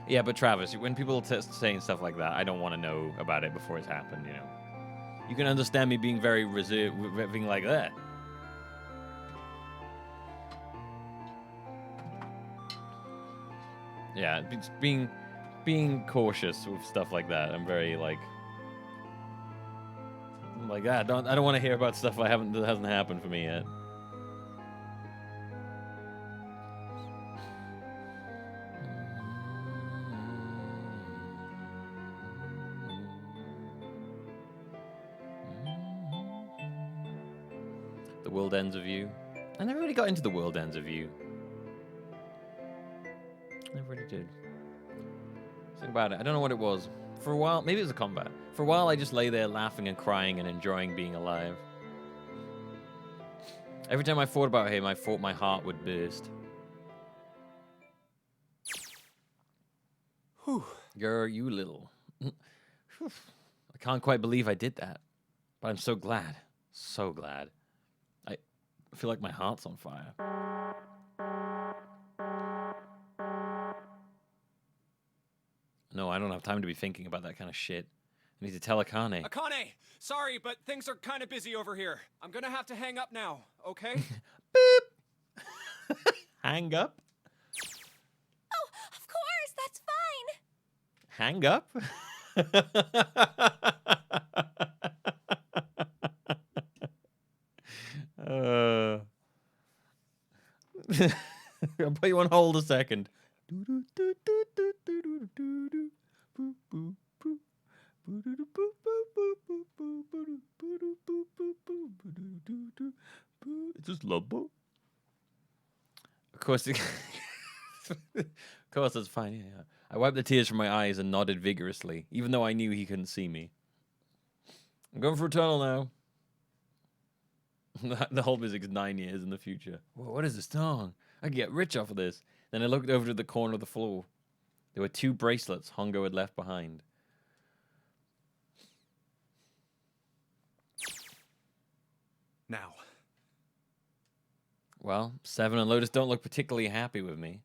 Yeah, but Travis, when people saying stuff like that, I don't want to know about it before it's happened, you know. You can understand me being very reserved, being like that. Yeah, it's being cautious with stuff like that. I'm very like I don't want to hear about stuff that hasn't happened for me yet. The world ends of you. I never really got into the world ends of you. Never really did. Think about it. I don't know what it was. For a while, maybe it was a combat. For a while, I just lay there laughing and crying and enjoying being alive. Every time I thought about him, I thought my heart would burst. Whew. You little. I can't quite believe I did that. But I'm so glad. So glad. I feel like my heart's on fire. No, I don't have time to be thinking about that kind of shit. I need to tell Akane. Akane! Sorry, but things are kind of busy over here. I'm gonna have to hang up now, okay? Beep! Hang up? Oh, of course, that's fine. Hang up? I'll put you on hold a second. It's just Lobo. Of course, of course, that's fine. Yeah. I wiped the tears from my eyes and nodded vigorously, even though I knew he couldn't see me. I'm going for a tunnel now. The whole music's 9 years in the future. Whoa, what is this song? I could get rich off of this. Then I looked over to the corner of the floor. There were 2 bracelets Hongo had left behind. Now. Well, Seven and Lotus don't look particularly happy with me.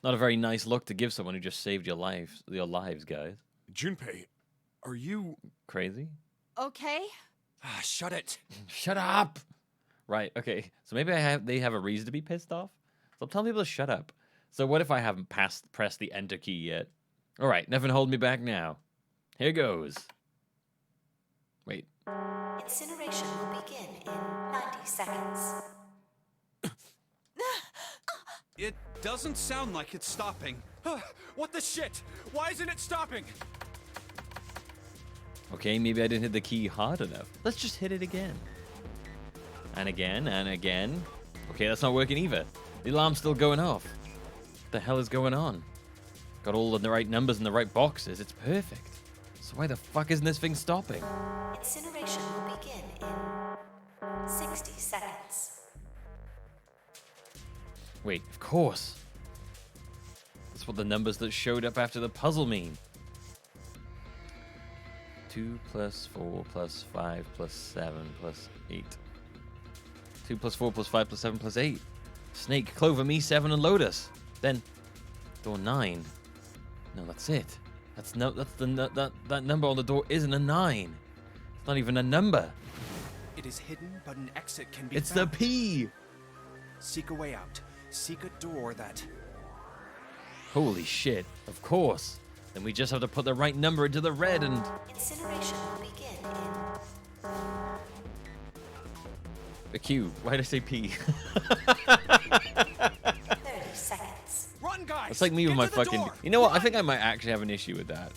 Not a very nice look to give someone who just saved your lives, guys. Junpei, are you crazy? Okay. Shut it. Shut up. Right. Okay. So maybe they have a reason to be pissed off. So I'm telling people to shut up. So what if I haven't pressed the enter key yet? All right. Nothing holding me back now. Here goes. Wait. Incineration will begin in 90 seconds. It doesn't sound like it's stopping. What the shit? Why isn't it stopping? Okay, maybe I didn't hit the key hard enough. Let's just hit it again. And again, and again. Okay, that's not working either. The alarm's still going off. What the hell is going on? Got all of the right numbers in the right boxes. It's perfect. So why the fuck isn't this thing stopping? Incineration will begin in 60 seconds. Wait, of course. That's what the numbers that showed up after the puzzle mean. 2 + 4 + 5 + 7 + 8. 2 + 4 + 5 + 7 + 8. Snake, Clover, me, 7, and Lotus. Then, door 9. No, that's it. That number on the door isn't a 9. It's not even a number. It is hidden, but an exit can be It's found. the P. Seek a way out. Seek a door that... Holy shit, of course. Then we just have to put the right number into the red and... Incineration will begin in... The Q. Why did I say P? 30 seconds. Run, guys! It's like me with my fucking... door. You know what? I think I might actually have an issue with that.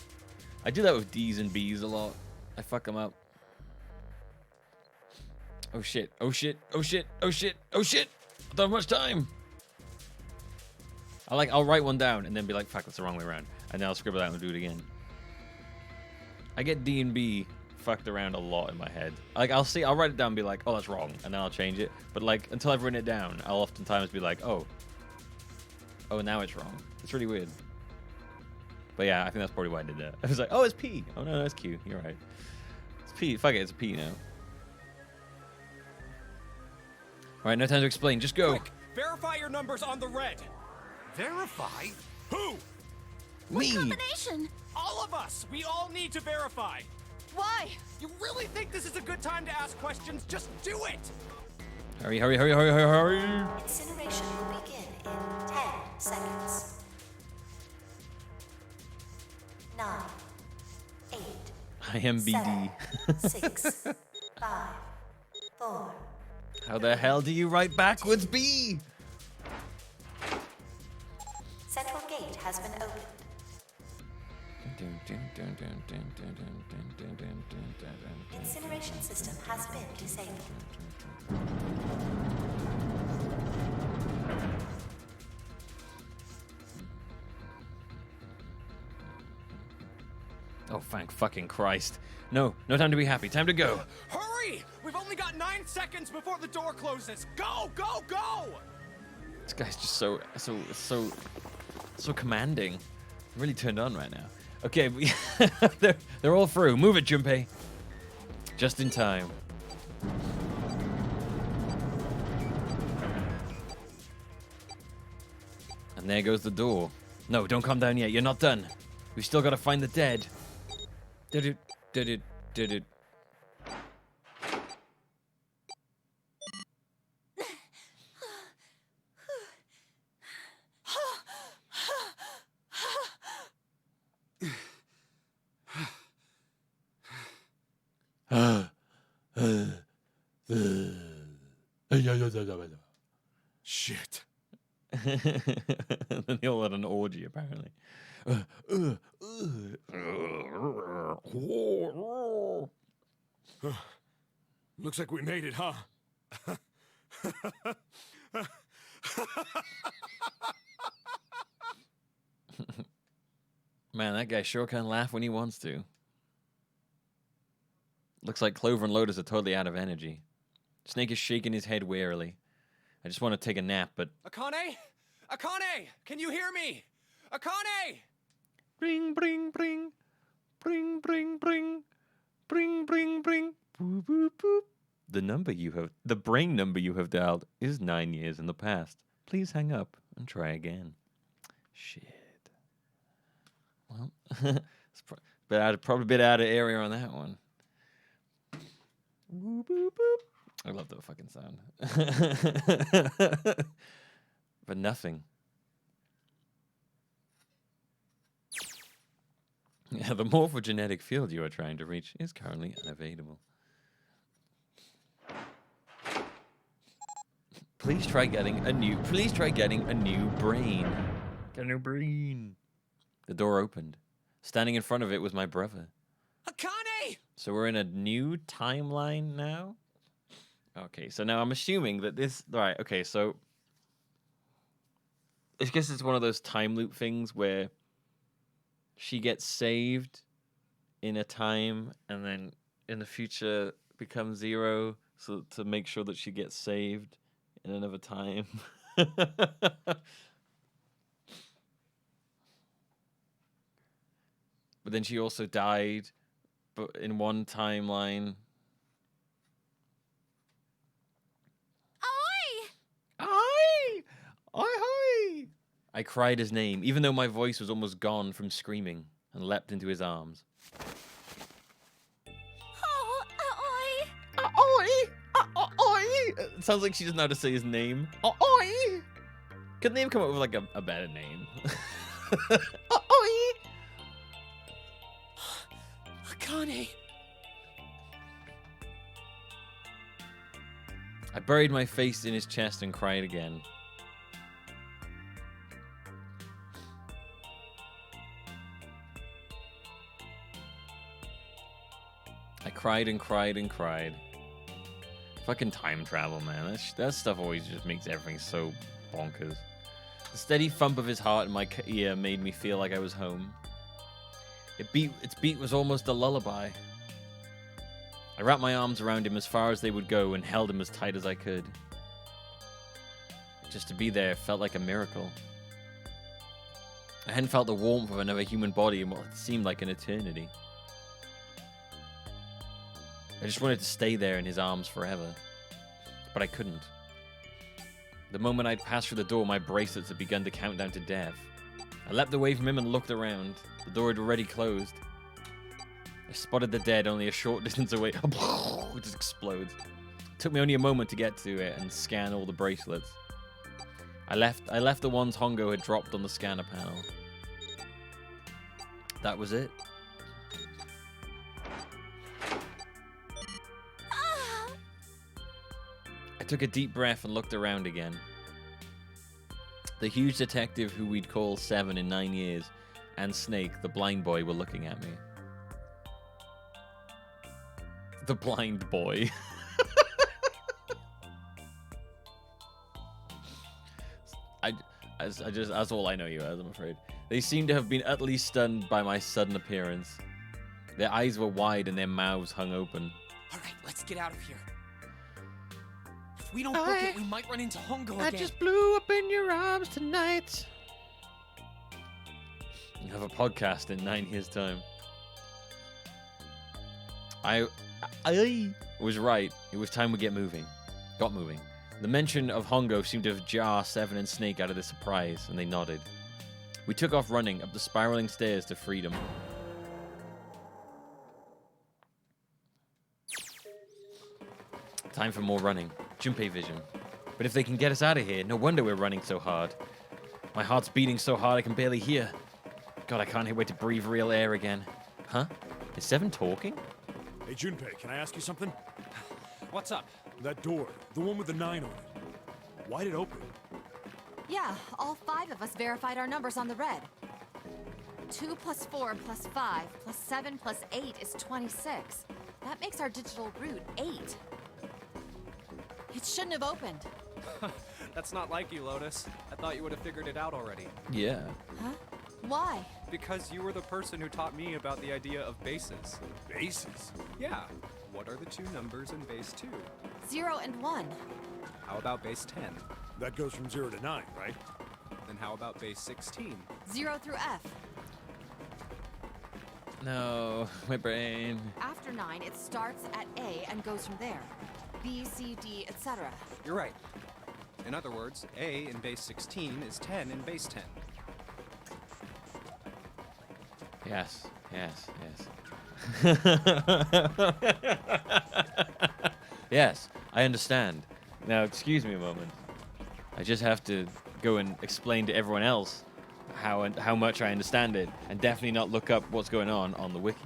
I do that with D's and B's a lot. I fuck them up. Oh shit. Oh shit. Oh shit. Oh shit. Oh shit. I don't have much time. I'll write one down and then be like, fuck, that's the wrong way around. And then I'll scribble it out and do it again. I get D and B fucked around a lot in my head. Like, I'll write it down and be like, oh, that's wrong. And then I'll change it. But like, until I've written it down, I'll oftentimes be like, oh, now it's wrong. It's really weird. But yeah, I think that's probably why I did that. I was like, oh, it's P. Oh, no, it's Q. You're right. It's P. Fuck it, it's a P now. All right, no time to explain. Just go. Quick, verify your numbers on the red. Verify? Who? Me. Combination. All of us. We all need to verify. Why? You really think this is a good time to ask questions? Just do it. Hurry, hurry, hurry, hurry, hurry, hurry. Incineration will begin in 10 seconds. 9, 8, I am BD. 6, 5, 4. How the hell do you write backwards B? Central gate has been opened. Incineration system has been disabled. thank fucking Christ. No, no time to be happy. Time to go. Hurry! We've only got 9 seconds before the door closes. Go, go, go! This guy's just so commanding. I'm really turned on right now. Okay, they're all through. Move it, Junpei. Just in time. And there goes the door. No, don't come down yet. You're not done. We've still got to find the dead. Did it. Shit. Then they all had an orgy, apparently. Looks like we made it, huh? Man, that guy sure can laugh when he wants to. Looks like Clover and Lotus are totally out of energy. Snake is shaking his head wearily. I just want to take a nap, but... Akane? Akane! Can you hear me? Akane! Bring, bring, bring. Bring, bring, bring. Bring, bring, bring. Boop, boop, boop. The brain number you have dialed is 9 years in the past. Please hang up and try again. Shit. Well, it's probably a bit out of area on that one. Boop, boop, boop. I love that fucking sound. But nothing. Yeah, the morphogenetic field you are trying to reach is currently unavailable. Please try getting a new brain. Get a new brain. The door opened. Standing in front of it was my brother. Akane! So we're in a new timeline now? Okay, so now I'm assuming that this... Right, okay, so... I guess it's one of those time loop things where she gets saved in a time and then in the future becomes 0, so to make sure that she gets saved in another time. But then she also died, but in one timeline. Oi! I cried his name, even though my voice was almost gone from screaming, and leapt into his arms. Oh, Aoi! Oi! It sounds like she doesn't know how to say his name. Oi! Couldn't they have come up with like a better name? Oi! Akane! I buried my face in his chest and cried again. I cried and cried and cried. Fucking time travel, man. That stuff always just makes everything so bonkers. The steady thump of his heart in my ear made me feel like I was home. Its beat was almost a lullaby. I wrapped my arms around him as far as they would go and held him as tight as I could. Just to be there felt like a miracle. I hadn't felt the warmth of another human body in what seemed like an eternity. I just wanted to stay there in his arms forever. But I couldn't. The moment I'd passed through the door, my bracelets had begun to count down to death. I leapt away from him and looked around. The door had already closed. I spotted the dead only a short distance away. It just explodes. It took me only a moment to get to it and scan all the bracelets. I left the ones Hongo had dropped on the scanner panel. That was it. I took a deep breath and looked around again. The huge detective who we'd call 7 in 9 years and Snake, the blind boy, were looking at me. The blind boy. That's all I know you as, I'm afraid. They seem to have been utterly stunned by my sudden appearance. Their eyes were wide and their mouths hung open. All right, let's get out of here. If we don't book it, we might run into Hongo again. blew up in your arms tonight. You have a podcast in 9 years' time. I was right. It was time we get moving. Got moving. The mention of Hongo seemed to jar Seven and Snake out of their surprise, and they nodded. We took off running up the spiraling stairs to freedom. Time for more running. Junpei vision. But if they can get us out of here, no wonder we're running so hard. My heart's beating so hard I can barely hear. God, I can't wait to breathe real air again. Huh? Is Seven talking? Hey, Junpei, can I ask you something? What's up? That door, the one with the 9 on it. Why'd it open? Yeah, all 5 of us verified our numbers on the red. 2 plus 4 plus 5 plus 7 plus 8 is 26. That makes our digital route 8. It shouldn't have opened. That's not like you, Lotus. I thought you would have figured it out already. Yeah. Huh? Why? Because you were the person who taught me about the idea of bases. Bases? Yeah. What are the 2 numbers in base 2? 0 and 1. How about base 10? That goes from 0 to 9, right? Then how about base 16? 0 through F. No, my brain. After 9, it starts at A and goes from there. B, C, D, etc. You're right. In other words, A in base 16 is 10 in base 10. Yes, yes, yes. Yes, I understand. Now, excuse me a moment. I just have to go and explain to everyone else how much I understand it, and definitely not look up what's going on the wiki.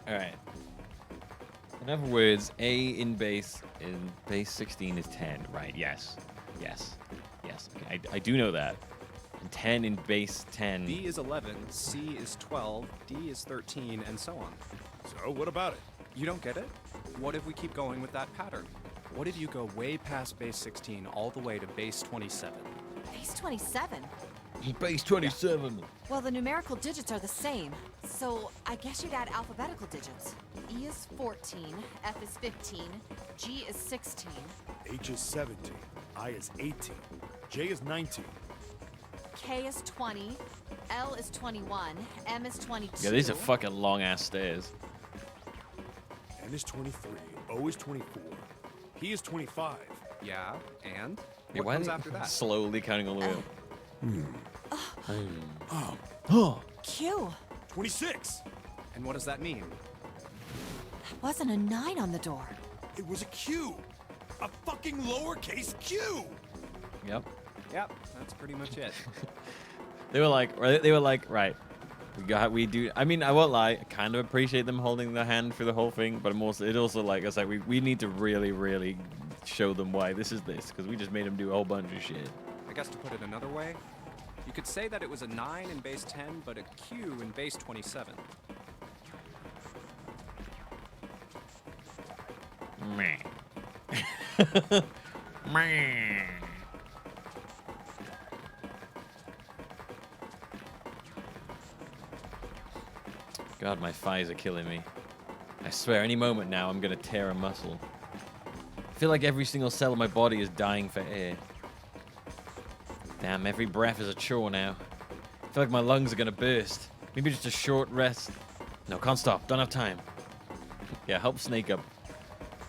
All right. In other words, A in base 16 is 10, right? Yes. Yes. Yes. Okay. I do know that. And 10 in base 10. B is 11, C is 12, D is 13, and so on. So, what about it? You don't get it? What if we keep going with that pattern? What if you go way past base 16 all the way to base 27? Base 27? Base 27. Well, the numerical digits are the same, so I guess you'd add alphabetical digits. E is 14, F is 15, G is 16. H is 17, I is 18, J is 19. K is 20, L is 21, M is 22. Yeah, these are fucking long ass stairs. N is 23, O is 24, P is 25. Yeah, and? Yeah, What why comes are they after that? slowly counting all the way up? Q. 26. And what does that mean? That wasn't a 9 on the door. It was a Q. A fucking lowercase Q. Yep. Yep, that's pretty much it. They were like, right. We do. I mean, I won't lie. I kind of appreciate them holding their hand through the whole thing, but it also like, it's like we need to really, really show them why this is this, because we just made them do a whole bunch of shit. I guess to put it another way, you could say that it was a 9 in base 10, but a Q in base 27. Meh. Meh. God, my thighs are killing me. I swear, any moment now, I'm gonna tear a muscle. I feel like every single cell of my body is dying for air. Damn, every breath is a chore now. I feel like my lungs are gonna burst. Maybe just a short rest. No, can't stop. Don't have time. Yeah, help Snake up.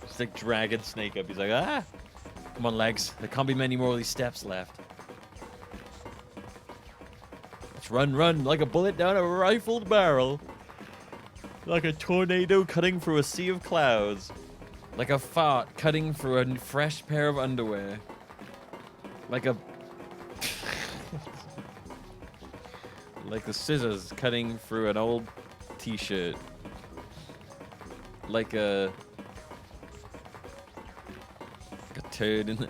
Just like dragging Snake up. He's like, ah! Come on, legs. There can't be many more of these steps left. Let's run, like a bullet down a rifled barrel. Like a tornado cutting through a sea of clouds. Like a fart cutting through a fresh pair of underwear. Like a... like the scissors cutting through an old t-shirt. Like a turd in the...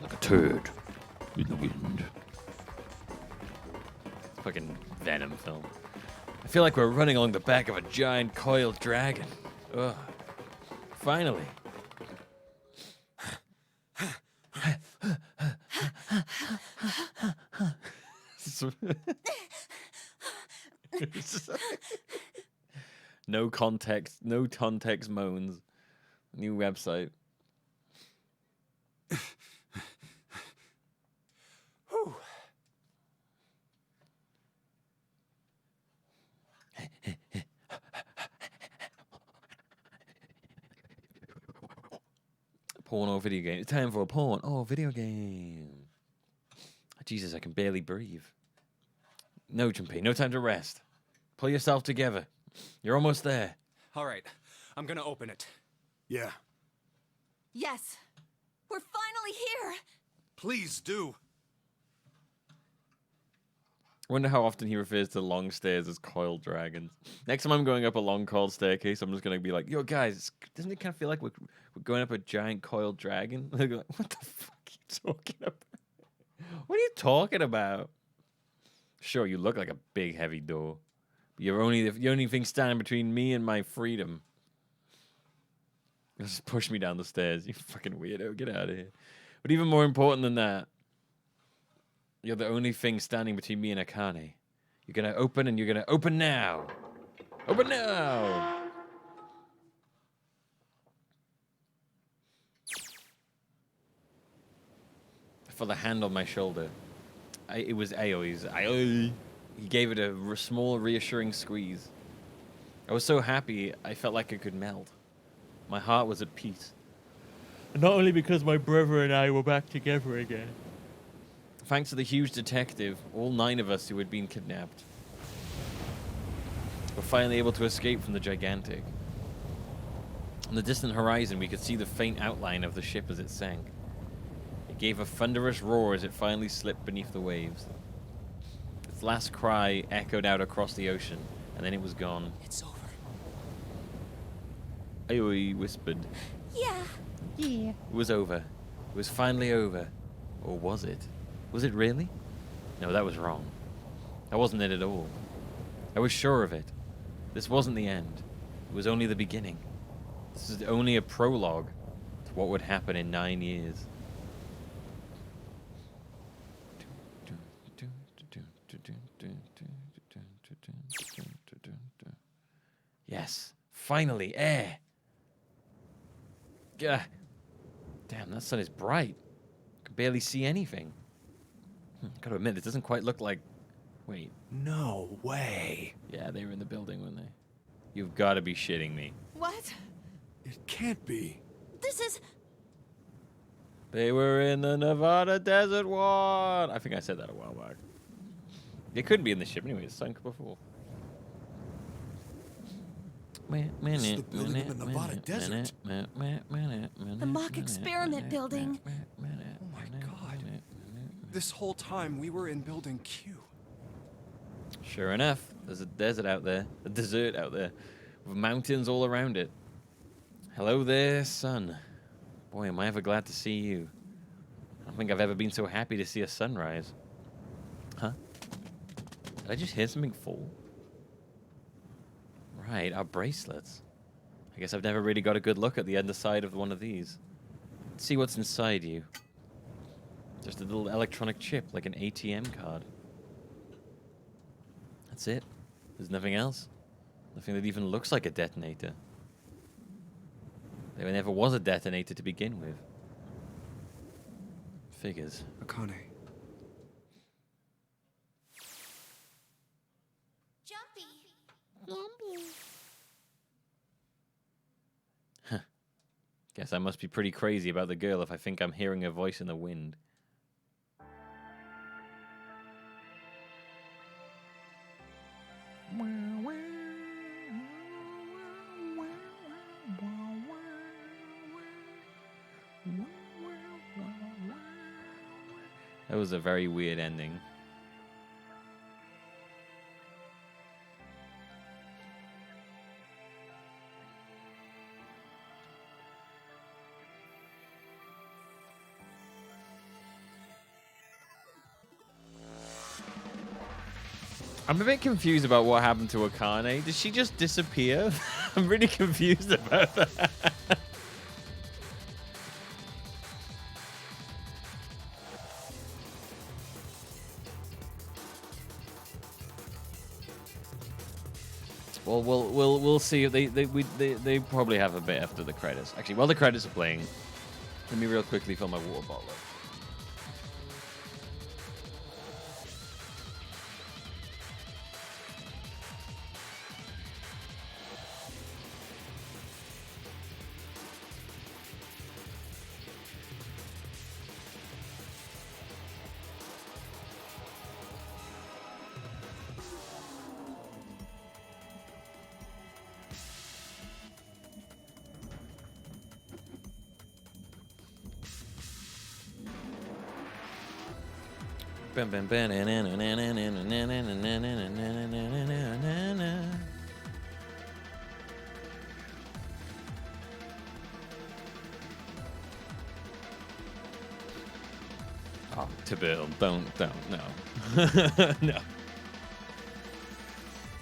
like a turd in the wind. Fucking Venom film. I feel like we're running along the back of a giant coiled dragon. Ugh. Finally. No context moans. New website. Porn or video game? It's time for a porn or video game. Jesus, I can barely breathe. No, Junpei, no time to rest. Pull yourself together. You're almost there. All right, I'm gonna open it. Yeah. Yes. We're finally here. Please do. I wonder how often he refers to long stairs as coiled dragons. Next time I'm going up a long coiled staircase, I'm just going to be like, yo, guys, doesn't it kind of feel like we're going up a giant coiled dragon? They're like, what the fuck are you talking about? What are you talking about? Sure, you look like a big, heavy door. But you're only the only thing standing between me and my freedom. Just push me down the stairs. You fucking weirdo. Get out of here. But even more important than that, you're the only thing standing between me and Akane. You're gonna open, and you're gonna open now. Open now! I felt a hand on my shoulder. It was Aoi's. Aoi. He gave it a small, reassuring squeeze. I was so happy, I felt like I could melt. My heart was at peace. And not only because my brother and I were back together again. Thanks to the huge detective, all 9 of us who had been kidnapped were finally able to escape from the gigantic. On the distant horizon, we could see the faint outline of the ship as it sank. It gave a thunderous roar as it finally slipped beneath the waves. Its last cry echoed out across the ocean, and then it was gone. It's over. Aoi whispered. Yeah. Yeah. It was over. It was finally over. Or was it? Was it really? No, that was wrong. That wasn't it at all. I was sure of it. This wasn't the end. It was only the beginning. This is only a prologue to what would happen in 9 years. Yes, finally, air. Gah. Damn, that sun is bright. I can barely see anything. Gotta admit, it doesn't quite look like... Wait. No way. Yeah, they were in the building, weren't they? You've got to be shitting me. What? It can't be. This is... They were in the Nevada desert one. I think I said that a while back. They couldn't be in the ship anyway. It sunk before. This is the building in the Nevada desert. The mock experiment building. Oh my god. This whole time we were in building Q. Sure enough, there's a desert out there. A desert out there. With mountains all around it. Hello there, sun. Boy, am I ever glad to see you. I don't think I've ever been so happy to see a sunrise. Huh? Did I just hear something fall? Right, our bracelets. I guess I've never really got a good look at the underside of one of these. Let's see what's inside you. Just a little electronic chip, like an ATM card. That's it. There's nothing else. Nothing that even looks like a detonator. There never was a detonator to begin with. Figures. Akane. Huh. Guess I must be pretty crazy about the girl if I think I'm hearing her voice in the wind. That was a very weird ending. I'm a bit confused about what happened to Akane. Did she just disappear? I'm really confused about that. Well, we'll see. They probably have a bit after the credits. Actually, while the credits are playing, let me real quickly fill my water bottle up. Oh, to build. Don't, no. No.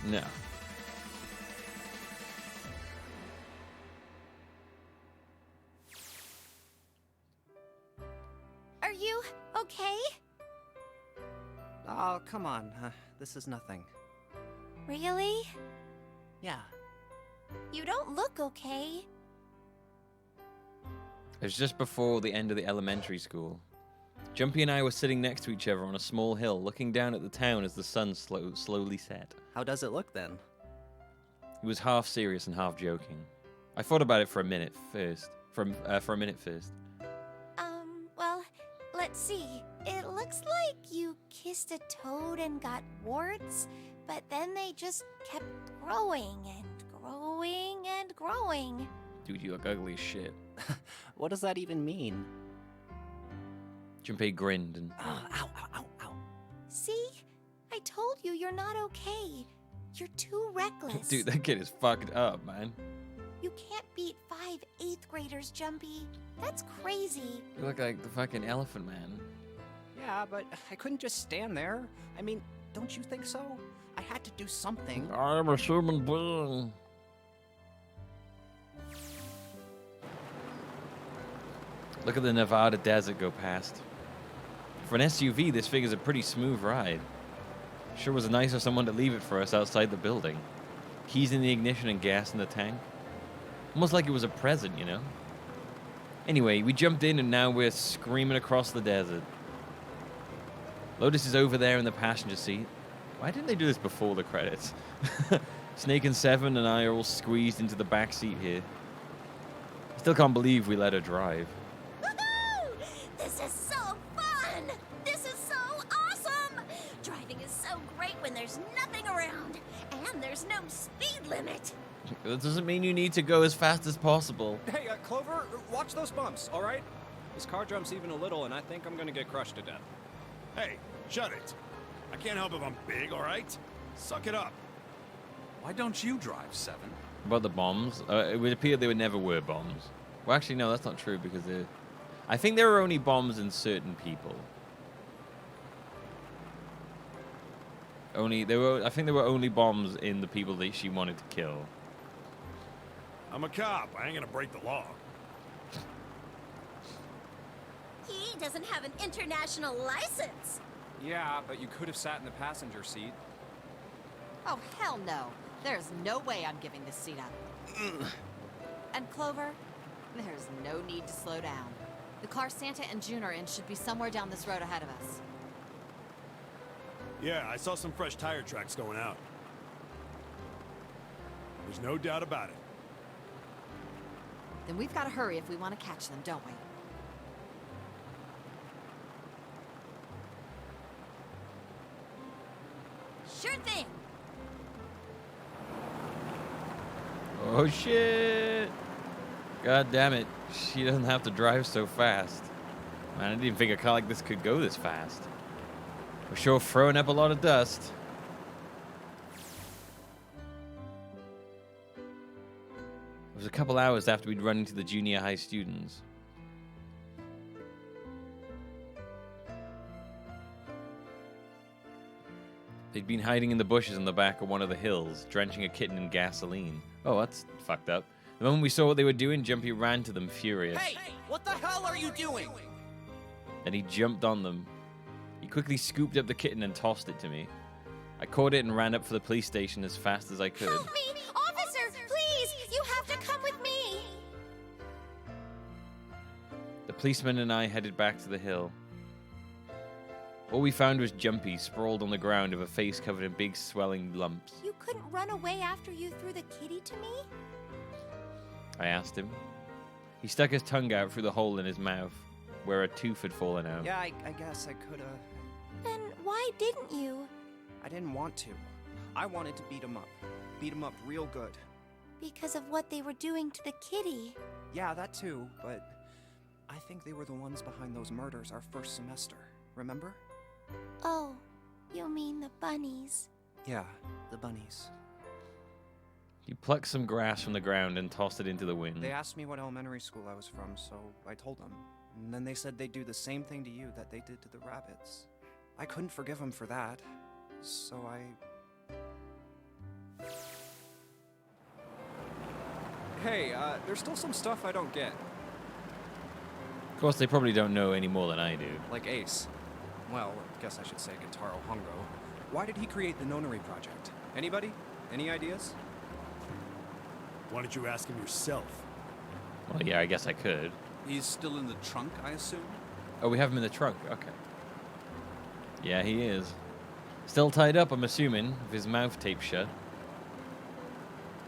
No. Are you okay? Oh, come on. This is nothing. Really? Yeah. You don't look okay. It was just before the end of the elementary school. Jumpy and I were sitting next to each other on a small hill, looking down at the town as the sun slowly set. How does it look then? He was half serious and half joking. I thought about it for a minute first. For a minute first. Well, let's see. It looks like you kissed a toad and got warts, but then they just kept growing and growing and growing. Dude, you look ugly as shit. What does that even mean? Junpei grinned and... Ow. See? I told you you're not okay. You're too reckless. Dude, that kid is fucked up, man. You can't beat 5 8th graders, Jumpy. That's crazy. You look like the fucking elephant man. Yeah, but I couldn't just stand there. I mean, don't you think so? I had to do something. I'm a human being. Look at the Nevada desert go past. For an SUV, this figure's a pretty smooth ride. Sure was nice of someone to leave it for us outside the building. Keys in the ignition and gas in the tank. Almost like it was a present, you know? Anyway, we jumped in and now we're screaming across the desert. Lotus is over there in the passenger seat. Why didn't they do this before the credits? Snake and Seven and I are all squeezed into the back seat here. Still can't believe we let her drive. Woohoo! This is so fun! This is so awesome! Driving is so great when there's nothing around, and there's no speed limit. That doesn't mean you need to go as fast as possible. Hey, Clover, watch those bumps, all right? This car jumps even a little, and I think I'm gonna get crushed to death. Hey, shut it. I can't help if I'm big, all right? Suck it up. Why don't you drive, Seven? About the bombs? It would appear there never were bombs. Well, actually, no, that's not true because I think there were only bombs in certain people. I think there were only bombs in the people that she wanted to kill. I'm a cop. I ain't gonna break the law. He doesn't have an international license. Yeah, but you could have sat in the passenger seat. Oh, hell no. There's no way I'm giving this seat up. And Clover, there's no need to slow down. The car Santa and June are in should be somewhere down this road ahead of us. Yeah, I saw some fresh tire tracks going out. There's no doubt about it. Then we've got to hurry if we want to catch them, don't we? Sure thing! Oh shit! God damn it. She doesn't have to drive so fast. Man, I didn't even think a car like this could go this fast. We're sure throwing up a lot of dust. It was a couple hours after we'd run into the junior high students. They'd been hiding in the bushes in the back of one of the hills, drenching a kitten in gasoline. Oh, that's fucked up. The moment we saw what they were doing, Jumpy ran to them, furious. Hey! What the hell are you doing? Then he jumped on them. He quickly scooped up the kitten and tossed it to me. I caught it and ran up for the police station as fast as I could. Help me! Officer, please! You have to come with me! The policeman and I headed back to the hill. All we found was Jumpy sprawled on the ground with a face covered in big swelling lumps. You couldn't run away after you threw the kitty to me? I asked him. He stuck his tongue out through the hole in his mouth, where a tooth had fallen out. Yeah, I guess I could've... Then why didn't you? I didn't want to. I wanted to beat him up. Beat him up real good. Because of what they were doing to the kitty. Yeah, that too, but I think they were the ones behind those murders our first semester. Remember? Oh, you mean the bunnies. Yeah, the bunnies. He plucked some grass from the ground and tossed it into the wind. They asked me what elementary school I was from, so I told them. And then they said they'd do the same thing to you that they did to the rabbits. I couldn't forgive them for that, so I... Hey, there's still some stuff I don't get. Of course, they probably don't know any more than I do. Like Ace. Well, I guess I should say Gentaro Hongo. Why did he create the Nonary Project? Anybody? Any ideas? Why don't you ask him yourself? Well, yeah, I guess I could. He's still in the trunk, I assume? Oh, we have him in the trunk. Okay. Yeah, he is. Still tied up, I'm assuming, with his mouth taped shut.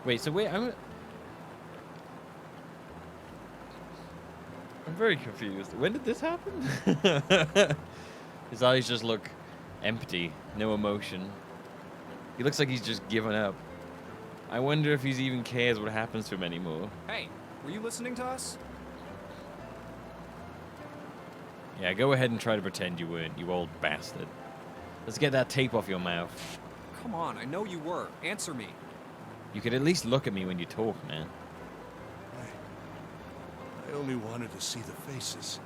Wait, so wait, I'm very confused. When did this happen? His eyes just look empty, no emotion. He looks like he's just given up. I wonder if he even cares what happens to him anymore. Hey, were you listening to us? Yeah, go ahead and try to pretend you weren't, you old bastard. Let's get that tape off your mouth. Come on, I know you were. Answer me. You could at least look at me when you talk, man. I only wanted to see the faces.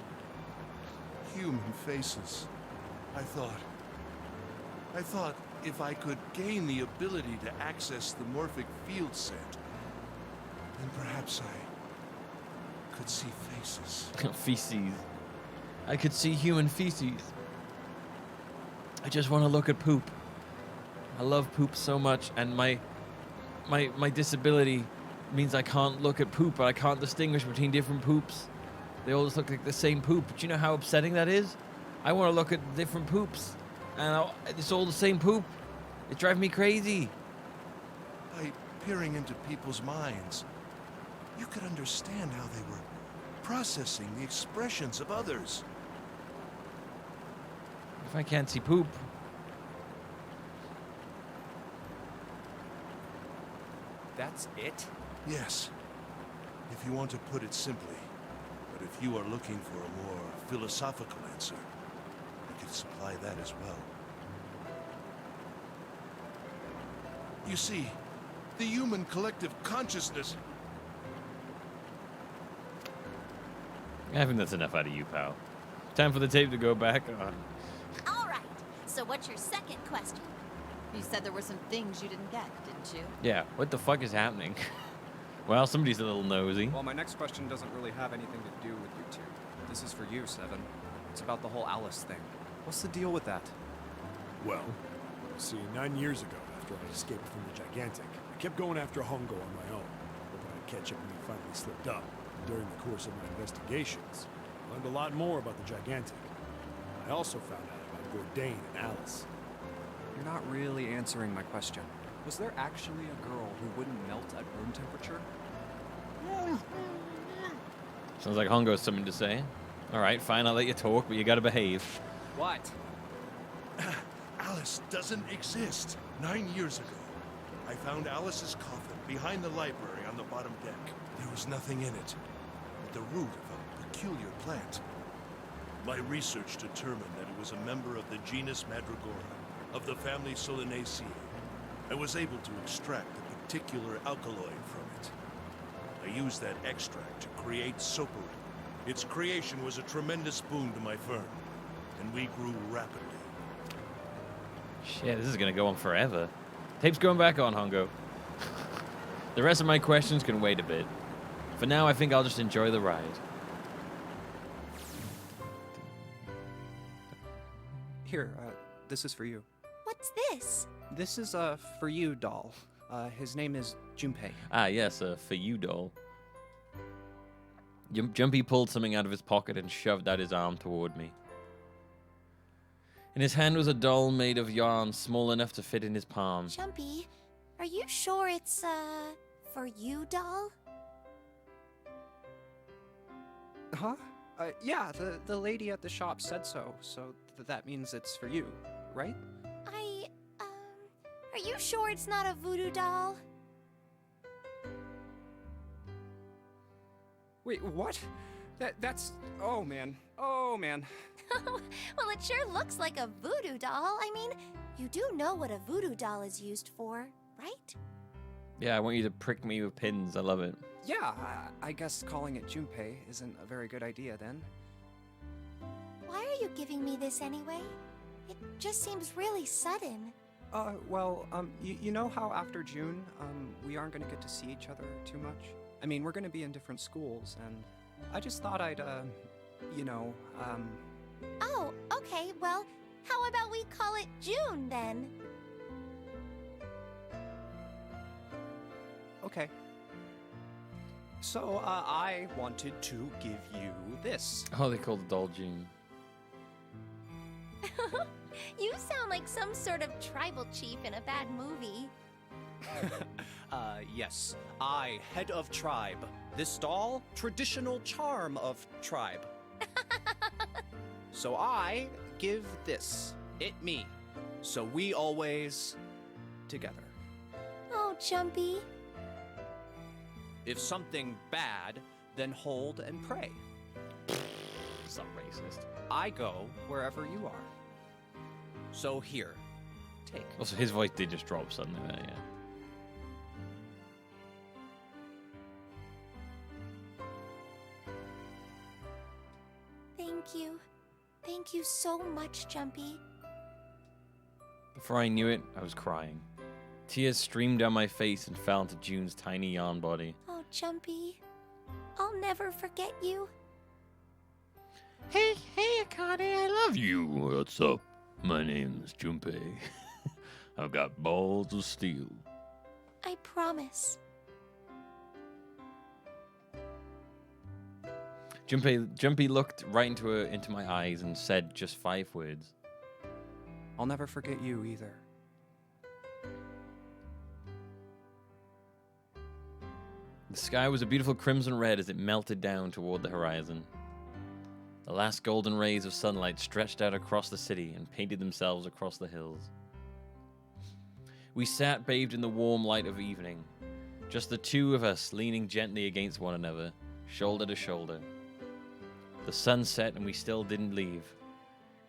Human faces. I thought if I could gain the ability to access the morphic field set, then perhaps I could see faces. Feces. I could see human feces. I just want to look at poop. I love poop so much, and my disability means I can't look at poop, and I can't distinguish between different poops. They all just look like the same poop. But you know how upsetting that is? I want to look at different poops, and it's all the same poop. It drives me crazy. By peering into people's minds, you could understand how they were processing the expressions of others. If I can't see poop. That's it? Yes, if you want to put it simply. But if you are looking for a more philosophical answer, I could supply that as well. You see, the human collective consciousness... I think that's enough out of you, pal. Time for the tape to go back on. All right. So what's your second question? You said there were some things you didn't get, didn't you? Yeah, what the fuck is happening? Well, somebody's a little nosy. Well, my next question doesn't really have anything to do with you two. This is for you, Seven. It's about the whole Alice thing. What's the deal with that? Well, see, 9 years ago, after I escaped from the Gigantic, I kept going after Hongo on my own, hoping I'd catch up when he finally slipped up. During the course of my investigations, I learned a lot more about the Gigantic. I also found out about Bourdain and Alice. You're not really answering my question. Was there actually a girl who wouldn't melt at room temperature? Sounds like Hongo's something to say. All right, fine, I'll let you talk, but you gotta behave. What? Alice doesn't exist. 9 years ago, I found Alice's coffin behind the library on the bottom deck. There was nothing in it but the root of a peculiar plant. My research determined that it was a member of the genus Mandragora, of the family Solanaceae. I was able to extract a particular alkaloid from it. I used that extract to create Soperin. Its creation was a tremendous boon to my firm, and we grew rapidly. Shit, this is gonna go on forever. Tape's going back on, Hongo. The rest of my questions can wait a bit. For now, I think I'll just enjoy the ride. Here, this is for you. What What's this? This is a for you doll. His name is Junpei. Ah, yes, for you, doll. Jumpy pulled something out of his pocket and shoved out his arm toward me. In his hand was a doll made of yarn small enough to fit in his palm. Jumpy, are you sure it's, for you, doll? Huh? Yeah, the lady at the shop said so, so that means it's for you, right? Are you sure it's not a voodoo doll? Wait, what? That's... Oh, man. Oh, man. Well, it sure looks like a voodoo doll. I mean, you do know what a voodoo doll is used for, right? Yeah, I want you to prick me with pins. I love it. Yeah, I guess calling it Junpei isn't a very good idea then. Why are you giving me this anyway? It just seems really sudden. Well, you know how after June, we aren't gonna get to see each other too much? I mean, we're gonna be in different schools, and I just thought I'd, Oh, okay, well, how about we call it June then? Okay. So, I wanted to give you this. Oh, they called the doll June. You sound like some sort of tribal chief in a bad movie. Yes. I, head of tribe. This doll, traditional charm of tribe. So I give this, it me. So we always together. Oh, Jumpy. If something bad, then hold and pray. It's not racist. I go wherever you are. So here, take. Also, his voice did just drop suddenly there, yeah. Thank you. Thank you so much, Jumpy. Before I knew it, I was crying. Tears streamed down my face and fell into June's tiny yarn body. Oh, Jumpy. I'll never forget you. Hey, Akane, I love you. What's up? My name's Junpei. I've got balls of steel. I promise. Jumpy looked right into my eyes and said just 5 words. I'll never forget you either. The sky was a beautiful crimson red as it melted down toward the horizon. The last golden rays of sunlight stretched out across the city and painted themselves across the hills. We sat bathed in the warm light of evening, just the two of us leaning gently against one another, shoulder to shoulder. The sun set and we still didn't leave.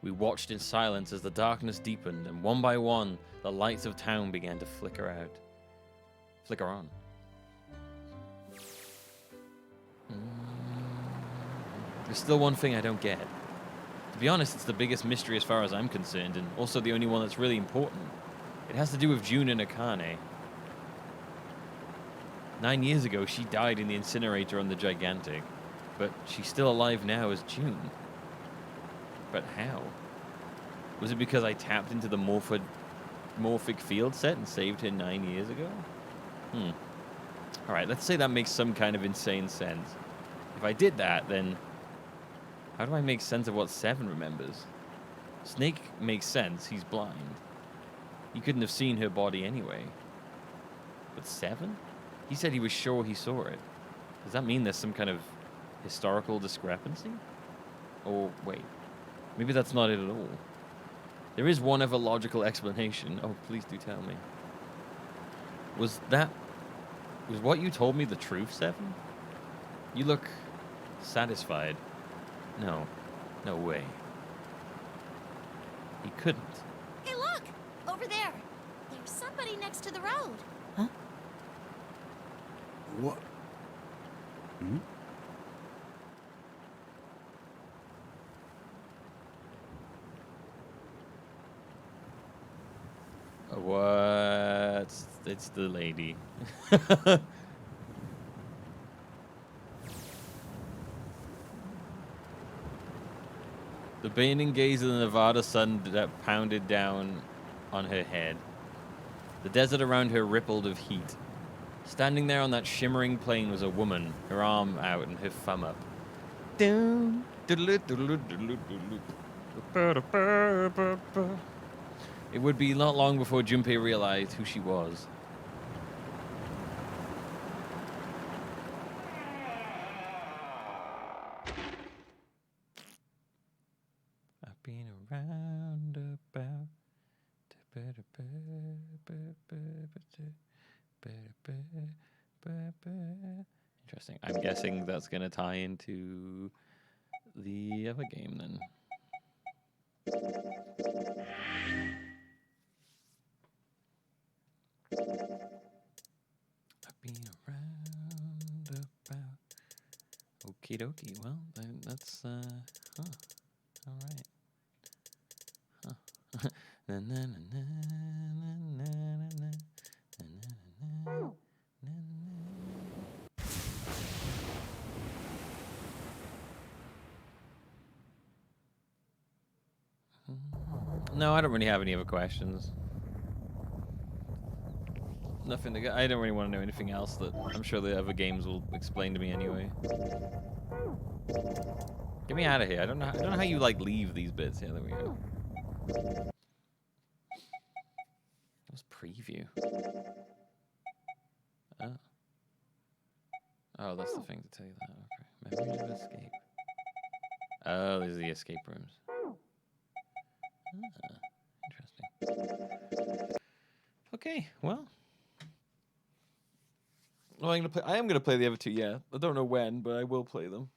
We watched in silence as the darkness deepened, and one by one, the lights of town began to flicker on. There's still one thing I don't get. To be honest, it's the biggest mystery as far as I'm concerned, and also the only one that's really important. It has to do with June and Akane. 9 years ago, she died in the incinerator on the Gigantic, but she's still alive now as June. But how? Was it because I tapped into the morphic field set and saved her 9 years ago? Alright, let's say that makes some kind of insane sense. If I did that, then how do I make sense of what Seven remembers? Snake makes sense, he's blind. He couldn't have seen her body anyway. But Seven? He said he was sure he saw it. Does that mean there's some kind of historical discrepancy? Or wait, maybe that's not it at all. There is one other logical explanation. Oh, please do tell me. Was what you told me the truth, Seven? You look satisfied. No way. He couldn't. Hey, look! Over there. There's somebody next to the road. Huh? What? What? It's the lady. The burning gaze of the Nevada sun that pounded down on her head. The desert around her rippled of heat. Standing there on that shimmering plain was a woman, her arm out and her thumb up. It would be not long before Junpei realized who she was. I've been around about. Interesting. I'm guessing that's going to tie into the other game then. I've been around about. Okie dokie. Well, that's huh. All right. Huh. Na, na, na, na, na, na, na, na, na, na. No, I don't really have any other questions. Nothing to go. I don't really want to know anything else that I'm sure the other games will explain to me anyway. Get me out of here. I don't know how you like leave these bits. Yeah, there we go. That was preview. Oh. Oh, that's the thing to tell you that. Okay. Memories of escape. Oh, these are the escape rooms. Ah, interesting. Okay, well. Well, I am gonna play the other two, yeah. I don't know when, but I will play them.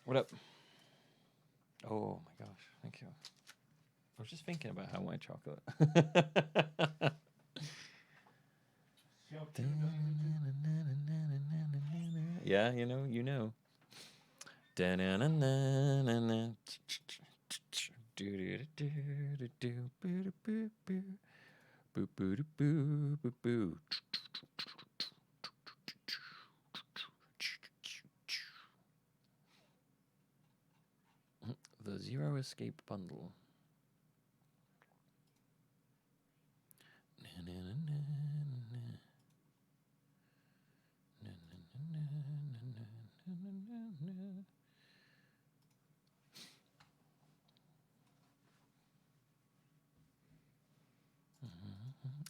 What up? Oh my gosh, thank you. I was just thinking about how I want chocolate. Yeah, you know. The Zero Escape Bundle.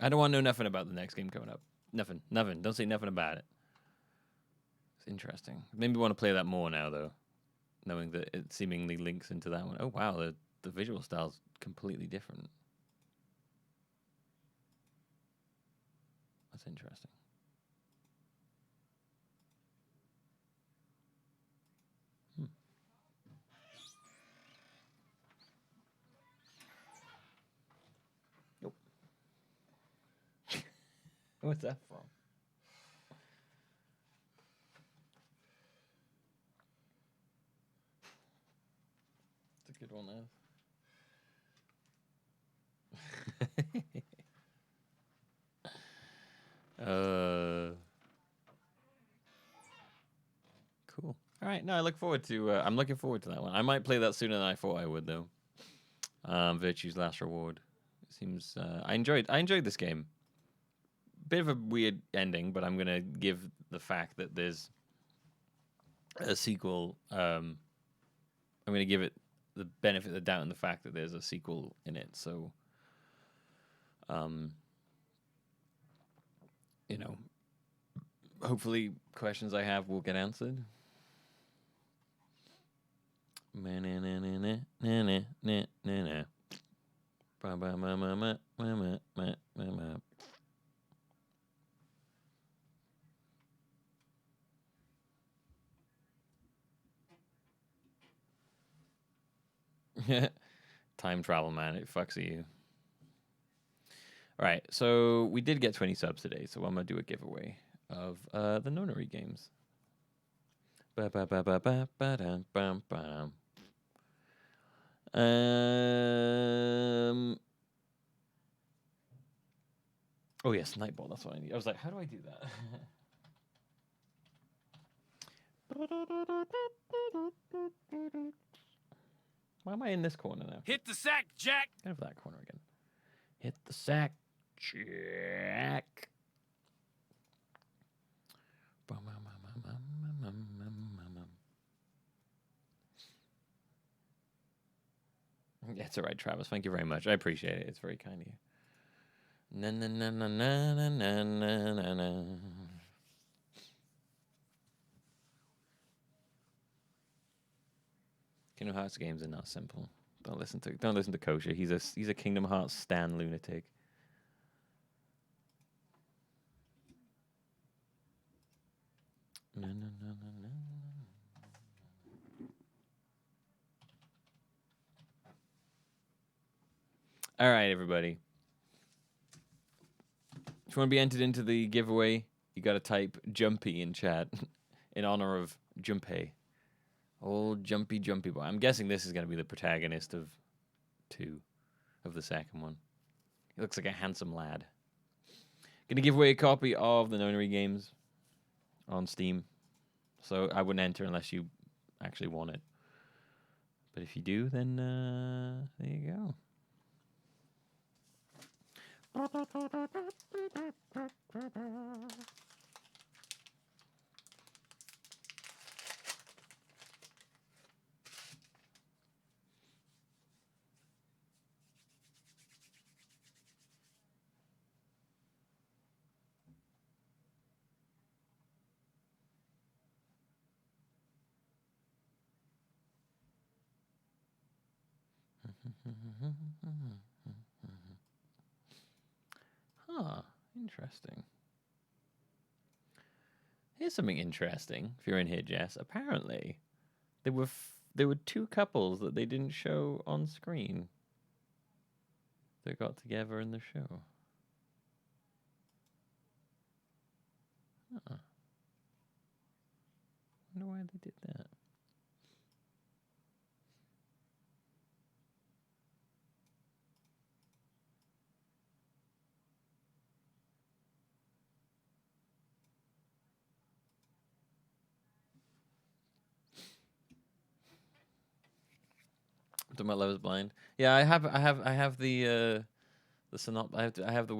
I don't want to know nothing about the next game coming up. Nothing. Don't say nothing about it. It's interesting. Maybe want to play that more now, though, knowing that it seemingly links into that one. Oh, wow, the visual style's completely different. That's interesting. Nope. What's that from? It's a good one, though. Cool. All right. No, I look forward to. I'm looking forward to that one. I might play that sooner than I thought I would, though. Virtue's Last Reward. It seems. I enjoyed this game. Bit of a weird ending, but I'm gonna give the fact that there's a sequel. I'm gonna give it the benefit of the doubt in the fact that there's a sequel in it. So, you know, hopefully questions I have will get answered. Time travel, man. It fucks you. All right, so we did get 20 subs today, so I'm going to do a giveaway of the Nonary games. Oh, yes, Nightball. That's what I need. I was like, how do I do that? Why am I in this corner now? Hit the sack, Jack. Go for that corner again. Hit the sack, Jack. It's all right, Travis. Thank you very much. I appreciate it. It's very kind of you. Na na na na na na na na na. Kingdom Hearts games are not simple. Don't listen to Kosher. He's a Kingdom Hearts stan lunatic. Na, na, na, na, na. All right, everybody. If you want to be entered into the giveaway, you got to type Jumpy in chat in honor of Junpei. Old Jumpy boy. I'm guessing this is going to be the protagonist of 2, of the second one. He looks like a handsome lad. Going to give away a copy of the Nonary games on Steam. So I wouldn't enter unless you actually want it. But if you do, then there you go. Huh, interesting. Here's something interesting. If you're in here, Jess, apparently there were 2 couples that they didn't show on screen that got together in the show. Huh. Wonder why they did that. Talking about Love Is Blind. Yeah, I have the I have the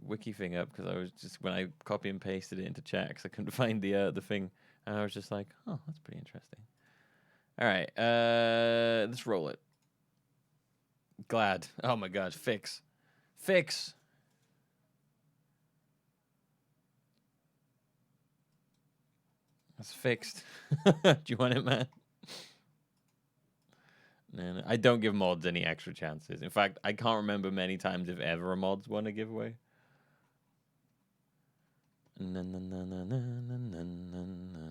wiki thing up because I was just when I copy and pasted it into chat because I couldn't find the thing, and I was just like, oh, that's pretty interesting. All right, let's roll it. Glad. Oh my God, fix. That's fixed. Do you want it, man? No, I don't give mods any extra chances. In fact, I can't remember many times if ever a mod's won a giveaway. Na, na, na, na, na, na, na, na, na.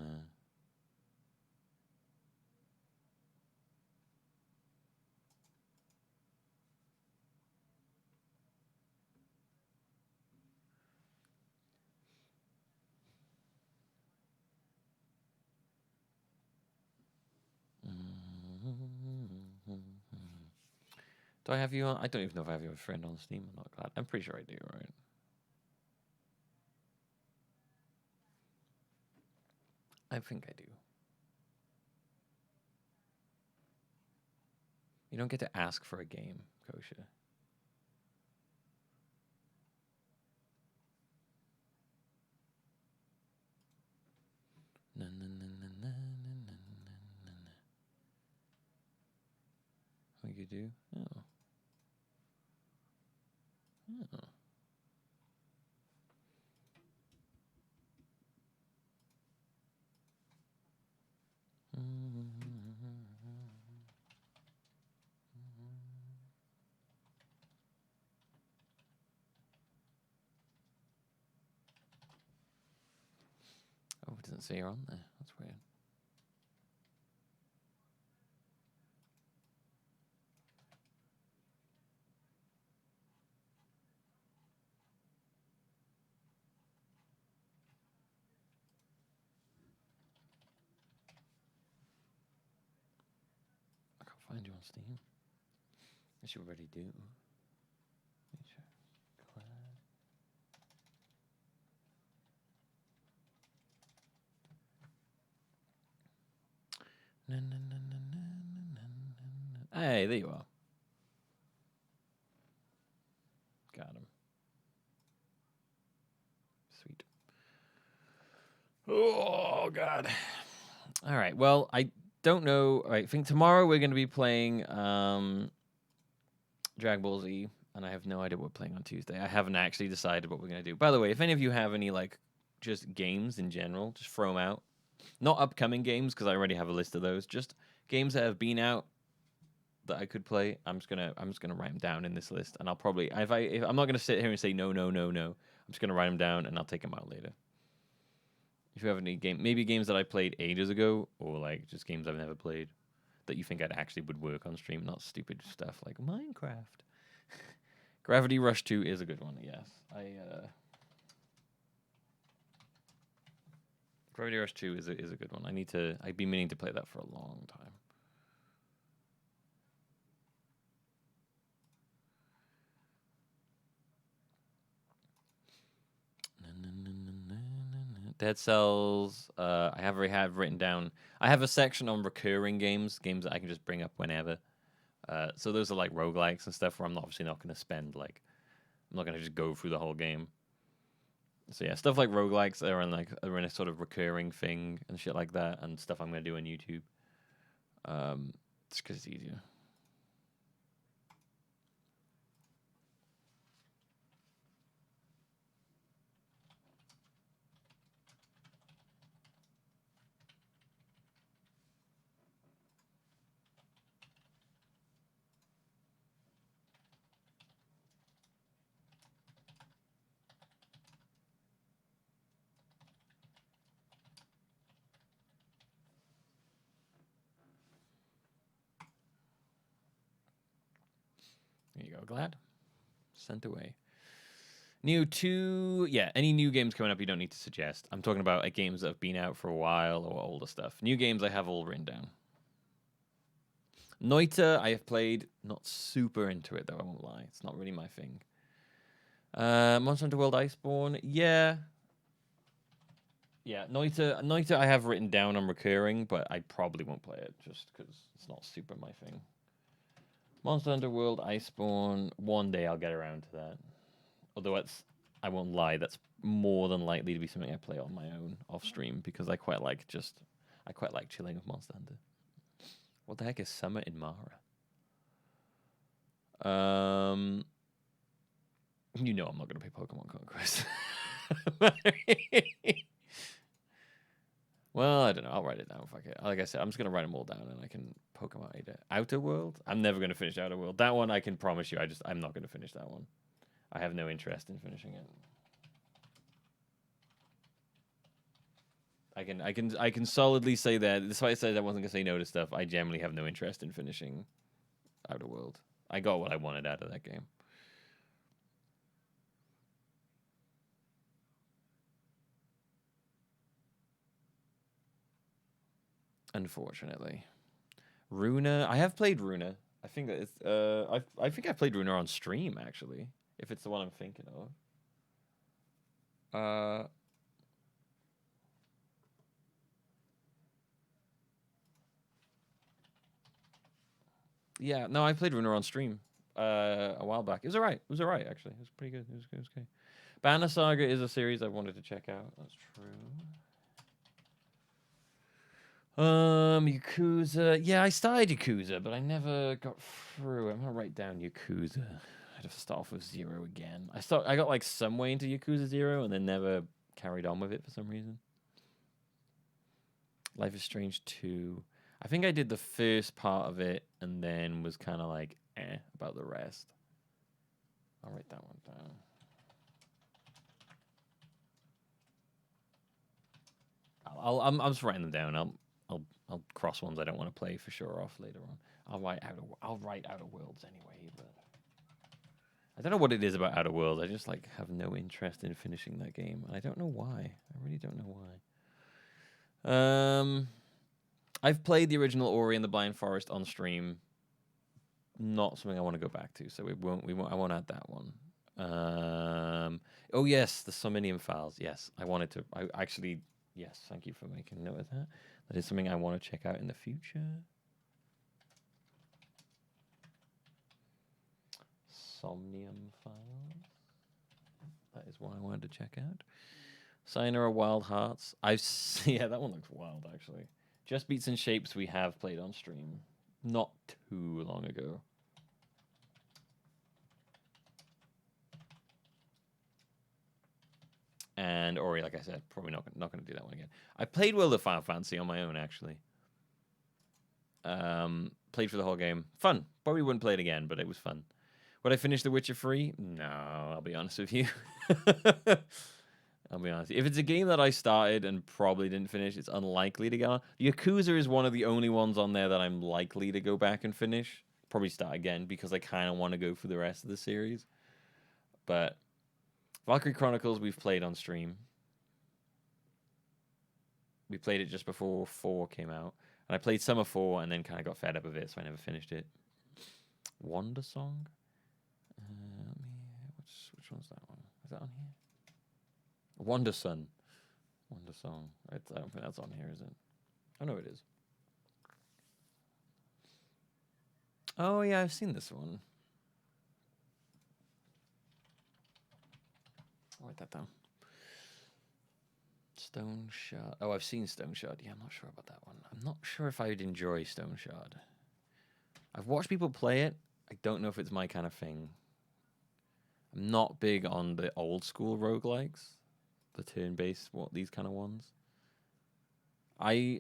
Do I have you on? I don't even know if I have you as a friend on Steam. I'm not glad. I'm pretty sure I do, right? I think I do. You don't get to ask for a game, Kosha. Na, na, na, na, na, na, na, na, na. Oh, you do? Oh. Oh. Oh, it doesn't say you're on there. That's weird. I can't find you on Steam. Yes, you already do. Hey, there you are. Got him. Sweet. Oh, God. All right. Well, I don't know. All right, I think tomorrow we're going to be playing Dragon Ball Z, and I have no idea what we're playing on Tuesday. I haven't actually decided what we're going to do. By the way, if any of you have any, like, just games in general, just throw them out. Not upcoming games, because I already have a list of those. Just games that have been out that I could play. I'm just gonna write them down in this list, and I'll probably if I'm not gonna sit here and say no. I'm just gonna write them down, and I'll take them out later. If you have any maybe games that I played ages ago, or like just games I've never played that you think I'd actually would work on stream, not stupid stuff like Minecraft. Gravity Rush 2 is a good one. Yes, Gravity Rush 2 is a good one. I've been meaning to play that for a long time. Dead Cells. I already have written down. I have a section on recurring games that I can just bring up whenever. So those are like roguelikes and stuff where I'm obviously not going to spend like, I'm not going to just go through the whole game. So yeah, stuff like roguelikes are in a sort of recurring thing and shit like that, and stuff I'm going to do on YouTube. Just because it's easier. There you go, Glad. Sent away. Any new games coming up you don't need to suggest. I'm talking about like games that have been out for a while or older stuff. New games I have all written down. Noita I have played, not super into it though, I won't lie. It's not really my thing. Monster Hunter World Iceborne, yeah. Yeah, Noita I have written down on recurring, but I probably won't play it just because it's not super my thing. Monster Hunter World Iceborne, one day I'll get around to that. Although I won't lie, that's more than likely to be something I play on my own off stream because I quite like chilling with Monster Hunter. What the heck is Summer in Mara? You know I'm not gonna play Pokemon Conquest. Well, I don't know. I'll write it down. Fuck it. Like I said, I'm just gonna write them all down, and I can Pokemon either. Outer World. I'm never gonna finish Outer World. That one I can promise you. I'm not gonna finish that one. I have no interest in finishing it. I can solidly say that. Despite I said I wasn't gonna say no to stuff, I generally have no interest in finishing Outer World. I got what I wanted out of that game. Unfortunately. Runa. I have played Runa. I think that it's I think I played Runa on stream actually, if it's the one I'm thinking of. Yeah, no, I played Runa on stream a while back. It was alright. It was alright actually. It was pretty good. It was okay. Banner Saga is a series I wanted to check out. That's true. Yakuza. Yeah, I started Yakuza, but I never got through. I'm gonna write down Yakuza. I'd have to start off with 0 again. I got like some way into Yakuza 0 and then never carried on with it for some reason. Life is Strange 2. I think I did the first part of it and then was kind of like about the rest. I'll write that one down. I'm just writing them down. I'll cross ones I don't want to play for sure off later on. I'll write Outer Worlds anyway, but I don't know what it is about Outer Worlds. I just like have no interest in finishing that game, and I don't know why. I really don't know why. I've played the original Ori and the Blind Forest on stream. Not something I want to go back to, so I won't add that one. Oh yes, the Summonium Files. Yes, I wanted to. I actually, Yes, thank you for making note of that. That is something I want to check out in the future. Somnium Files. That is one I wanted to check out. Sayonara Wild Hearts. Yeah, that one looks wild actually. Just Beats and Shapes we have played on stream not too long ago. And Ori, like I said, probably not going to do that one again. I played World of Final Fantasy on my own actually. Played for the whole game. Fun. Probably wouldn't play it again, but it was fun. Would I finish The Witcher 3? No, I'll be honest with you. I'll be honest. If it's a game that I started and probably didn't finish, it's unlikely to go on. Yakuza is one of the only ones on there that I'm likely to go back and finish. Probably start again because I kind of want to go for the rest of the series. But Valkyrie Chronicles we've played on stream. We played it just before 4 came out. And I played some of 4 and then kind of got fed up of it, so I never finished it. Wonder Song? Which one's that one? Is that on here? Wonder Sun. Wonder Song. I don't think that's on here, is it? Oh, no, it is. Oh, yeah, I've seen this one. I'll write that down. Stone Shard. Oh, I've seen Stone Shard. Yeah, I'm not sure about that one. I'm not sure if I would enjoy Stone Shard. I've watched people play it. I don't know if it's my kind of thing. I'm not big on the old school roguelikes. The turn-based, these kind of ones. I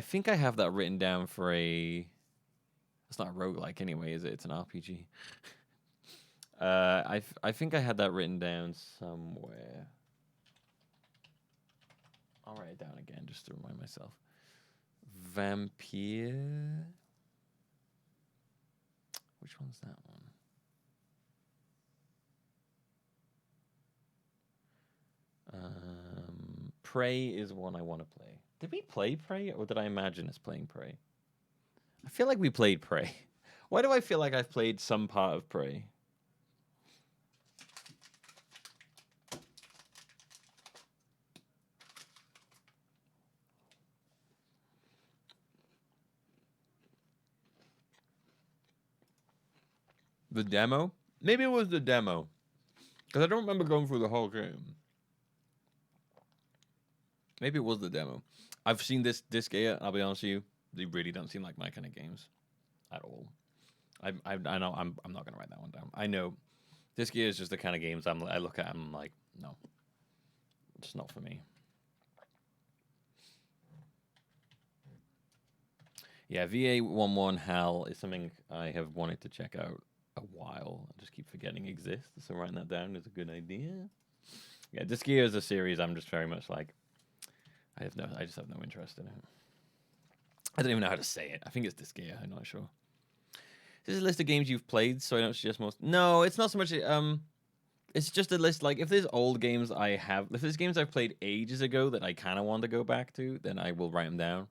think I have that written down for a... It's not a roguelike anyway, is it? It's an RPG. I think I had that written down somewhere. I'll write it down again just to remind myself. Vampire. Which one's that one? Prey is one I want to play. Did we play Prey, or did I imagine us playing Prey? I feel like we played Prey. Why do I feel like I've played some part of Prey? The demo? Maybe it was the demo. Because I don't remember going through the whole game. Maybe it was the demo. I've seen this Disgaea, I'll be honest with you. They really don't seem like my kind of games. At all. I know I'm not going to write that one down. I know Disgaea is just the kind of games I look at and I'm like, no. It's not for me. Yeah, VA11 HAL is something I have wanted to check out a while. I just keep forgetting exists, so writing that down is a good idea. Yeah, Disgaea is a series I'm just very much like, I just have no interest in it. I don't even know how to say it. I think it's Disgaea, I'm not sure. This is a list of games you've played, so I don't suggest most. No, it's not so much, it's just a list, like, if there's old games if there's games I've played ages ago that I kind of want to go back to, then I will write them down.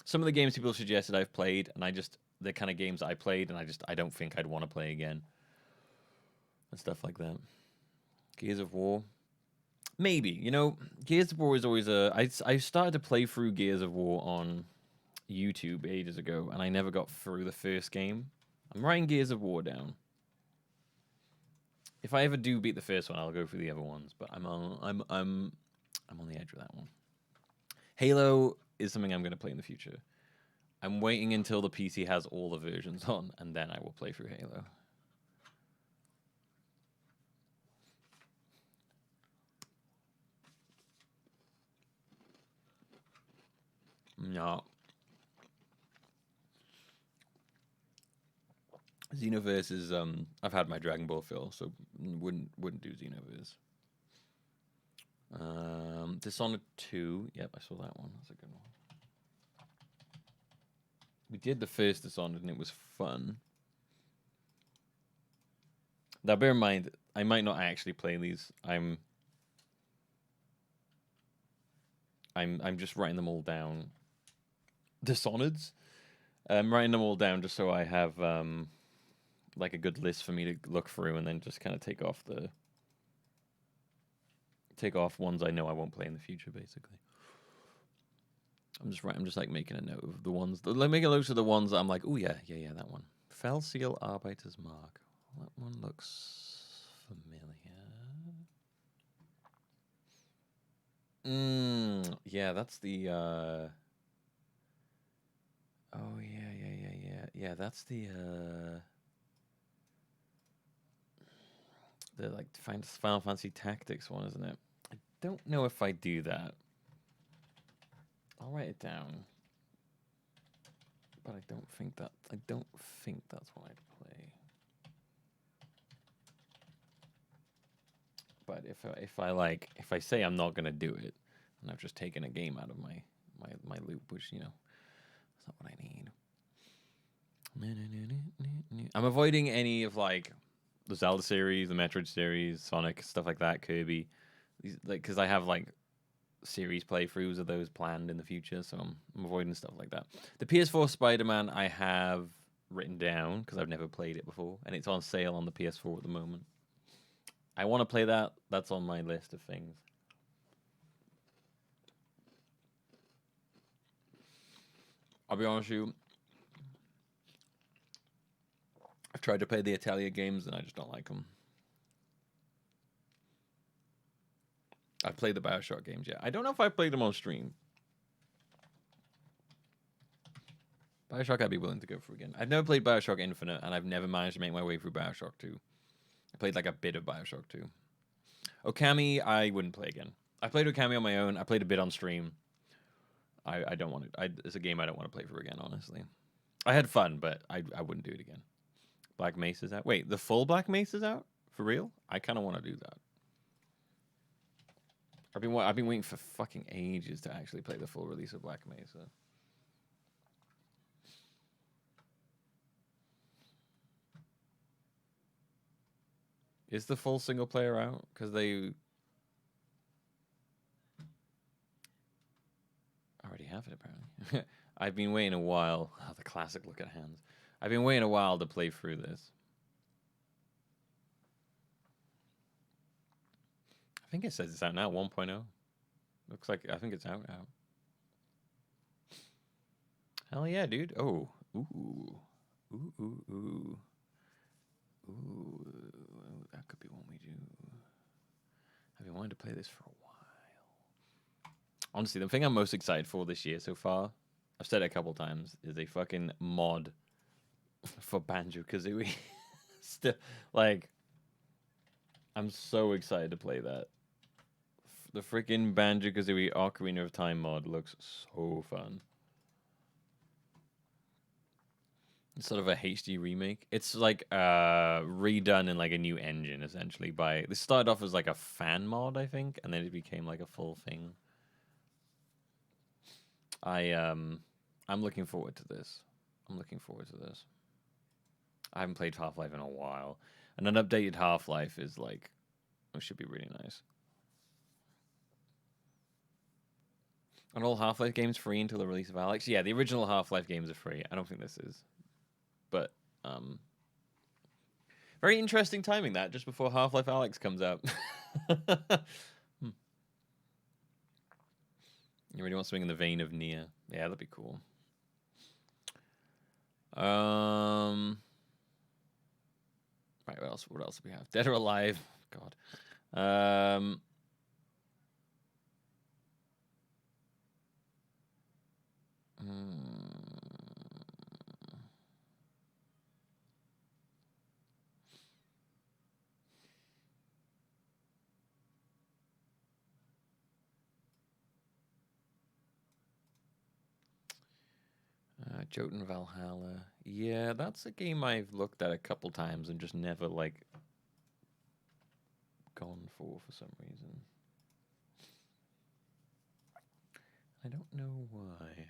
Some of the games people suggested I've played, and the kind of games I played, and I don't think I'd want to play again. And stuff like that. Gears of War. Maybe, Gears of War is always I started to play through Gears of War on YouTube ages ago, and I never got through the first game. I'm writing Gears of War down. If I ever do beat the first one, I'll go through the other ones, but I'm on the edge with that one. Halo is something I'm going to play in the future. I'm waiting until the PC has all the versions on, and then I will play through Halo. No. Xenoverse is I've had my Dragon Ball fill, so wouldn't do Xenoverse. Dishonored 2. Yep, I saw that one. That's a good one. We did the first Dishonored and it was fun. Now bear in mind, I might not actually play these. I'm just writing them all down. Dishonoreds. I'm writing them all down just so I have like a good list for me to look through and then just kind of take off take off ones I know I won't play in the future, basically. I'm just like making a note of the ones. Like making notes of the ones that I'm like, oh yeah, that one. Fellseal Arbeiter's Mark. That one looks familiar. Yeah, that's the. Oh yeah. That's the. The like Final Fantasy Tactics one, isn't it? I don't know if I do that. I'll write it down. But I don't think that's what I'd play. But if I say I'm not gonna do it, and I've just taken a game out of my loop, which that's not what I need. I'm avoiding any of like the Zelda series, the Metroid series, Sonic, stuff like that, Kirby, because I have like series playthroughs of those planned in the future, so I'm avoiding stuff like that. The PS4 Spider-Man I have written down because I've never played it before, and it's on sale on the PS4 at the moment. I want to play that. That's on my list of things. I'll be honest with you. I've tried to play the Atelier games, and I just don't like them. I've played the BioShock games, yeah. I don't know if I played them on stream. BioShock I'd be willing to go for again. I've never played BioShock Infinite, and I've never managed to make my way through BioShock 2. I played like a bit of BioShock 2. Okami, I wouldn't play again. I played Okami on my own. I played a bit on stream. I don't want to. It's a game I don't want to play for again, honestly. I had fun, but I wouldn't do it again. Black Mesa's out. Wait, the full Black Mesa's out? For real? I kind of want to do that. I've been waiting for fucking ages to actually play the full release of Black Mesa. Is the full single player out? Because they already have it, apparently. I've been waiting a while. Oh, the classic look at hands. I've been waiting a while to play through this. I think it says it's out now, 1.0. Looks like, I think it's out. Hell yeah, dude. Oh. Ooh. That could be one we do. I've been wanting to play this for a while. Honestly, the thing I'm most excited for this year so far, I've said it a couple times, is a fucking mod for Banjo-Kazooie. Still, like, I'm so excited to play that. The freaking Banjo-Kazooie Ocarina of Time mod looks so fun. It's sort of a HD remake. It's like redone in like a new engine, essentially. This started off as like a fan mod, I think, and then it became like a full thing. I'm looking forward to this. I haven't played Half-Life in a while, and an updated Half-Life is like, it should be really nice. Are all Half-Life games free until the release of Alex? Yeah, the original Half-Life games are free. I don't think this is. But, very interesting timing that, just before Half-Life Alex comes out. You really want something in the vein of Nier? Yeah, that'd be cool. Right, what else do we have? Dead or Alive? God. Jotun Valhalla. Yeah, that's a game I've looked at a couple times and just never, like, gone for some reason. I don't know why.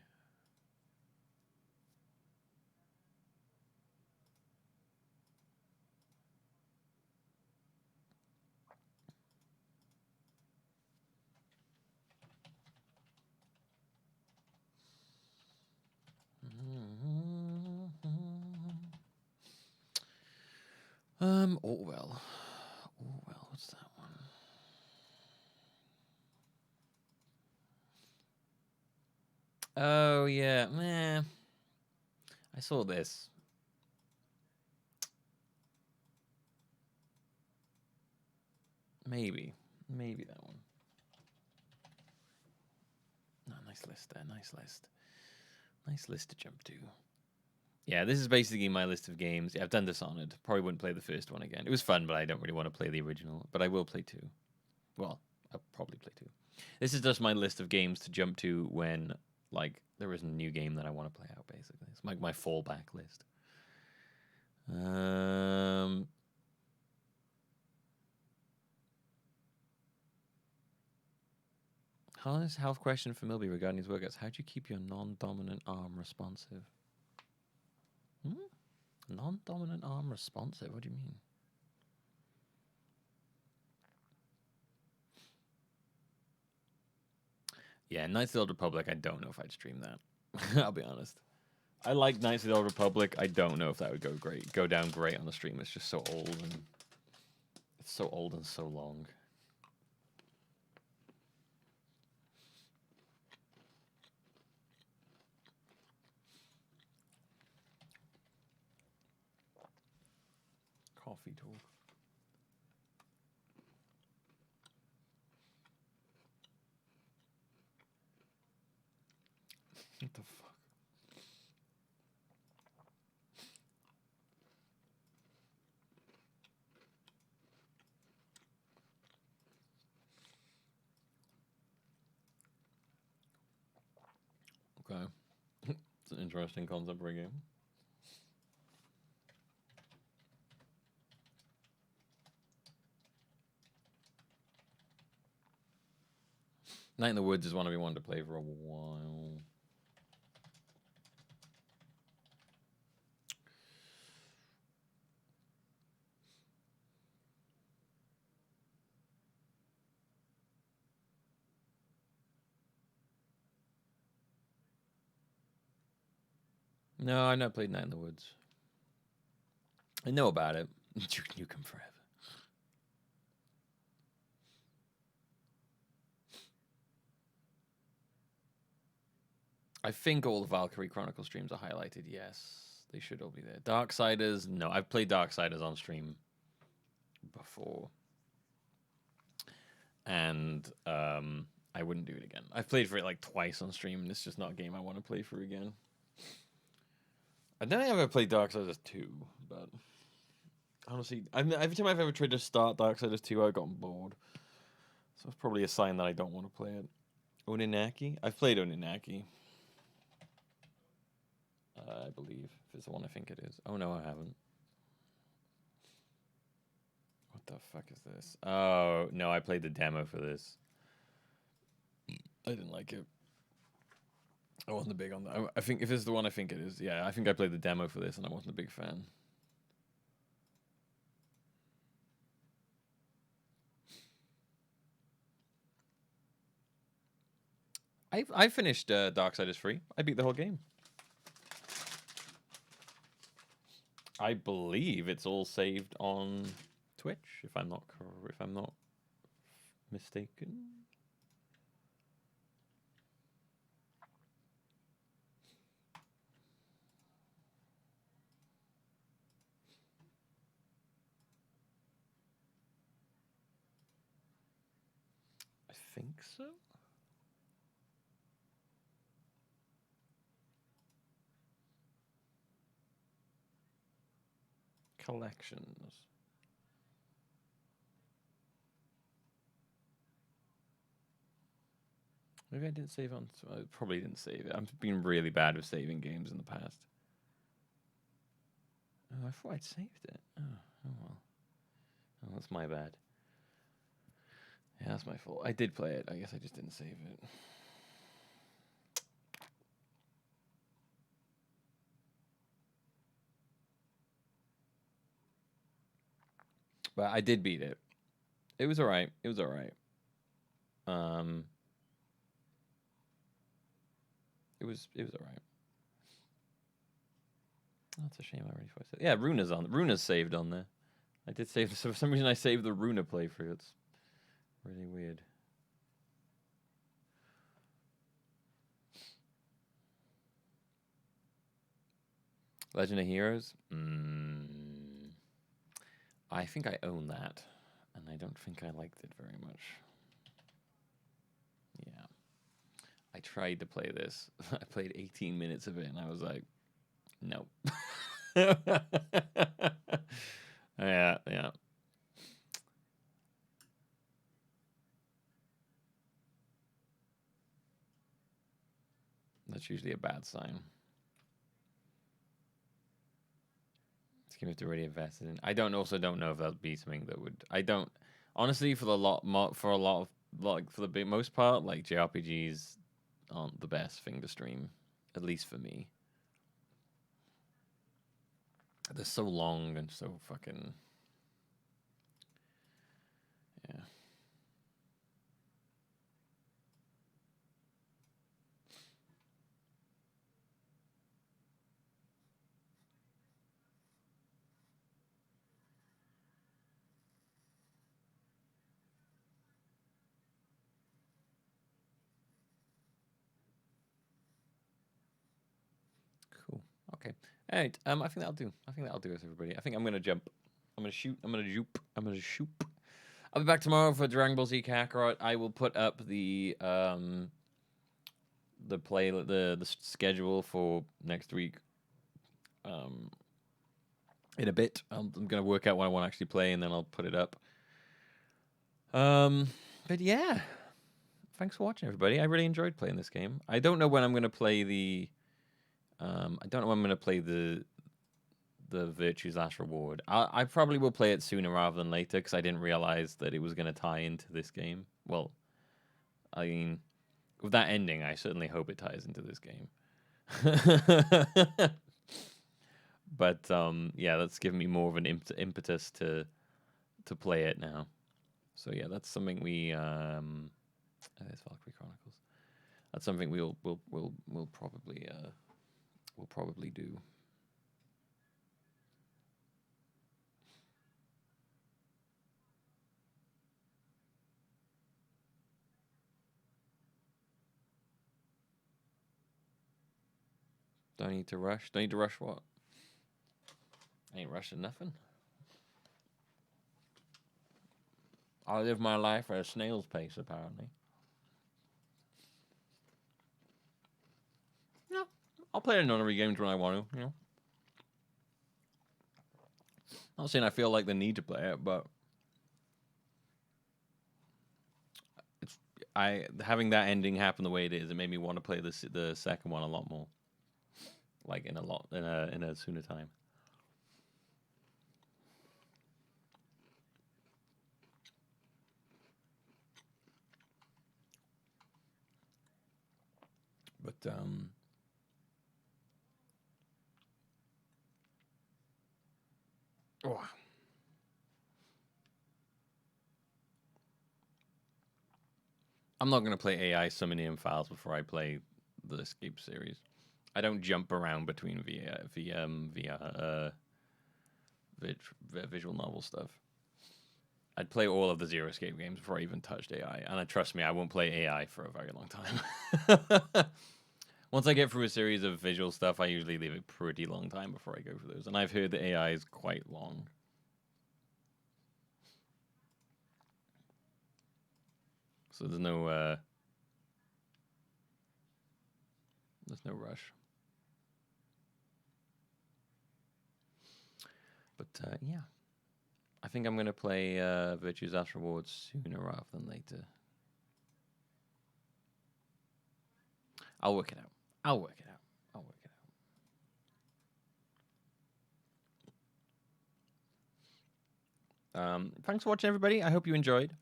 Orwell. What's that one? Oh yeah, meh. I saw this. Maybe that one. No, nice list there. Nice list. Nice list to jump to. Yeah, this is basically my list of games. Yeah, I've done Dishonored. Probably wouldn't play the first one again. It was fun, but I don't really want to play the original. But I will play 2. Well, I'll probably play 2. This is just my list of games to jump to when, like, there is a new game that I want to play out, basically. It's like my fallback list. Honest health question for Milby regarding his workouts. How do you keep your non-dominant arm responsive? Non-dominant arm responsive? What do you mean? Yeah, Knights of the Old Republic, I don't know if I'd stream that. I'll be honest. I like Knights of the Old Republic. I don't know if that would go down great on the stream. It's just so old and it's so old and so long. Coffee talk. What the fuck? Okay. It's an interesting concept for a game. Night in the Woods is one I've been wanting to play for a while. No, I've not played Night in the Woods. I know about it. Duke Nukem Forever. I think all the Valkyrie Chronicle streams are highlighted. Yes, they should all be there. Darksiders, no. I've played Darksiders on stream before. And I wouldn't do it again. I've played for it like twice on stream, and it's just not a game I want to play for again. I don't think I've ever played Darksiders 2, but honestly, every time I've ever tried to start Darksiders 2, I've gotten bored. So it's probably a sign that I don't want to play it. Oninaki? I've played Oninaki. I believe, if it's the one I think it is. Oh no, I haven't. What the fuck is this? Oh, no, I played the demo for this. I didn't like it. I wasn't big on that. I think if it's the one I think it is, yeah, I think I played the demo for this and I wasn't a big fan. I finished Darksiders 3. I beat the whole game. I believe it's all saved on Twitch, if I'm not mistaken. I think so. Collections. Maybe I didn't save on. I probably didn't save it. I've been really bad with saving games in the past. Oh, I thought I'd saved it. Oh well. Oh, that's my bad. Yeah, that's my fault. I did play it. I guess I just didn't save it. But I did beat it. It was alright. It was alright. It was alright. Oh, that's a shame. I already said. Yeah, Runa's on. Runa's saved on there. I did save. So for some reason, I saved the Runa playthrough. It's really weird. Legend of Heroes. I think I own that, and I don't think I liked it very much. Yeah. I tried to play this. I played 18 minutes of it, and I was like, nope. Yeah, yeah. That's usually a bad sign. This game is already invested in. I don't know if that'd be something that would. I don't honestly for the most part, like JRPGs aren't the best thing to stream, at least for me. They're so long and so fucking. Yeah. Cool. Okay. All right. I think that'll do. I think that'll do us, everybody. I think I'm gonna jump. I'm gonna shoot. I'm gonna jupe. I'm gonna shoot. I'll be back tomorrow for Dragon Ball Z Kakarot. I will put up the schedule for next week. In a bit, I'm gonna work out what I want to actually play, and then I'll put it up. But yeah, thanks for watching, everybody. I really enjoyed playing this game. I don't know when I'm gonna play the. I don't know when I'm gonna play the Virtue's Last Reward. I probably will play it sooner rather than later because I didn't realize that it was gonna tie into this game. Well, I mean, with that ending, I certainly hope it ties into this game. But yeah, that's given me more of an impetus to play it now. So yeah, that's something we there's Valkyrie Chronicles. That's something we'll probably do. Don't need to rush. Don't need to rush what? I ain't rushing nothing. I live my life at a snail's pace, apparently. No, I'll play another games when I want to, you know. Not saying I feel like the need to play it, but having that ending happen the way it is, it made me want to play the second one a lot more. Like in a sooner time. But oh. I'm not going to play AI summoning files before I play the Escape series. I don't jump around between visual novel stuff. I'd play all of the Zero Escape games before I even touched AI. And trust me, I won't play AI for a very long time. Once I get through a series of visual stuff, I usually leave a pretty long time before I go through those. And I've heard the AI is quite long. So there's no rush. But yeah, I think I'm gonna play Virtue's Last Reward sooner rather than later. I'll work it out. I'll work it out. I'll work it out. Thanks for watching, everybody. I hope you enjoyed.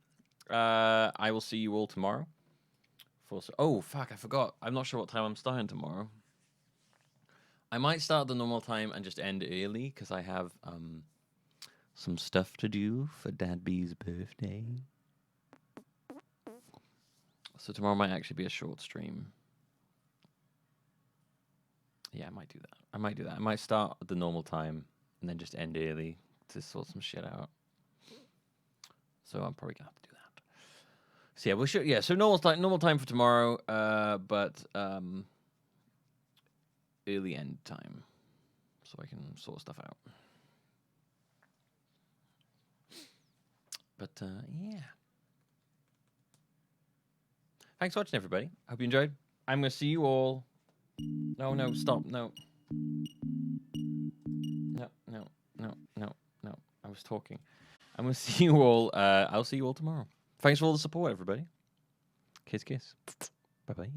I will see you all tomorrow. Oh, fuck, I forgot. I'm not sure what time I'm starting tomorrow. I might start at the normal time and just end early, because I have some stuff to do for Dad B's birthday. So tomorrow might actually be a short stream. Yeah, I might do that. I might start at the normal time and then just end early to sort some shit out. So I'm probably gonna have to do that. So yeah, we'll show. Yeah, so normal time for tomorrow. But early end time. so I can sort stuff out. But yeah. Thanks for watching, everybody. Hope you enjoyed. I'm going to see you all. No, no, stop. No. No, no, no, no, no. I was talking. I'm going to see you all. I'll see you all tomorrow. Thanks for all the support, everybody. Kiss, kiss. Bye-bye.